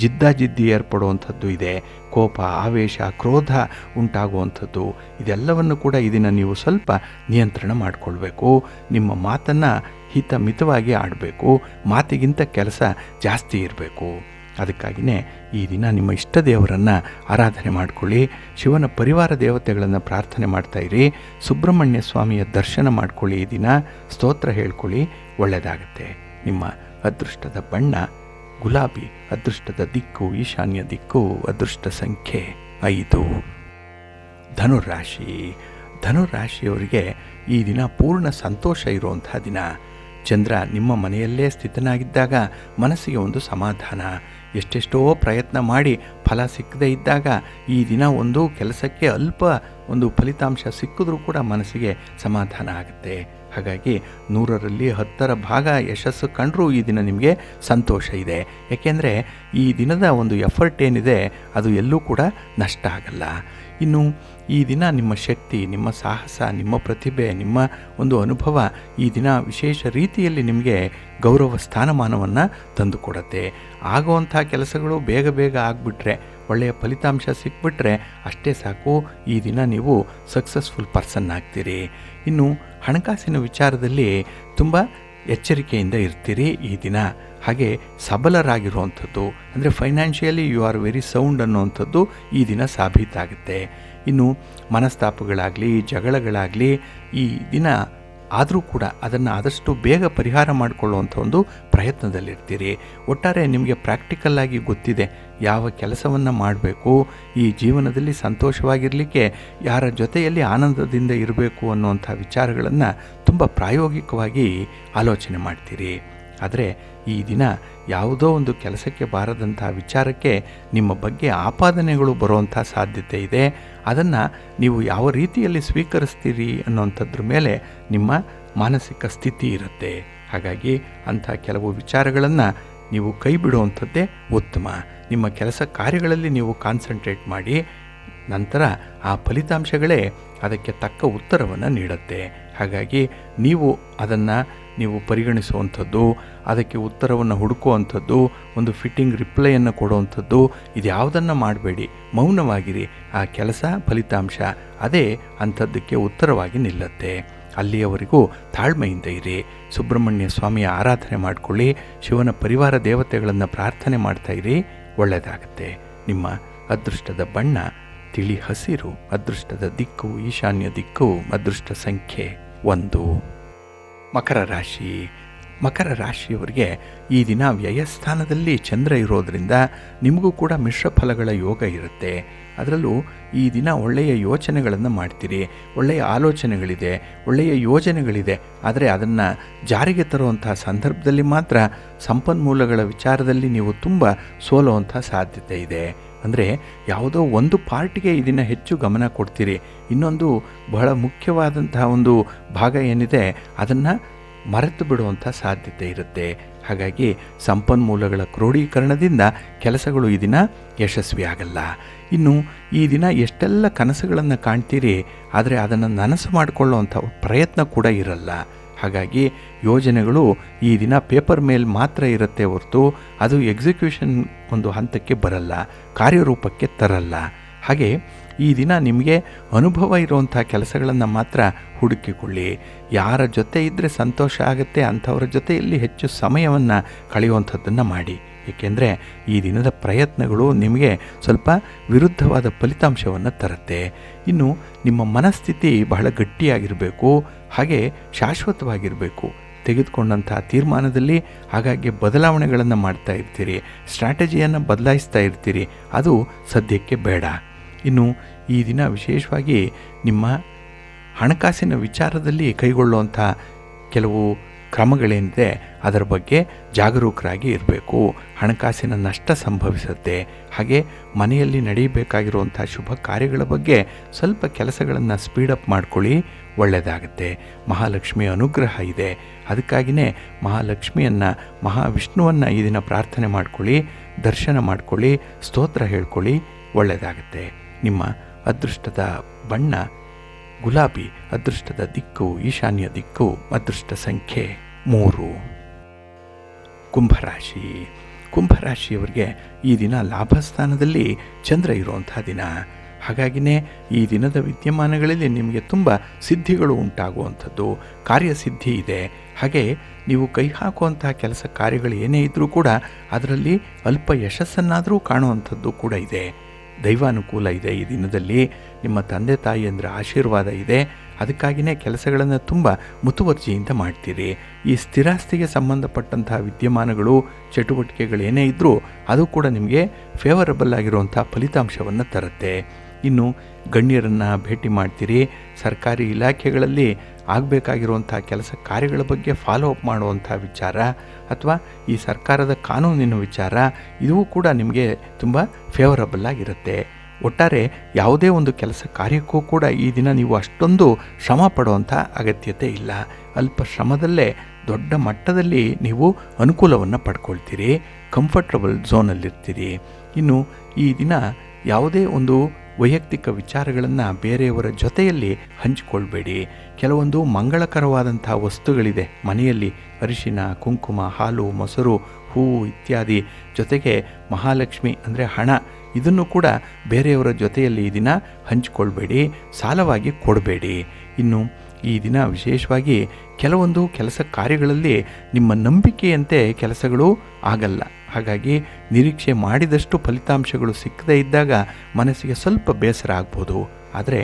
ಜಿದ್ದಾಜಿದ್ದಿ ಏರ್ಪಡುವಂಥದ್ದು ಇದೆ. ಕೋಪ, ಆವೇಶ, ಕ್ರೋಧ ಉಂಟಾಗುವಂಥದ್ದು, ಇದೆಲ್ಲವನ್ನು ಕೂಡ ಈ ದಿನ ನೀವು ಸ್ವಲ್ಪ ನಿಯಂತ್ರಣ ಮಾಡಿಕೊಳ್ಬೇಕು. ನಿಮ್ಮ ಮಾತನ್ನು ಹಿತಮಿತವಾಗಿ ಆಡಬೇಕು, ಮಾತಿಗಿಂತ ಕೆಲಸ ಜಾಸ್ತಿ ಇರಬೇಕು. ಅದಕ್ಕಾಗಿಯೇ ಈ ದಿನ ನಿಮ್ಮ ಇಷ್ಟ ದೇವರನ್ನು ಆರಾಧನೆ ಮಾಡಿಕೊಳ್ಳಿ. ಶಿವನ ಪರಿವಾರ ದೇವತೆಗಳನ್ನು ಪ್ರಾರ್ಥನೆ ಮಾಡ್ತಾಯಿರಿ. ಸುಬ್ರಹ್ಮಣ್ಯ ಸ್ವಾಮಿಯ ದರ್ಶನ ಮಾಡಿಕೊಳ್ಳಿ. ಈ ದಿನ ಸ್ತೋತ್ರ ಹೇಳ್ಕೊಳ್ಳಿ, ಒಳ್ಳೆಯದಾಗುತ್ತೆ. ನಿಮ್ಮ ಅದೃಷ್ಟದ ಬಣ್ಣ ಗುಲಾಬಿ, ಅದೃಷ್ಟದ ದಿಕ್ಕು ಈಶಾನ್ಯ ದಿಕ್ಕು, ಅದೃಷ್ಟ ಸಂಖ್ಯೆ 5. ಧನುರಾಶಿ. ಧನುರಾಶಿಯವರಿಗೆ ಈ ದಿನ ಪೂರ್ಣ ಸಂತೋಷ ಇರುವಂಥ ದಿನ. ಚಂದ್ರ ನಿಮ್ಮ ಮನೆಯಲ್ಲೇ ಸ್ಥಿತನಾಗಿದ್ದಾಗ ಮನಸ್ಸಿಗೆ ಒಂದು ಸಮಾಧಾನ. ಎಷ್ಟೆಷ್ಟೋ ಪ್ರಯತ್ನ ಮಾಡಿ ಫಲ ಸಿಕ್ಕದೇ ಇದ್ದಾಗ ಈ ದಿನ ಒಂದು ಕೆಲಸಕ್ಕೆ ಅಲ್ಪ ಒಂದು ಫಲಿತಾಂಶ ಸಿಕ್ಕಿದ್ರೂ ಕೂಡ ಮನಸ್ಸಿಗೆ ಸಮಾಧಾನ ಆಗುತ್ತೆ. ಹಾಗಾಗಿ 100ರಲ್ಲಿ 10 ಭಾಗ ಯಶಸ್ಸು ಕಂಡರೂ ಈ ದಿನ ನಿಮಗೆ ಸಂತೋಷ ಇದೆ. ಏಕೆಂದರೆ ಈ ದಿನದ ಒಂದು ಎಫರ್ಟ್ ಏನಿದೆ ಅದು ಎಲ್ಲೂ ಕೂಡ ನಷ್ಟ ಆಗಲ್ಲ. ಇನ್ನು ಈ ದಿನ ನಿಮ್ಮ ಶಕ್ತಿ, ನಿಮ್ಮ ಸಾಹಸ, ನಿಮ್ಮ ಪ್ರತಿಭೆ, ನಿಮ್ಮ ಒಂದು ಅನುಭವ ಈ ದಿನ ವಿಶೇಷ ರೀತಿಯಲ್ಲಿ ನಿಮಗೆ ಗೌರವ ಸ್ಥಾನಮಾನವನ್ನು ತಂದುಕೊಡುತ್ತೆ. ಆಗುವಂಥ ಕೆಲಸಗಳು ಬೇಗ ಬೇಗ ಆಗಿಬಿಟ್ರೆ ಒಳ್ಳೆಯ ಫಲಿತಾಂಶ ಸಿಕ್ಬಿಟ್ರೆ ಅಷ್ಟೇ ಸಾಕು, ಈ ದಿನ ನೀವು ಸಕ್ಸಸ್ಫುಲ್ ಪರ್ಸನ್ ಆಗ್ತೀರಿ. ಇನ್ನು ಹಣಕಾಸಿನ ವಿಚಾರದಲ್ಲಿ ತುಂಬ ಎಚ್ಚರಿಕೆಯಿಂದ ಇರ್ತೀರಿ ಈ ದಿನ. ಹಾಗೆ ಸಬಲರಾಗಿರುವಂಥದ್ದು ಅಂದರೆ financially you are very sound ಅನ್ನುವಂಥದ್ದು ಈ ದಿನ ಸಾಬೀತಾಗುತ್ತೆ. ಇನ್ನು ಮನಸ್ತಾಪಗಳಾಗಲಿ ಜಗಳಗಳಾಗಲಿ ಈ ದಿನ ಆದರೂ ಕೂಡ ಅದನ್ನು ಆದಷ್ಟು ಬೇಗ ಪರಿಹಾರ ಮಾಡಿಕೊಳ್ಳುವಂಥ ಒಂದು ಪ್ರಯತ್ನದಲ್ಲಿರ್ತೀರಿ. ಒಟ್ಟಾರೆ ನಿಮಗೆ ಪ್ರಾಕ್ಟಿಕಲ್ಲಾಗಿ ಗೊತ್ತಿದೆ ಯಾವ ಕೆಲಸವನ್ನು ಮಾಡಬೇಕು, ಈ ಜೀವನದಲ್ಲಿ ಸಂತೋಷವಾಗಿರಲಿಕ್ಕೆ ಯಾರ ಜೊತೆಯಲ್ಲಿ ಆನಂದದಿಂದ ಇರಬೇಕು ಅನ್ನುವಂಥ ವಿಚಾರಗಳನ್ನು ತುಂಬ ಪ್ರಾಯೋಗಿಕವಾಗಿ ಆಲೋಚನೆ ಮಾಡ್ತೀರಿ. ಆದರೆ ಈ ದಿನ ಯಾವುದೋ ಒಂದು ಕೆಲಸಕ್ಕೆ ಬಾರದಂಥ ವಿಚಾರಕ್ಕೆ ನಿಮ್ಮ ಬಗ್ಗೆ ಆಪಾದನೆಗಳು ಬರುವಂಥ ಸಾಧ್ಯತೆ ಇದೆ. ಅದನ್ನು ನೀವು ಯಾವ ರೀತಿಯಲ್ಲಿ ಸ್ವೀಕರಿಸ್ತೀರಿ ಅನ್ನೋಂಥದ್ರ ಮೇಲೆ ನಿಮ್ಮ ಮಾನಸಿಕ ಸ್ಥಿತಿ ಇರುತ್ತೆ. ಹಾಗಾಗಿ ಅಂಥ ಕೆಲವು ವಿಚಾರಗಳನ್ನು ನೀವು ಕೈ ಬಿಡುವಂಥದ್ದೇ ಉತ್ತಮ. ನಿಮ್ಮ ಕೆಲಸ ಕಾರ್ಯಗಳಲ್ಲಿ ನೀವು ಕಾನ್ಸಂಟ್ರೇಟ್ ಮಾಡಿ, ನಂತರ ಆ ಫಲಿತಾಂಶಗಳೇ ಅದಕ್ಕೆ ತಕ್ಕ ಉತ್ತರವನ್ನು ನೀಡುತ್ತೆ. ಹಾಗಾಗಿ ನೀವು ಪರಿಗಣಿಸುವಂಥದ್ದು, ಅದಕ್ಕೆ ಉತ್ತರವನ್ನು ಹುಡುಕುವಂಥದ್ದು, ಒಂದು ಫಿಟ್ಟಿಂಗ್ ರಿಪ್ಲೈಯನ್ನು ಕೊಡುವಂಥದ್ದು, ಇದು ಯಾವುದನ್ನು ಮಾಡಬೇಡಿ. ಮೌನವಾಗಿರಿ. ಆ ಕೆಲಸ ಫಲಿತಾಂಶ ಅದೇ ಅಂಥದ್ದಕ್ಕೆ ಉತ್ತರವಾಗಿ ನಿಲ್ಲುತ್ತೆ. ಅಲ್ಲಿಯವರೆಗೂ ತಾಳ್ಮೆಯಿಂದ ಇರಿ. ಸುಬ್ರಹ್ಮಣ್ಯ ಸ್ವಾಮಿಯ ಆರಾಧನೆ ಮಾಡಿಕೊಳ್ಳಿ. ಶಿವನ ಪರಿವಾರ ದೇವತೆಗಳನ್ನು ಪ್ರಾರ್ಥನೆ ಮಾಡ್ತಾ ಇರಿ. ಒಳ್ಳೆಯದಾಗುತ್ತೆ. ನಿಮ್ಮ ಅದೃಷ್ಟದ ಬಣ್ಣ ತಿಳಿ ಹಸಿರು. ಅದೃಷ್ಟದ ದಿಕ್ಕು ಈಶಾನ್ಯ ದಿಕ್ಕು. ಅದೃಷ್ಟ ಸಂಖ್ಯೆ 1. ಮಕರ ರಾಶಿ. ಮಕರ ರಾಶಿಯವರಿಗೆ ಈ ದಿನ ವ್ಯಯಸ್ಥಾನದಲ್ಲಿ ಚಂದ್ರ ಇರೋದರಿಂದ ನಿಮಗೂ ಕೂಡ ಮಿಶ್ರ ಫಲಗಳ ಯೋಗ ಇರುತ್ತೆ. ಅದರಲ್ಲೂ ಈ ದಿನ ಒಳ್ಳೆಯ ಯೋಚನೆಗಳನ್ನು ಮಾಡ್ತೀರಿ. ಒಳ್ಳೆಯ ಆಲೋಚನೆಗಳಿದೆ, ಒಳ್ಳೆಯ ಯೋಜನೆಗಳಿದೆ. ಆದರೆ ಅದನ್ನು ಜಾರಿಗೆ ತರುವಂಥ ಸಂದರ್ಭದಲ್ಲಿ ಮಾತ್ರ ಸಂಪನ್ಮೂಲಗಳ ವಿಚಾರದಲ್ಲಿ ನೀವು ತುಂಬ ಸೋಲುವಂಥ ಸಾಧ್ಯತೆ ಇದೆ. ಅಂದರೆ ಯಾವುದೋ ಒಂದು ಪಾರ್ಟಿಗೆ ಈ ದಿನ ಹೆಚ್ಚು ಗಮನ ಕೊಡ್ತೀರಿ. ಇನ್ನೊಂದು ಬಹಳ ಮುಖ್ಯವಾದಂತಹ ಒಂದು ಭಾಗ ಏನಿದೆ ಅದನ್ನು ಮರೆತು ಬಿಡುವಂಥ ಸಾಧ್ಯತೆ ಇರುತ್ತೆ. ಹಾಗಾಗಿ ಸಂಪನ್ಮೂಲಗಳ ಕ್ರೋಢೀಕರಣದಿಂದ ಕೆಲಸಗಳು ಈ ದಿನ ಯಶಸ್ವಿಯಾಗಲ್ಲ. ಇನ್ನು ಈ ದಿನ ಎಷ್ಟೆಲ್ಲ ಕನಸುಗಳನ್ನು ಕಾಣ್ತೀರಿ, ಆದರೆ ಅದನ್ನು ನನಸು ಮಾಡಿಕೊಳ್ಳುವಂಥ ಪ್ರಯತ್ನ ಕೂಡ ಇರಲ್ಲ. ಹಾಗಾಗಿ ಯೋಜನೆಗಳು ಈ ದಿನ ಪೇಪರ್ ಮೇಲೆ ಮಾತ್ರ ಇರುತ್ತೆ ಹೊರತು ಅದು ಎಕ್ಸಿಕ್ಯೂಷನ್ ಒಂದು ಹಂತಕ್ಕೆ ಬರಲ್ಲ, ಕಾರ್ಯರೂಪಕ್ಕೆ ತರಲ್ಲ. ಹಾಗೆ ಈ ದಿನ ನಿಮಗೆ ಅನುಭವ ಇರುವಂಥ ಕೆಲಸಗಳನ್ನು ಮಾತ್ರ ಹುಡುಕಿಕೊಳ್ಳಿ. ಯಾರ ಜೊತೆ ಇದ್ದರೆ ಸಂತೋಷ ಆಗುತ್ತೆ ಅಂಥವ್ರ ಜೊತೆಯಲ್ಲಿ ಹೆಚ್ಚು ಸಮಯವನ್ನು ಕಳೆಯುವಂಥದ್ದನ್ನು ಮಾಡಿ. ಏಕೆಂದರೆ ಈ ದಿನದ ಪ್ರಯತ್ನಗಳು ನಿಮಗೆ ಸ್ವಲ್ಪ ವಿರುದ್ಧವಾದ ಫಲಿತಾಂಶವನ್ನು ತರುತ್ತೆ. ಇನ್ನು ನಿಮ್ಮ ಮನಸ್ಥಿತಿ ಬಹಳ ಗಟ್ಟಿಯಾಗಿರಬೇಕು, ಹಾಗೆ ಶಾಶ್ವತವಾಗಿರಬೇಕು. ತೆಗೆದುಕೊಂಡಂಥ ತೀರ್ಮಾನದಲ್ಲಿ ಹಾಗಾಗಿ ಬದಲಾವಣೆಗಳನ್ನು ಮಾಡ್ತಾ ಇರ್ತೀರಿ, ಸ್ಟ್ರಾಟಜಿಯನ್ನು ಬದಲಾಯಿಸ್ತಾ ಇರ್ತೀರಿ. ಅದು ಸದ್ಯಕ್ಕೆ ಬೇಡ. ಇನ್ನು ಈ ದಿನ ವಿಶೇಷವಾಗಿ ನಿಮ್ಮ ಹಣಕಾಸಿನ ವಿಚಾರದಲ್ಲಿ ಕೈಗೊಳ್ಳುವಂಥ ಕೆಲವು ಕ್ರಮಗಳೇನಿದೆ ಅದರ ಬಗ್ಗೆ ಜಾಗರೂಕರಾಗಿ ಇರಬೇಕು. ಹಣಕಾಸಿನ ನಷ್ಟ ಸಂಭವಿಸುತ್ತೆ. ಹಾಗೆ ಮನೆಯಲ್ಲಿ ನಡೆಯಬೇಕಾಗಿರುವಂಥ ಶುಭ ಕಾರ್ಯಗಳ ಬಗ್ಗೆ ಸ್ವಲ್ಪ ಕೆಲಸಗಳನ್ನು ಸ್ಪೀಡಪ್ ಮಾಡ್ಕೊಳ್ಳಿ, ಒಳ್ಳೆಯದಾಗುತ್ತೆ. ಮಹಾಲಕ್ಷ್ಮಿಯ ಅನುಗ್ರಹ ಇದೆ. ಅದಕ್ಕಾಗಿಯೇ ಮಹಾಲಕ್ಷ್ಮಿಯನ್ನು, ಮಹಾವಿಷ್ಣುವನ್ನು ಈ ದಿನ ಪ್ರಾರ್ಥನೆ ಮಾಡ್ಕೊಳ್ಳಿ, ದರ್ಶನ ಮಾಡ್ಕೊಳ್ಳಿ, ಸ್ತೋತ್ರ ಹೇಳ್ಕೊಳ್ಳಿ, ಒಳ್ಳೆಯದಾಗುತ್ತೆ. ನಿಮ್ಮ ಅದೃಷ್ಟದ ಬಣ್ಣ ಗುಲಾಬಿ. ಅದೃಷ್ಟದ ದಿಕ್ಕು ಈಶಾನ್ಯ ದಿಕ್ಕು. ಅದೃಷ್ಟ ಸಂಖ್ಯೆ 3. ಕುಂಭರಾಶಿ. ಕುಂಭರಾಶಿಯವರಿಗೆ ಈ ದಿನ ಲಾಭಸ್ಥಾನದಲ್ಲಿ ಚಂದ್ರ ಇರುವಂಥ ದಿನ. ಹಾಗಾಗಿಯೇ ಈ ದಿನದ ವಿದ್ಯಮಾನಗಳಲ್ಲಿ ನಿಮಗೆ ತುಂಬ ಸಿದ್ಧಿಗಳು ಉಂಟಾಗುವಂಥದ್ದು, ಕಾರ್ಯಸಿದ್ಧಿ ಇದೆ. ಹಾಗೆ ನೀವು ಕೈ ಹಾಕುವಂಥ ಕೆಲಸ ಕಾರ್ಯಗಳು ಏನೇ ಇದ್ದರೂ ಕೂಡ ಅದರಲ್ಲಿ ಅಲ್ಪ ಯಶಸ್ಸನ್ನಾದರೂ ಕಾಣುವಂಥದ್ದು ಕೂಡ ಇದೆ. ದೈವಾನುಕೂಲ ಇದೆ ಈ ದಿನದಲ್ಲಿ. ನಿಮ್ಮ ತಂದೆ ತಾಯಿಯಂದ್ರ ಆಶೀರ್ವಾದ ಇದೆ. ಅದಕ್ಕಾಗಿಯೇ ಕೆಲಸಗಳನ್ನು ತುಂಬ ಮುತುವರ್ಜಿಯಿಂದ ಮಾಡ್ತೀರಿ. ಈ ಸ್ಥಿರಾಸ್ತಿಗೆ ಸಂಬಂಧಪಟ್ಟಂಥ ವಿದ್ಯಮಾನಗಳು, ಚಟುವಟಿಕೆಗಳೇನೇ ಇದ್ದರೂ ಅದು ಕೂಡ ನಿಮಗೆ ಫೇವರಬಲ್ ಆಗಿರುವಂಥ ಫಲಿತಾಂಶವನ್ನು ತರುತ್ತೆ. ಇನ್ನು ಗಣ್ಯರನ್ನು ಭೇಟಿ ಮಾಡ್ತೀರಿ. ಸರ್ಕಾರಿ ಇಲಾಖೆಗಳಲ್ಲಿ ಆಗಬೇಕಾಗಿರುವಂಥ ಕೆಲಸ ಕಾರ್ಯಗಳ ಬಗ್ಗೆ ಫಾಲೋ ಅಪ್ ಮಾಡುವಂಥ ವಿಚಾರ ಅಥವಾ ಈ ಸರ್ಕಾರದ ಕಾನೂನಿನ ವಿಚಾರ ಇದೂ ಕೂಡ ನಿಮಗೆ ತುಂಬ ಫೇವರಬಲ್ ಆಗಿರುತ್ತೆ. ಒಟ್ಟಾರೆ ಯಾವುದೇ ಒಂದು ಕೆಲಸ ಕಾರ್ಯಕ್ಕೂ ಕೂಡ ಈ ದಿನ ನೀವು ಅಷ್ಟೊಂದು ಶ್ರಮ ಪಡುವಂಥ ಅಗತ್ಯತೆ ಇಲ್ಲ. ಅಲ್ಪ ಶ್ರಮದಲ್ಲೇ ದೊಡ್ಡ ಮಟ್ಟದಲ್ಲಿ ನೀವು ಅನುಕೂಲವನ್ನು ಪಡ್ಕೊಳ್ತೀರಿ, ಕಂಫರ್ಟಬಲ್ ಝೋನಲ್ಲಿರ್ತೀರಿ. ಇನ್ನು ಈ ದಿನ ಯಾವುದೇ ಒಂದು ವೈಯಕ್ತಿಕ ವಿಚಾರಗಳನ್ನು ಬೇರೆಯವರ ಜೊತೆಯಲ್ಲಿ ಹಂಚಿಕೊಳ್ಬೇಡಿ. ಕೆಲವೊಂದು ಮಂಗಳಕರವಾದಂಥ ವಸ್ತುಗಳಿದೆ ಮನೆಯಲ್ಲಿ, ಅರಿಶಿನ, ಕುಂಕುಮ, ಹಾಲು, ಮೊಸರು, ಹೂವು ಇತ್ಯಾದಿ. ಜೊತೆಗೆ ಮಹಾಲಕ್ಷ್ಮಿ ಅಂದರೆ ಹಣ ಇದನ್ನು ಕೂಡ ಬೇರೆಯವರ ಜೊತೆಯಲ್ಲಿ ಈ ದಿನ ಹಂಚಿಕೊಳ್ಬೇಡಿ, ಸಾಲವಾಗಿ ಕೊಡಬೇಡಿ. ಇನ್ನು ಈ ದಿನ ವಿಶೇಷವಾಗಿ ಕೆಲವೊಂದು ಕೆಲಸ ಕಾರ್ಯಗಳಲ್ಲಿ ನಿಮ್ಮ ನಂಬಿಕೆಯಂತೆ ಕೆಲಸಗಳು ಆಗಲ್ಲ. ಹಾಗಾಗಿ ನಿರೀಕ್ಷೆ ಮಾಡಿದಷ್ಟು ಫಲಿತಾಂಶಗಳು ಸಿಕ್ಕದೇ ಇದ್ದಾಗ ಮನಸ್ಸಿಗೆ ಸ್ವಲ್ಪ ಬೇಸರ ಆಗ್ಬೋದು. ಆದರೆ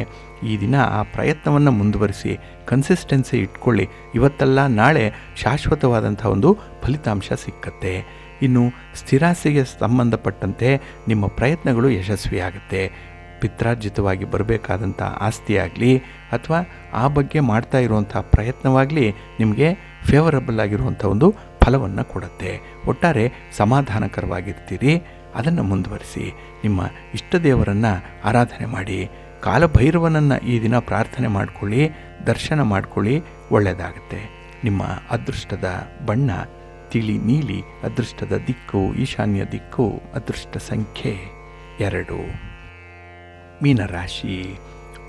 ಈ ದಿನ ಆ ಪ್ರಯತ್ನವನ್ನು ಮುಂದುವರಿಸಿ ಕನ್ಸಿಸ್ಟೆನ್ಸಿ ಇಟ್ಕೊಳ್ಳಿ. ಇವತ್ತಲ್ಲ ನಾಳೆ ಶಾಶ್ವತವಾದಂಥ ಒಂದು ಫಲಿತಾಂಶ ಸಿಕ್ಕತ್ತೆ. ಇನ್ನು ಸ್ಥಿರಾಸ್ತಿಗೆ ಸಂಬಂಧಪಟ್ಟಂತೆ ನಿಮ್ಮ ಪ್ರಯತ್ನಗಳು ಯಶಸ್ವಿಯಾಗುತ್ತೆ. ಪಿತ್ರಾರ್ಜಿತವಾಗಿ ಬರಬೇಕಾದಂಥ ಆಸ್ತಿಯಾಗಲಿ ಅಥವಾ ಆ ಬಗ್ಗೆ ಮಾಡ್ತಾ ಇರುವಂಥ ಪ್ರಯತ್ನವಾಗಲಿ ನಿಮಗೆ ಫೇವರಬಲ್ ಆಗಿರುವಂಥ ಒಂದು ಫಲವನ್ನು ಕೊಡುತ್ತೆ. ಒಟ್ಟಾರೆ ಸಮಾಧಾನಕರವಾಗಿರ್ತೀರಿ. ಅದನ್ನು ಮುಂದುವರಿಸಿ ನಿಮ್ಮ ಇಷ್ಟ ದೇವರನ್ನು ಆರಾಧನೆ ಮಾಡಿ. ಕಾಲಭೈರವನನ್ನು ಈ ದಿನ ಪ್ರಾರ್ಥನೆ ಮಾಡಿಕೊಳ್ಳಿ, ದರ್ಶನ ಮಾಡಿಕೊಳ್ಳಿ, ಒಳ್ಳೆಯದಾಗುತ್ತೆ. ನಿಮ್ಮ ಅದೃಷ್ಟದ ಬಣ್ಣ ತಿಳಿ ನೀಲಿ, ಅದೃಷ್ಟದ ದಿಕ್ಕು ಈಶಾನ್ಯ ದಿಕ್ಕು, ಅದೃಷ್ಟ ಸಂಖ್ಯೆ 2. ಮೀನರಾಶಿ.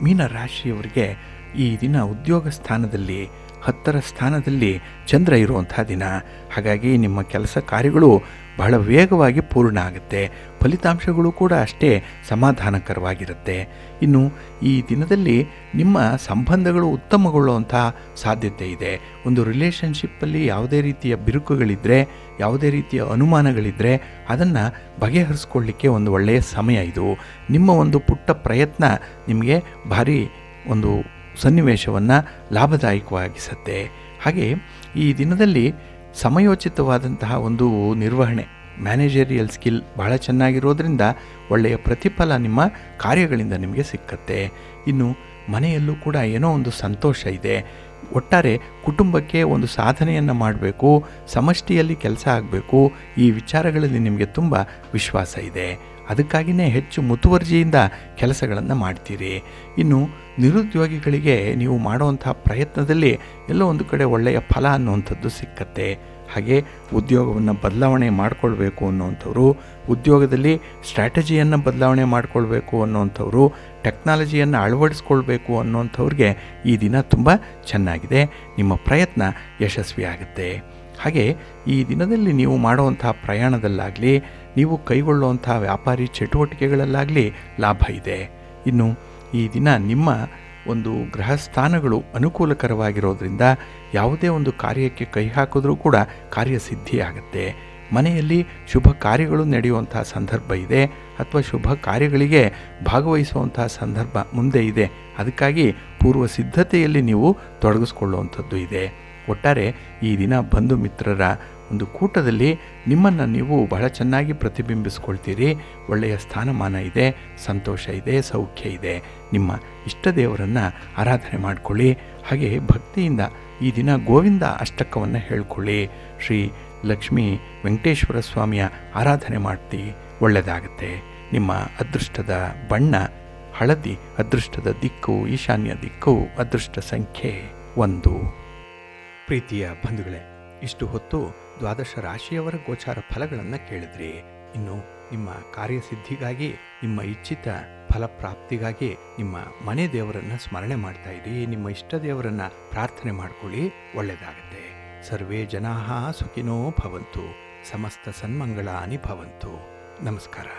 ಮೀನರಾಶಿಯವರಿಗೆ ಈ ದಿನ ಉದ್ಯೋಗ ಸ್ಥಾನದಲ್ಲಿ 10ರ ಸ್ಥಾನದಲ್ಲಿ ಚಂದ್ರ ಇರುವಂಥ ದಿನ. ಹಾಗಾಗಿ ನಿಮ್ಮ ಕೆಲಸ ಕಾರ್ಯಗಳು ಬಹಳ ವೇಗವಾಗಿ ಪೂರ್ಣ ಆಗುತ್ತೆ. ಫಲಿತಾಂಶಗಳು ಕೂಡ ಅಷ್ಟೇ ಸಮಾಧಾನಕರವಾಗಿರುತ್ತೆ. ಇನ್ನು ಈ ದಿನದಲ್ಲಿ ನಿಮ್ಮ ಸಂಬಂಧಗಳು ಉತ್ತಮಗೊಳ್ಳುವಂಥ ಸಾಧ್ಯತೆ ಇದೆ. ಒಂದು ರಿಲೇಷನ್ಶಿಪ್ಪಲ್ಲಿ ಯಾವುದೇ ರೀತಿಯ ಬಿರುಕುಗಳಿದ್ದರೆ, ಯಾವುದೇ ರೀತಿಯ ಅನುಮಾನಗಳಿದ್ದರೆ ಅದನ್ನು ಬಗೆಹರಿಸ್ಕೊಳ್ಳಿಕ್ಕೆ ಒಂದು ಒಳ್ಳೆಯ ಸಮಯ ಇದು. ನಿಮ್ಮ ಒಂದು ಪುಟ್ಟ ಪ್ರಯತ್ನ ನಿಮಗೆ ಭಾರಿ ಒಂದು ಸನ್ನಿವೇಶವನ್ನು ಲಾಭದಾಯಕವಾಗಿಸುತ್ತೆ. ಹಾಗೆ ಈ ದಿನದಲ್ಲಿ ಸಮಯೋಚಿತವಾದಂತಹ ಒಂದು ನಿರ್ವಹಣೆ, ಮ್ಯಾನೇಜರಿಯಲ್ ಸ್ಕಿಲ್ ಬಹಳ ಚೆನ್ನಾಗಿರೋದ್ರಿಂದ ಒಳ್ಳೆಯ ಪ್ರತಿಫಲ ನಿಮ್ಮ ಕಾರ್ಯಗಳಿಂದ ನಿಮಗೆ ಸಿಕ್ಕತ್ತೆ. ಇನ್ನು ಮನೆಯಲ್ಲೂ ಕೂಡ ಏನೋ ಒಂದು ಸಂತೋಷ ಇದೆ. ಒಟ್ಟಾರೆ ಕುಟುಂಬಕ್ಕೆ ಒಂದು ಸಾಧನೆಯನ್ನು ಮಾಡಬೇಕು, ಸಮಷ್ಟಿಯಲ್ಲಿ ಕೆಲಸ ಆಗಬೇಕು, ಈ ವಿಚಾರಗಳಲ್ಲಿ ನಿಮಗೆ ತುಂಬ ವಿಶ್ವಾಸ ಇದೆ. ಅದಕ್ಕಾಗಿಯೇ ಹೆಚ್ಚು ಮುತುವರ್ಜಿಯಿಂದ ಕೆಲಸಗಳನ್ನು ಮಾಡ್ತೀರಿ. ಇನ್ನು ನಿರುದ್ಯೋಗಿಗಳಿಗೆ ನೀವು ಮಾಡುವಂಥ ಪ್ರಯತ್ನದಲ್ಲಿ ಎಲ್ಲೋ ಒಂದು ಕಡೆ ಒಳ್ಳೆಯ ಫಲ ಅನ್ನುವಂಥದ್ದು ಸಿಕ್ಕತ್ತೆ. ಹಾಗೆ ಉದ್ಯೋಗವನ್ನು ಬದಲಾವಣೆ ಮಾಡಿಕೊಳ್ಬೇಕು ಅನ್ನುವಂಥವ್ರು, ಉದ್ಯೋಗದಲ್ಲಿ ಸ್ಟ್ರಾಟಜಿಯನ್ನು ಬದಲಾವಣೆ ಮಾಡಿಕೊಳ್ಬೇಕು ಅನ್ನುವಂಥವ್ರು, ಟೆಕ್ನಾಲಜಿಯನ್ನು ಅಳವಡಿಸ್ಕೊಳ್ಬೇಕು ಅನ್ನುವಂಥವ್ರಿಗೆ ಈ ದಿನ ತುಂಬ ಚೆನ್ನಾಗಿದೆ. ನಿಮ್ಮ ಪ್ರಯತ್ನ ಯಶಸ್ವಿಯಾಗುತ್ತೆ. ಹಾಗೆ ಈ ದಿನದಲ್ಲಿ ನೀವು ಮಾಡುವಂಥ ಪ್ರಯಾಣದಲ್ಲಾಗಲಿ, ನೀವು ಕೈಗೊಳ್ಳುವಂಥ ವ್ಯಾಪಾರಿ ಚಟುವಟಿಕೆಗಳಲ್ಲಾಗಲಿ ಲಾಭ ಇದೆ. ಇನ್ನು ಈ ದಿನ ನಿಮ್ಮ ಒಂದು ಗ್ರಹಸ್ಥಾನಗಳು ಅನುಕೂಲಕರವಾಗಿರೋದ್ರಿಂದ ಯಾವುದೇ ಒಂದು ಕಾರ್ಯಕ್ಕೆ ಕೈ ಹಾಕಿದ್ರೂ ಕೂಡ ಕಾರ್ಯಸಿದ್ಧಿಯಾಗುತ್ತೆ. ಮನೆಯಲ್ಲಿ ಶುಭ ಕಾರ್ಯಗಳು ನಡೆಯುವಂಥ ಸಂದರ್ಭ ಇದೆ, ಅಥವಾ ಶುಭ ಕಾರ್ಯಗಳಿಗೆ ಭಾಗವಹಿಸುವಂಥ ಸಂದರ್ಭ ಮುಂದೆ ಇದೆ. ಅದಕ್ಕಾಗಿ ಪೂರ್ವ ಸಿದ್ಧತೆಯಲ್ಲಿ ನೀವು ತೊಡಗಿಸ್ಕೊಳ್ಳುವಂಥದ್ದು ಇದೆ. ಒಟ್ಟಾರೆ ಈ ದಿನ ಬಂಧು ಮಿತ್ರರ ಒಂದು ಕೂಟದಲ್ಲಿ ನಿಮ್ಮನ್ನು ನೀವು ಬಹಳ ಚೆನ್ನಾಗಿ ಪ್ರತಿಬಿಂಬಿಸ್ಕೊಳ್ತೀರಿ. ಒಳ್ಳೆಯ ಸ್ಥಾನಮಾನ ಇದೆ, ಸಂತೋಷ ಇದೆ, ಸೌಖ್ಯ ಇದೆ. ನಿಮ್ಮ ಇಷ್ಟ ದೇವರನ್ನು ಆರಾಧನೆ ಮಾಡಿಕೊಳ್ಳಿ. ಹಾಗೆ ಭಕ್ತಿಯಿಂದ ಈ ದಿನ ಗೋವಿಂದ ಅಷ್ಟಕವನ್ನು ಹೇಳ್ಕೊಳ್ಳಿ. ಶ್ರೀ ಲಕ್ಷ್ಮೀ ವೆಂಕಟೇಶ್ವರ ಸ್ವಾಮಿಯ ಆರಾಧನೆ ಮಾಡ್ತಿ, ಒಳ್ಳೆಯದಾಗುತ್ತೆ. ನಿಮ್ಮ ಅದೃಷ್ಟದ ಬಣ್ಣ ಹಳದಿ, ಅದೃಷ್ಟದ ದಿಕ್ಕು ಈಶಾನ್ಯ ದಿಕ್ಕು, ಅದೃಷ್ಟ ಸಂಖ್ಯೆ 1. ಪ್ರೀತಿಯ ಬಂಧುಗಳೇ, ಇಷ್ಟು ಹೊತ್ತು ದ್ವಾದಶ ರಾಶಿಯವರ ಗೋಚಾರ ಫಲಗಳನ್ನು ಕೇಳಿದ್ರಿ. ಇನ್ನು ನಿಮ್ಮ ಕಾರ್ಯಸಿದ್ಧಿಗಾಗಿ, ನಿಮ್ಮ ಇಚ್ಛಿತ ಫಲಪ್ರಾಪ್ತಿಗಾಗಿ ನಿಮ್ಮ ಮನೆ ದೇವರನ್ನು ಸ್ಮರಣೆ ಮಾಡ್ತಾ ಇರಿ. ನಿಮ್ಮ ಇಷ್ಟ ದೇವರನ್ನು ಪ್ರಾರ್ಥನೆ ಮಾಡ್ಕೊಳ್ಳಿ, ಒಳ್ಳೆಯದಾಗುತ್ತೆ. ಸರ್ವೇ ಜನಾಃ ಸುಖಿನೋ ಭವಂತು, ಸಮಸ್ತ ಸನ್ಮಂಗಳಾನಿ ಭವಂತು. ನಮಸ್ಕಾರ.